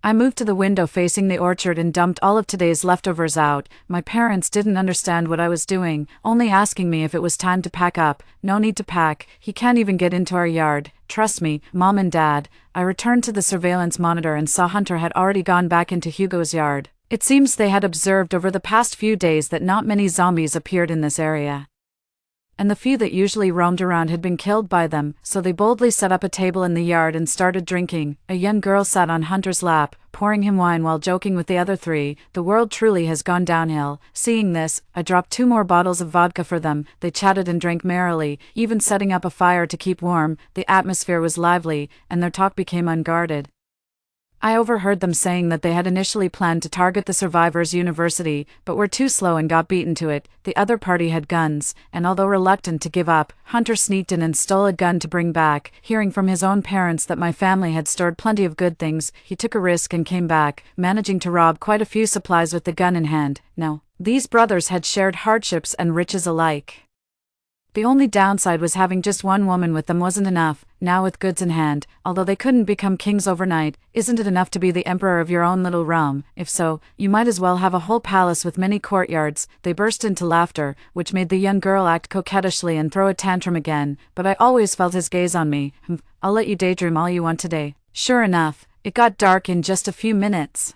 I moved to the window facing the orchard and dumped all of today's leftovers out. My parents didn't understand what I was doing, only asking me if it was time to pack up. No need to pack, he can't even get into our yard. Trust me, Mom and Dad. I returned to the surveillance monitor and saw Hunter had already gone back into Hugo's yard. It seems they had observed over the past few days that not many zombies appeared in this area, and the few that usually roamed around had been killed by them, so they boldly set up a table in the yard and started drinking. A young girl sat on Hunter's lap, pouring him wine while joking with the other 3. The world truly has gone downhill. Seeing this, I dropped 2 more bottles of vodka for them. They chatted and drank merrily, even setting up a fire to keep warm. The atmosphere was lively, and their talk became unguarded. I overheard them saying that they had initially planned to target the survivors' university, but were too slow and got beaten to it. The other party had guns, and although reluctant to give up, Hunter sneaked in and stole a gun to bring back. Hearing from his own parents that my family had stored plenty of good things, he took a risk and came back, managing to rob quite a few supplies with the gun in hand. Now, these brothers had shared hardships and riches alike. The only downside was having just one woman with them wasn't enough. Now with goods in hand, although they couldn't become kings overnight, isn't it enough to be the emperor of your own little realm? If so, you might as well have a whole palace with many courtyards. They burst into laughter, which made the young girl act coquettishly and throw a tantrum again, but I always felt his gaze on me. I'll let you daydream all you want today. Sure enough, it got dark in just a few minutes.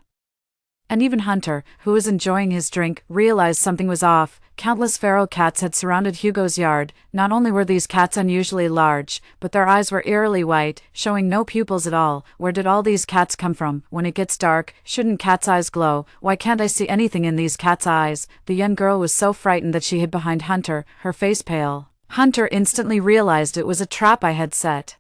And even Hunter, who was enjoying his drink, realized something was off. Countless feral cats had surrounded Hugo's yard. Not only were these cats unusually large, but their eyes were eerily white, showing no pupils at all. Where did all these cats come from? When it gets dark, shouldn't cats' eyes glow? Why can't I see anything in these cats' eyes? The young girl was so frightened that she hid behind Hunter, her face pale. Hunter instantly realized it was a trap I had set.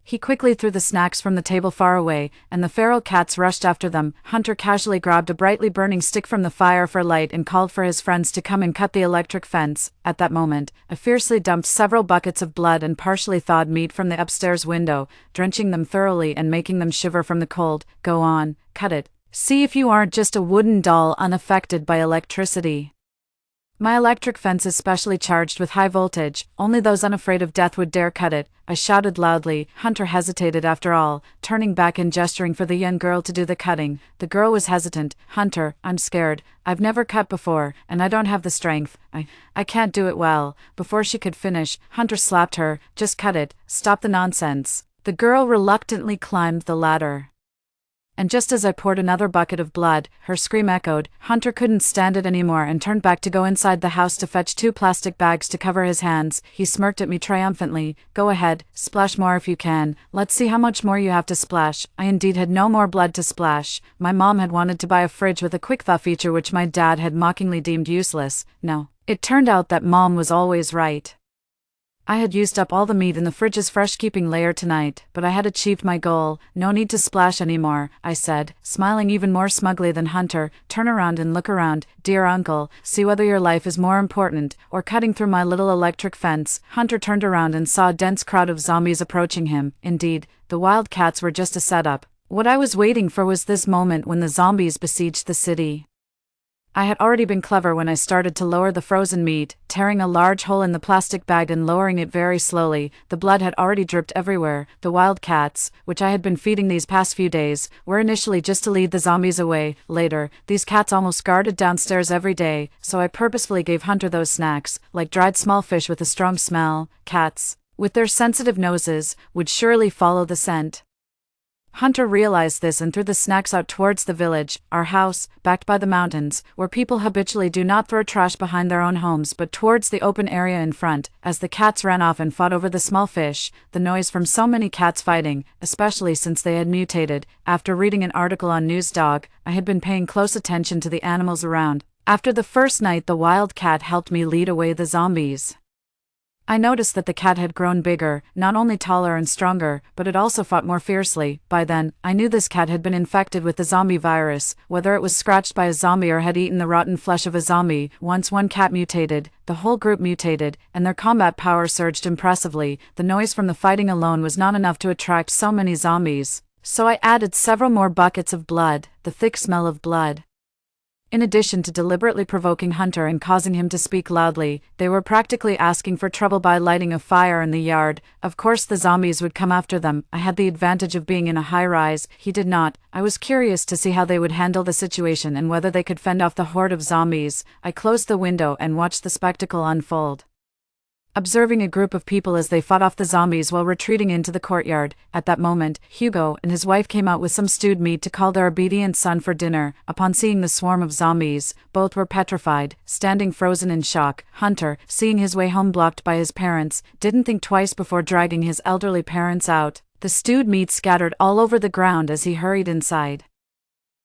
He quickly threw the snacks from the table far away, and the feral cats rushed after them. Hunter casually grabbed a brightly burning stick from the fire for light and called for his friends to come and cut the electric fence. At that moment, I fiercely dumped several buckets of blood and partially thawed meat from the upstairs window, drenching them thoroughly and making them shiver from the cold. Go on, cut it. See if you aren't just a wooden doll unaffected by electricity. My electric fence is specially charged with high voltage. Only those unafraid of death would dare cut it, I shouted loudly. Hunter hesitated after all, turning back and gesturing for the young girl to do the cutting. The girl was hesitant. Hunter, I'm scared. I've never cut before, and I don't have the strength. I can't do it well. Before she could finish, Hunter slapped her. Just cut it. Stop the nonsense. The girl reluctantly climbed the ladder. And just as I poured another bucket of blood, her scream echoed. Hunter couldn't stand it anymore and turned back to go inside the house to fetch 2 plastic bags to cover his hands. He smirked at me triumphantly. Go ahead, splash more if you can. Let's see how much more you have to splash. I indeed had no more blood to splash. My mom had wanted to buy a fridge with a quick thaw feature which my dad had mockingly deemed useless. No. It turned out that mom was always right. I had used up all the meat in the fridge's fresh-keeping layer tonight, but I had achieved my goal. No need to splash anymore, I said, smiling even more smugly than Hunter. Turn around and look around, dear uncle, see whether your life is more important, or cutting through my little electric fence. Hunter turned around and saw a dense crowd of zombies approaching him. Indeed, the wild cats were just a setup. What I was waiting for was this moment when the zombies besieged the city. I had already been clever when I started to lower the frozen meat, tearing a large hole in the plastic bag and lowering it very slowly. The blood had already dripped everywhere. The wild cats, which I had been feeding these past few days, were initially just to lead the zombies away. Later, these cats almost guarded downstairs every day, so I purposefully gave Hunter those snacks, like dried small fish with a strong smell. Cats, with their sensitive noses, would surely follow the scent. Hunter realized this and threw the snacks out towards the village, our house, backed by the mountains, where people habitually do not throw trash behind their own homes but towards the open area in front. As the cats ran off and fought over the small fish, the noise from so many cats fighting, especially since they had mutated. After reading an article on NewsDog, I had been paying close attention to the animals around. After the first night, the wild cat helped me lead away the zombies. I noticed that the cat had grown bigger, not only taller and stronger, but it also fought more fiercely. By then, I knew this cat had been infected with the zombie virus, whether it was scratched by a zombie or had eaten the rotten flesh of a zombie. Once one cat mutated, the whole group mutated, and their combat power surged impressively. The noise from the fighting alone was not enough to attract so many zombies, so I added several more buckets of blood, the thick smell of blood. In addition to deliberately provoking Hunter and causing him to speak loudly, they were practically asking for trouble by lighting a fire in the yard. Of course the zombies would come after them. I had the advantage of being in a high-rise. He did not. I was curious to see how they would handle the situation and whether they could fend off the horde of zombies. I closed the window and watched the spectacle unfold, observing a group of people as they fought off the zombies while retreating into the courtyard. At that moment, Hugo and his wife came out with some stewed meat to call their obedient son for dinner. Upon seeing the swarm of zombies, both were petrified, standing frozen in shock. Hunter, seeing his way home blocked by his parents, didn't think twice before dragging his elderly parents out. The stewed meat scattered all over the ground as he hurried inside.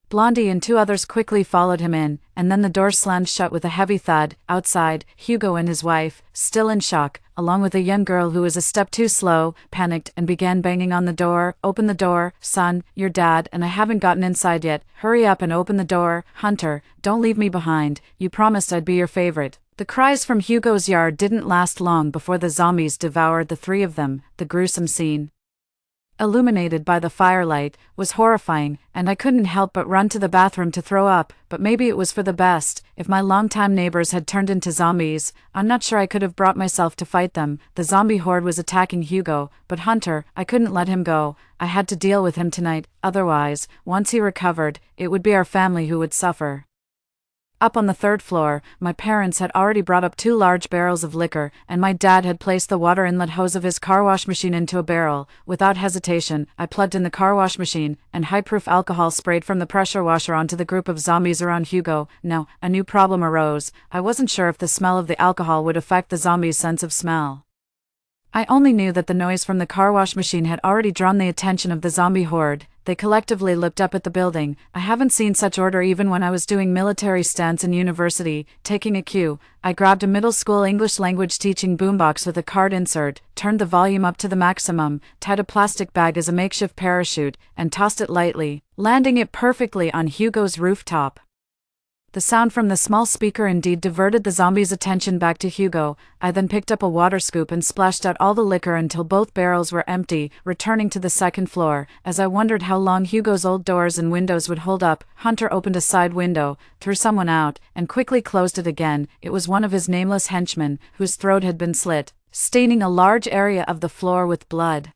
Blondie and 2 others quickly followed him in, and then the door slammed shut with a heavy thud. Outside, Hugo and his wife, still in shock, along with a young girl who was a step too slow, panicked and began banging on the door. Open the door, son, your dad and I haven't gotten inside yet. Hurry up and open the door. Hunter, don't leave me behind. You promised I'd be your favorite. The cries from Hugo's yard didn't last long before the zombies devoured the 3 of them. The gruesome scene, illuminated by the firelight, was horrifying, and I couldn't help but run to the bathroom to throw up. But maybe it was for the best. If my longtime neighbors had turned into zombies, I'm not sure I could have brought myself to fight them. The zombie horde was attacking Hugo, but Hunter, I couldn't let him go. I had to deal with him tonight, otherwise, once he recovered, it would be our family who would suffer. Up on the third floor, my parents had already brought up 2 large barrels of liquor, and my dad had placed the water inlet hose of his car wash machine into a barrel. Without hesitation, I plugged in the car wash machine, and high-proof alcohol sprayed from the pressure washer onto the group of zombies around Hugo. Now, a new problem arose. I wasn't sure if the smell of the alcohol would affect the zombies' sense of smell. I only knew that the noise from the car wash machine had already drawn the attention of the zombie horde. They collectively looked up at the building. I haven't seen such order even when I was doing military stunts in university. Taking a cue, I grabbed a middle school English language teaching boombox with a card insert, turned the volume up to the maximum, tied a plastic bag as a makeshift parachute, and tossed it lightly, landing it perfectly on Hugo's rooftop. The sound from the small speaker indeed diverted the zombies' attention back to Hugo. I then picked up a water scoop and splashed out all the liquor until both barrels were empty, returning to the second floor. As I wondered how long Hugo's old doors and windows would hold up, Hunter opened a side window, threw someone out, and quickly closed it again. It was one of his nameless henchmen, whose throat had been slit, staining a large area of the floor with blood.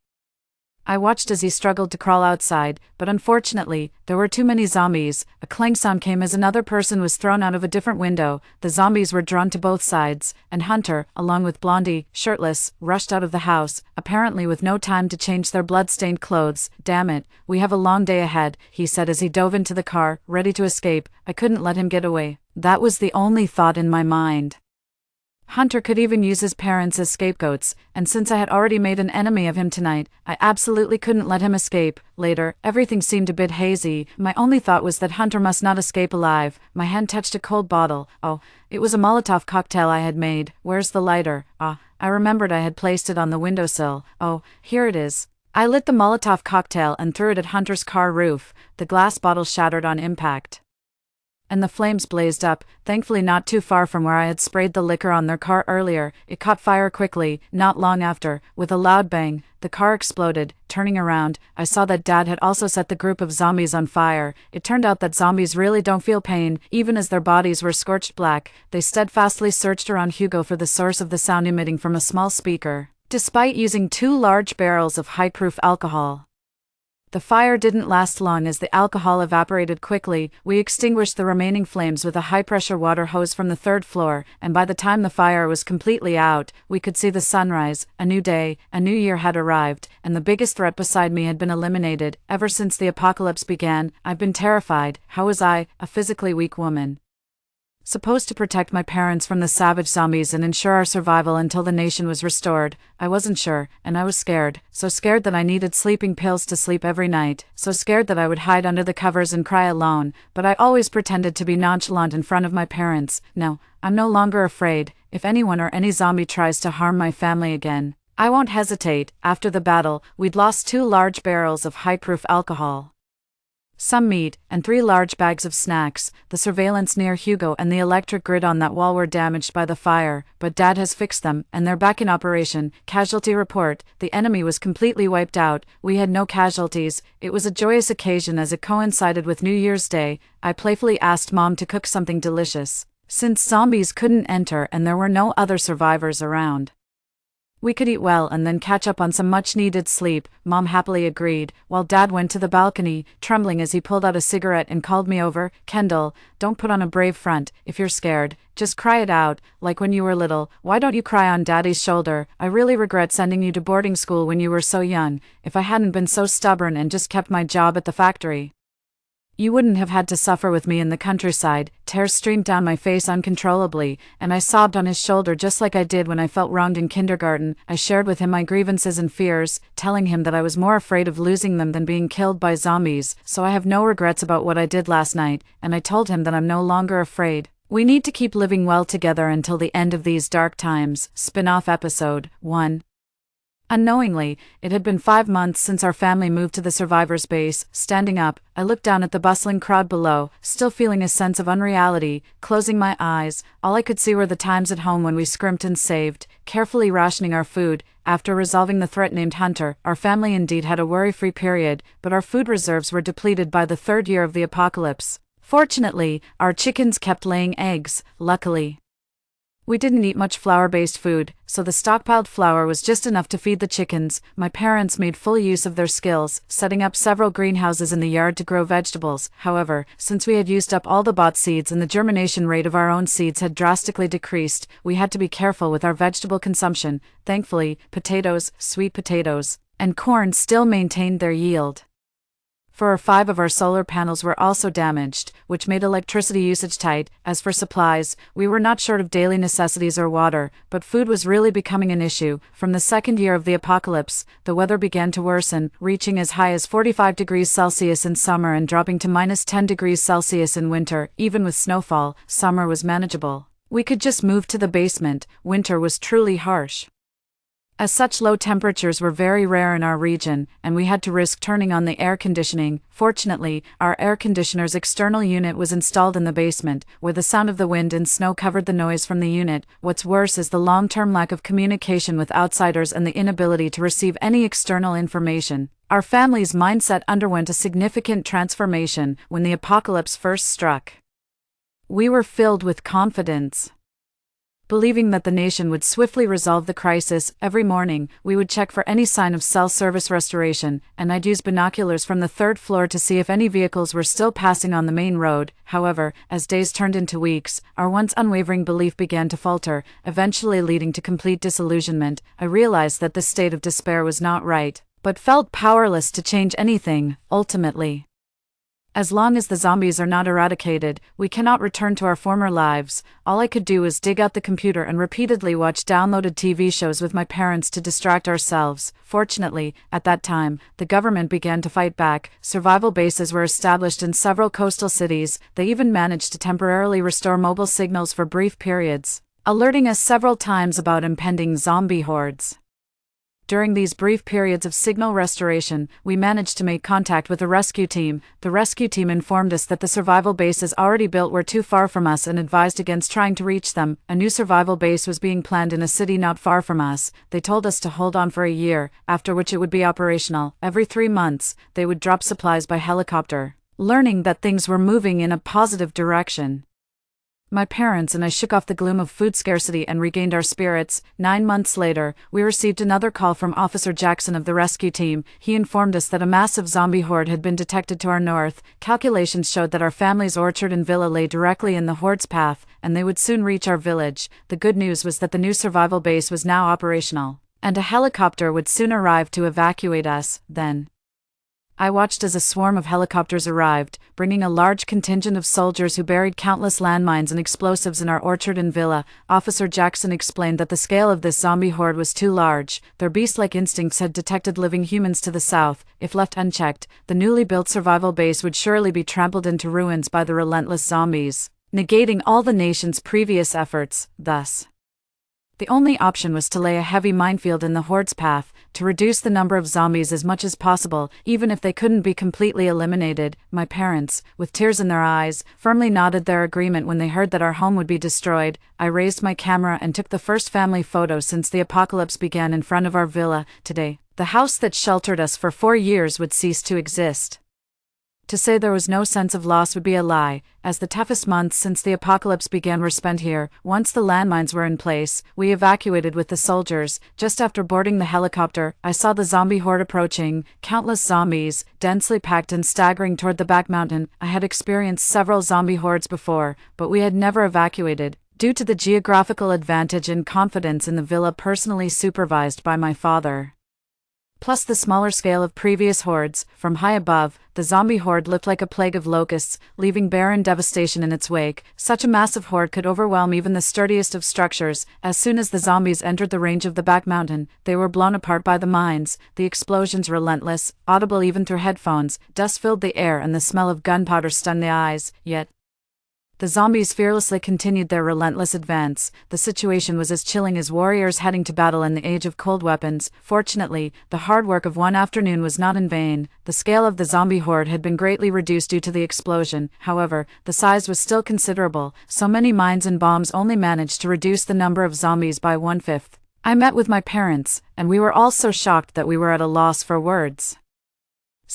I watched as he struggled to crawl outside, but unfortunately, there were too many zombies. A clang sound came as another person was thrown out of a different window. The zombies were drawn to both sides, and Hunter, along with Blondie, shirtless, rushed out of the house, apparently with no time to change their blood-stained clothes. "Damn it, we have a long day ahead," he said as he dove into the car, ready to escape. I couldn't let him get away. That was the only thought in my mind. Hunter could even use his parents as scapegoats, and since I had already made an enemy of him tonight, I absolutely couldn't let him escape. Later, everything seemed a bit hazy. My only thought was that Hunter must not escape alive. My hand touched a cold bottle. Oh, it was a Molotov cocktail I had made. Where's the lighter? I remembered I had placed it on the windowsill. Oh, here it is. I lit the Molotov cocktail and threw it at Hunter's car roof. The glass bottle shattered on impact, and the flames blazed up, thankfully not too far from where I had sprayed the liquor on their car earlier. It caught fire quickly. Not long after, with a loud bang, the car exploded. Turning around, I saw that Dad had also set the group of zombies on fire. It turned out that zombies really don't feel pain, even as their bodies were scorched black. They steadfastly searched around Hugo for the source of the sound emitting from a small speaker, despite using 2 large barrels of high-proof alcohol. The fire didn't last long as the alcohol evaporated quickly. We extinguished the remaining flames with a high-pressure water hose from the 3rd floor, and by the time the fire was completely out, we could see the sunrise. A new day, a new year had arrived, and the biggest threat beside me had been eliminated. Ever since the apocalypse began, I've been terrified. How was I, a physically weak woman, supposed to protect my parents from the savage zombies and ensure our survival until the nation was restored? I wasn't sure, and I was scared. So scared that I needed sleeping pills to sleep every night. So scared that I would hide under the covers and cry alone. But I always pretended to be nonchalant in front of my parents. No, I'm no longer afraid. If anyone or any zombie tries to harm my family again, I won't hesitate. After the battle, we'd lost 2 large barrels of high-proof alcohol, some meat, and 3 large bags of snacks. The surveillance near Hugo and the electric grid on that wall were damaged by the fire, but Dad has fixed them, and they're back in operation. Casualty report: the enemy was completely wiped out. We had no casualties. It was a joyous occasion as it coincided with New Year's Day. I playfully asked Mom to cook something delicious, since zombies couldn't enter and there were no other survivors around. We could eat well and then catch up on some much-needed sleep. Mom happily agreed, while Dad went to the balcony, trembling as he pulled out a cigarette and called me over. "Kendall, don't put on a brave front. If you're scared, just cry it out, like when you were little. Why don't you cry on Daddy's shoulder? I really regret sending you to boarding school when you were so young. If I hadn't been so stubborn and just kept my job at the factory, you wouldn't have had to suffer with me in the countryside." Tears streamed down my face uncontrollably, and I sobbed on his shoulder just like I did when I felt wronged in kindergarten. I shared with him my grievances and fears, telling him that I was more afraid of losing them than being killed by zombies, so I have no regrets about what I did last night, and I told him that I'm no longer afraid. We need to keep living well together until the end of these dark times. Spin-off episode 1. Unknowingly, it had been 5 months since our family moved to the survivors' base. Standing up, I looked down at the bustling crowd below, still feeling a sense of unreality. Closing my eyes, all I could see were the times at home when we scrimped and saved, carefully rationing our food. After resolving the threat named Hunter, our family indeed had a worry-free period, but our food reserves were depleted by the 3rd year of the apocalypse. Fortunately, our chickens kept laying eggs. Luckily, We didn't eat much flour-based food, so the stockpiled flour was just enough to feed the chickens. My parents made full use of their skills, setting up several greenhouses in the yard to grow vegetables. However, since we had used up all the bought seeds and the germination rate of our own seeds had drastically decreased, we had to be careful with our vegetable consumption. Thankfully, potatoes, sweet potatoes, and corn still maintained their yield. 4 or 5 of our solar panels were also damaged, which made electricity usage tight. As for supplies, we were not short of daily necessities or water, but food was really becoming an issue. From the second year of the apocalypse, the weather began to worsen, reaching as high as 45 degrees Celsius in summer and dropping to minus 10 degrees Celsius in winter. Even with snowfall, summer was manageable. We could just move to the basement. Winter was truly harsh. As such, low temperatures were very rare in our region, and we had to risk turning on the air conditioning. Fortunately, our air conditioner's external unit was installed in the basement, where the sound of the wind and snow covered the noise from the unit. What's worse is the long-term lack of communication with outsiders and the inability to receive any external information. Our family's mindset underwent a significant transformation when the apocalypse first struck. We were filled with confidence. Believing that the nation would swiftly resolve the crisis, every morning, we would check for any sign of cell service restoration, and I'd use binoculars from the 3rd floor to see if any vehicles were still passing on the main road. However, as days turned into weeks, our once unwavering belief began to falter, eventually leading to complete disillusionment. I realized that this state of despair was not right, but felt powerless to change anything, ultimately. As long as the zombies are not eradicated, we cannot return to our former lives. All I could do was dig out the computer and repeatedly watch downloaded TV shows with my parents to distract ourselves. Fortunately, at that time, the government began to fight back. Survival bases were established in several coastal cities. They even managed to temporarily restore mobile signals for brief periods, alerting us several times about impending zombie hordes. During these brief periods of signal restoration, we managed to make contact with a rescue team. The rescue team informed us that the survival bases already built were too far from us and advised against trying to reach them. A new survival base was being planned in a city not far from us. They told us to hold on for a year, after which it would be operational. Every 3 months, they would drop supplies by helicopter. Learning that things were moving in a positive direction, my parents and I shook off the gloom of food scarcity and regained our spirits. 9 months later, we received another call from Officer Jackson of the rescue team. He informed us that a massive zombie horde had been detected to our north. Calculations showed that our family's orchard and villa lay directly in the horde's path, and they would soon reach our village. The good news was that the new survival base was now operational, and a helicopter would soon arrive to evacuate us. Then I watched as a swarm of helicopters arrived, bringing a large contingent of soldiers who buried countless landmines and explosives in our orchard and villa. Officer Jackson explained that the scale of this zombie horde was too large. Their beast-like instincts had detected living humans to the south. If left unchecked, the newly built survival base would surely be trampled into ruins by the relentless zombies, negating all the nation's previous efforts. Thus, the only option was to lay a heavy minefield in the horde's path, to reduce the number of zombies as much as possible, even if they couldn't be completely eliminated. My parents, with tears in their eyes, firmly nodded their agreement when they heard that our home would be destroyed. I raised my camera and took the first family photo since the apocalypse began in front of our villa. Today, the house that sheltered us for 4 years would cease to exist. To say there was no sense of loss would be a lie, as the toughest months since the apocalypse began were spent here. Once the landmines were in place, we evacuated with the soldiers. Just after boarding the helicopter, I saw the zombie horde approaching, countless zombies, densely packed and staggering toward the back mountain. I had experienced several zombie hordes before, but we had never evacuated, due to the geographical advantage and confidence in the villa personally supervised by my father. Plus the smaller scale of previous hordes. From high above, the zombie horde looked like a plague of locusts, leaving barren devastation in its wake. Such a massive horde could overwhelm even the sturdiest of structures. As soon as the zombies entered the range of the back mountain, they were blown apart by the mines. The explosions relentless, audible even through headphones. Dust filled the air and the smell of gunpowder stunned the eyes. Yet the zombies fearlessly continued their relentless advance. The situation was as chilling as warriors heading to battle in the age of cold weapons. Fortunately, the hard work of one afternoon was not in vain. The scale of the zombie horde had been greatly reduced due to the explosion. However, the size was still considerable. So many mines and bombs only managed to reduce the number of zombies by 1/5. I met with my parents, and we were all so shocked that we were at a loss for words.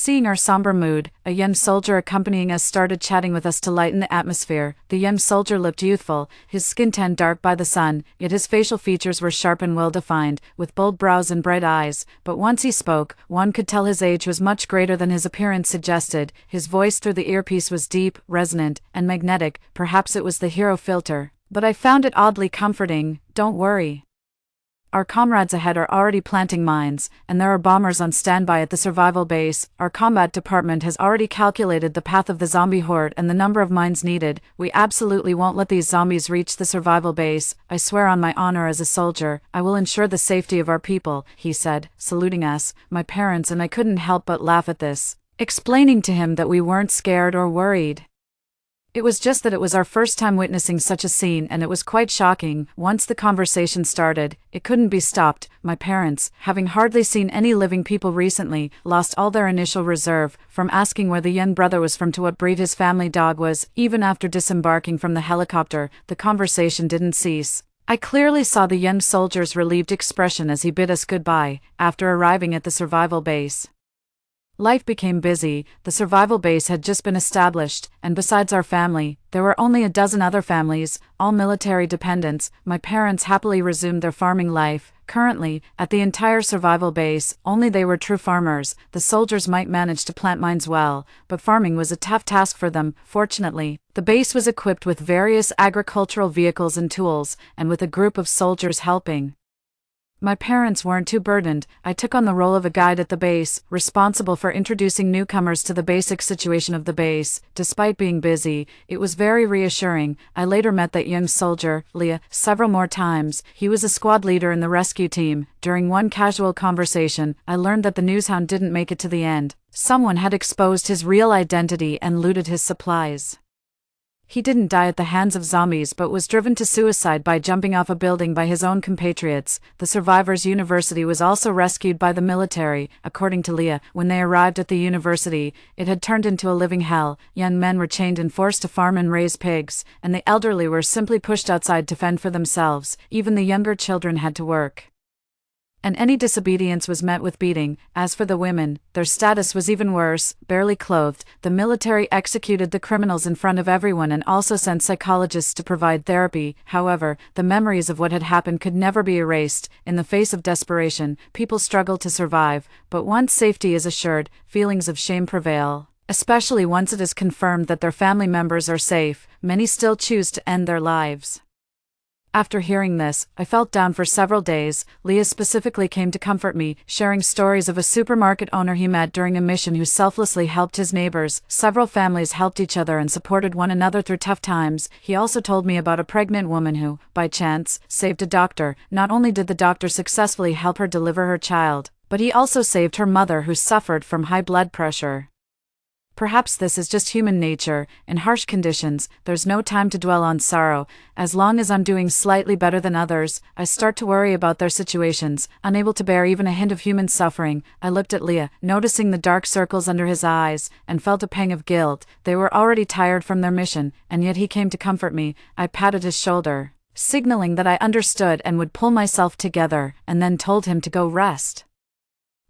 Seeing our somber mood, a young soldier accompanying us started chatting with us to lighten the atmosphere. The young soldier looked youthful, his skin tanned dark by the sun, yet his facial features were sharp and well-defined, with bold brows and bright eyes. But once he spoke, one could tell his age was much greater than his appearance suggested. His voice through the earpiece was deep, resonant, and magnetic. Perhaps it was the hero filter. But I found it oddly comforting. Don't worry. Our comrades ahead are already planting mines, and there are bombers on standby at the survival base. Our combat department has already calculated the path of the zombie horde and the number of mines needed. We absolutely won't let these zombies reach the survival base. I swear on my honor as a soldier, I will ensure the safety of our people, he said, saluting us, my parents and I couldn't help but laugh at this, explaining to him that we weren't scared or worried. It was just that it was our first time witnessing such a scene and it was quite shocking. Once the conversation started, it couldn't be stopped. My parents, having hardly seen any living people recently, lost all their initial reserve, from asking where the young brother was from to what breed his family dog was. Even after disembarking from the helicopter, the conversation didn't cease. I clearly saw the young soldier's relieved expression as he bid us goodbye, after arriving at the survival base. Life became busy. The survival base had just been established, and besides our family, there were only a dozen other families, all military dependents. My parents happily resumed their farming life. Currently, at the entire survival base, only they were true farmers. The soldiers might manage to plant mines well, but farming was a tough task for them. Fortunately, the base was equipped with various agricultural vehicles and tools, and with a group of soldiers helping. My parents weren't too burdened. I took on the role of a guide at the base, responsible for introducing newcomers to the basic situation of the base. Despite being busy, it was very reassuring. I later met that young soldier, Leah, several more times. He was a squad leader in the rescue team. During one casual conversation, I learned that the newshound didn't make it to the end. Someone had exposed his real identity and looted his supplies. He didn't die at the hands of zombies but was driven to suicide by jumping off a building by his own compatriots. The survivors' university was also rescued by the military. According to Leah, when they arrived at the university, it had turned into a living hell. Young men were chained and forced to farm and raise pigs, and the elderly were simply pushed outside to fend for themselves. Even the younger children had to work, and any disobedience was met with beating. As for the women, their status was even worse, barely clothed. The military executed the criminals in front of everyone and also sent psychologists to provide therapy. However, the memories of what had happened could never be erased. In the face of desperation, people struggle to survive, but once safety is assured, feelings of shame prevail. Especially once it is confirmed that their family members are safe, many still choose to end their lives. After hearing this, I felt down for several days. Leah specifically came to comfort me, sharing stories of a supermarket owner he met during a mission who selflessly helped his neighbors. Several families helped each other and supported one another through tough times. He also told me about a pregnant woman who, by chance, saved a doctor. Not only did the doctor successfully help her deliver her child, but he also saved her mother who suffered from high blood pressure. Perhaps this is just human nature. In harsh conditions, there's no time to dwell on sorrow. As long as I'm doing slightly better than others, I start to worry about their situations, unable to bear even a hint of human suffering. I looked at Leah, noticing the dark circles under his eyes, and felt a pang of guilt. They were already tired from their mission, and yet he came to comfort me. I patted his shoulder, signaling that I understood and would pull myself together, and then told him to go rest.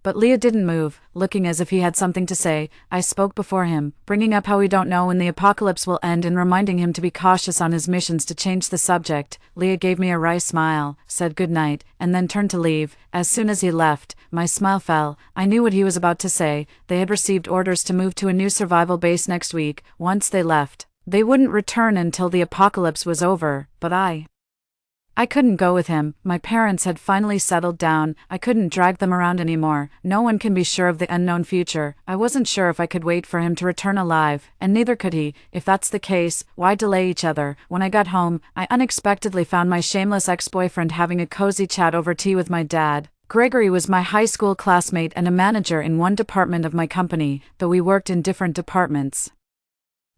But Leah didn't move, looking as if he had something to say. I spoke before him, bringing up how we don't know when the apocalypse will end and reminding him to be cautious on his missions. To change the subject, Leah gave me a wry smile, said goodnight, and then turned to leave. As soon as he left, my smile fell. I knew what he was about to say. They had received orders to move to a new survival base next week. Once they left, they wouldn't return until the apocalypse was over, but I couldn't go with him. My parents had finally settled down. I couldn't drag them around anymore. No one can be sure of the unknown future. I wasn't sure if I could wait for him to return alive, and neither could he. If that's the case, why delay each other? When I got home, I unexpectedly found my shameless ex-boyfriend having a cozy chat over tea with my dad. Gregory was my high school classmate and a manager in one department of my company, though we worked in different departments.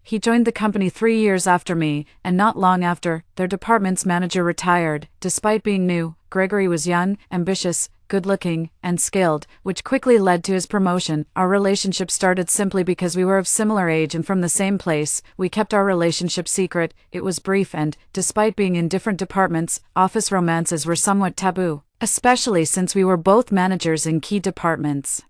He joined the company 3 years after me, and not long after, their department's manager retired. Despite being new, Gregory was young, ambitious, good-looking, and skilled, which quickly led to his promotion. Our relationship started simply because we were of similar age and from the same place. We kept our relationship secret. It was brief and, despite being in different departments, office romances were somewhat taboo, especially since we were both managers in key departments.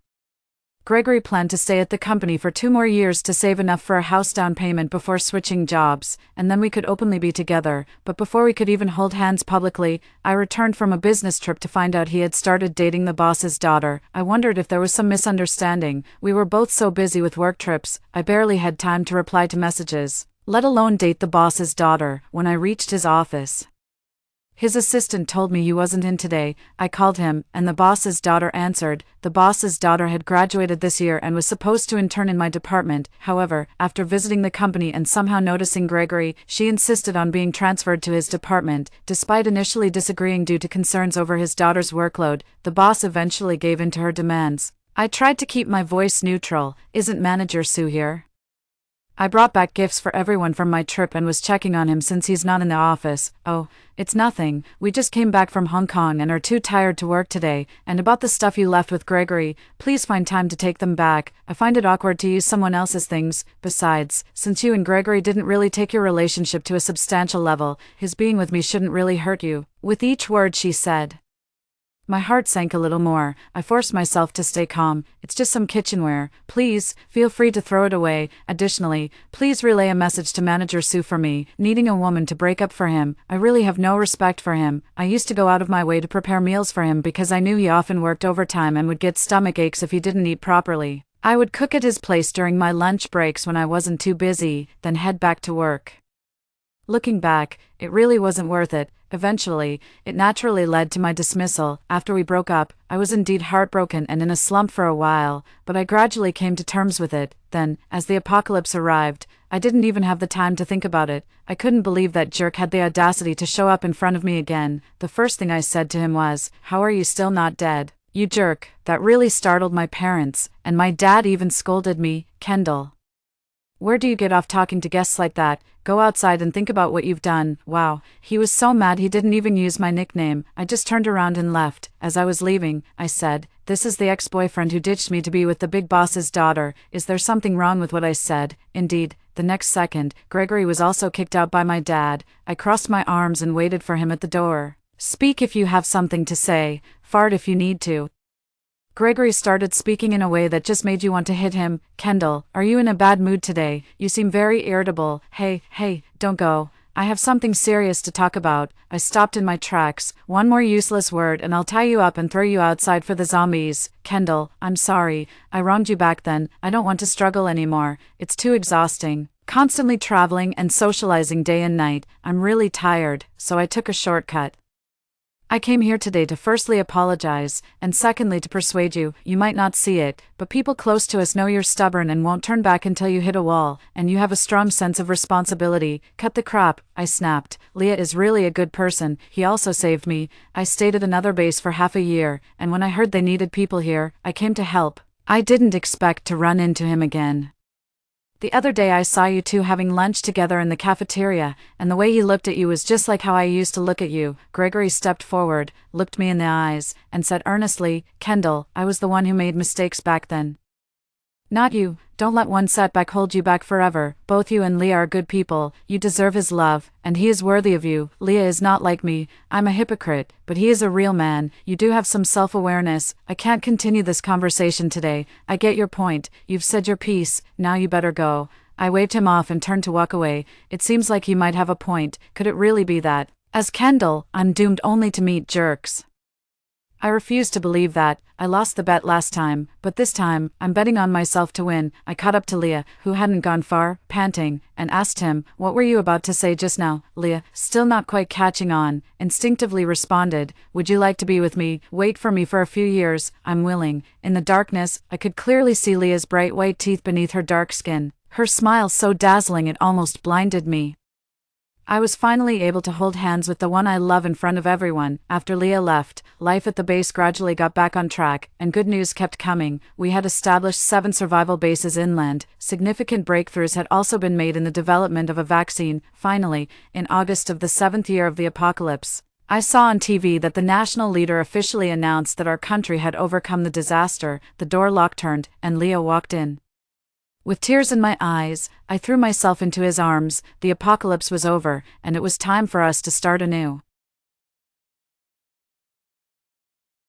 Gregory planned to stay at the company for 2 more years to save enough for a house down payment before switching jobs, and then we could openly be together. But before we could even hold hands publicly, I returned from a business trip to find out he had started dating the boss's daughter. I wondered if there was some misunderstanding. We were both so busy with work trips, I barely had time to reply to messages, let alone date the boss's daughter. When I reached his office, his assistant told me he wasn't in today. I called him, and the boss's daughter answered. The boss's daughter had graduated this year and was supposed to intern in my department. However, after visiting the company and somehow noticing Gregory, she insisted on being transferred to his department. Despite initially disagreeing due to concerns over his daughter's workload, the boss eventually gave in to her demands. I tried to keep my voice neutral. Isn't Manager Sue here? I brought back gifts for everyone from my trip and was checking on him since he's not in the office. Oh, it's nothing. We just came back from Hong Kong and are too tired to work today. And about the stuff you left with Gregory, please find time to take them back. I find it awkward to use someone else's things. Besides, since you and Gregory didn't really take your relationship to a substantial level, his being with me shouldn't really hurt you. With each word she said, my heart sank a little more. I forced myself to stay calm. It's just some kitchenware. Please, feel free to throw it away. Additionally, please relay a message to Manager Sue for me, needing a woman to break up for him. I really have no respect for him. I used to go out of my way to prepare meals for him because I knew he often worked overtime and would get stomach aches if he didn't eat properly. I would cook at his place during my lunch breaks when I wasn't too busy, then head back to work. Looking back, it really wasn't worth it. Eventually, it naturally led to my dismissal. After we broke up, I was indeed heartbroken and in a slump for a while, but I gradually came to terms with it. Then, as the apocalypse arrived, I didn't even have the time to think about it. I couldn't believe that jerk had the audacity to show up in front of me again. The first thing I said to him was, "How are you still not dead? You jerk." That really startled my parents, and my dad even scolded me. "Kendall, where do you get off talking to guests like that? Go outside and think about what you've done." Wow, he was so mad he didn't even use my nickname. I just turned around and left. As I was leaving, I said, "This is the ex-boyfriend who ditched me to be with the big boss's daughter." Is there something wrong with what I said? Indeed, the next second, Gregory was also kicked out by my dad. I crossed my arms and waited for him at the door. "Speak if you have something to say. Fart if you need to." Gregory started speaking in a way that just made you want to hit him. "Kendall, are you in a bad mood today? You seem very irritable." Hey, don't go. I have something serious to talk about." I stopped in my tracks. "One more useless word and I'll tie you up and throw you outside for the zombies." "Kendall, I'm sorry. I wronged you back then. I don't want to struggle anymore. It's too exhausting. Constantly traveling and socializing day and night. I'm really tired, so I took a shortcut. I came here today to firstly apologize, and secondly to persuade you. You might not see it, but people close to us know you're stubborn and won't turn back until you hit a wall, and you have a strong sense of responsibility." "Cut the crap," I snapped. "Leah is really a good person. He also saved me. I stayed at another base for half a year, and when I heard they needed people here, I came to help." I didn't expect to run into him again. "The other day I saw you two having lunch together in the cafeteria, and the way he looked at you was just like how I used to look at you." Gregory stepped forward, looked me in the eyes, and said earnestly, "Kendall, I was the one who made mistakes back then. Not you. Don't let one setback hold you back forever. Both you and Leah are good people. You deserve his love, and he is worthy of you. Leah is not like me. I'm a hypocrite, but he is a real man. You do have some self-awareness. I can't continue this conversation today. I get your point. You've said your piece. Now you better go." I waved him off and turned to walk away. It seems like he might have a point. Could it really be that, as Kendall, I'm doomed only to meet jerks? I refuse to believe that. I lost the bet last time, but this time, I'm betting on myself to win. I caught up to Leah, who hadn't gone far, panting, and asked him, "What were you about to say just now?" Leah, still not quite catching on, instinctively responded, "Would you like to be with me? Wait for me for a few years. I'm willing." In the darkness, I could clearly see Leah's bright white teeth beneath her dark skin, her smile so dazzling it almost blinded me. I was finally able to hold hands with the one I love in front of everyone. After Leah left, life at the base gradually got back on track, and good news kept coming. We had established 7 survival bases inland. Significant breakthroughs had also been made in the development of a vaccine. Finally, in August of the 7th year of the apocalypse, I saw on TV that the national leader officially announced that our country had overcome the disaster. The door lock turned, and Leah walked in. With tears in my eyes, I threw myself into his arms. The apocalypse was over, and it was time for us to start anew.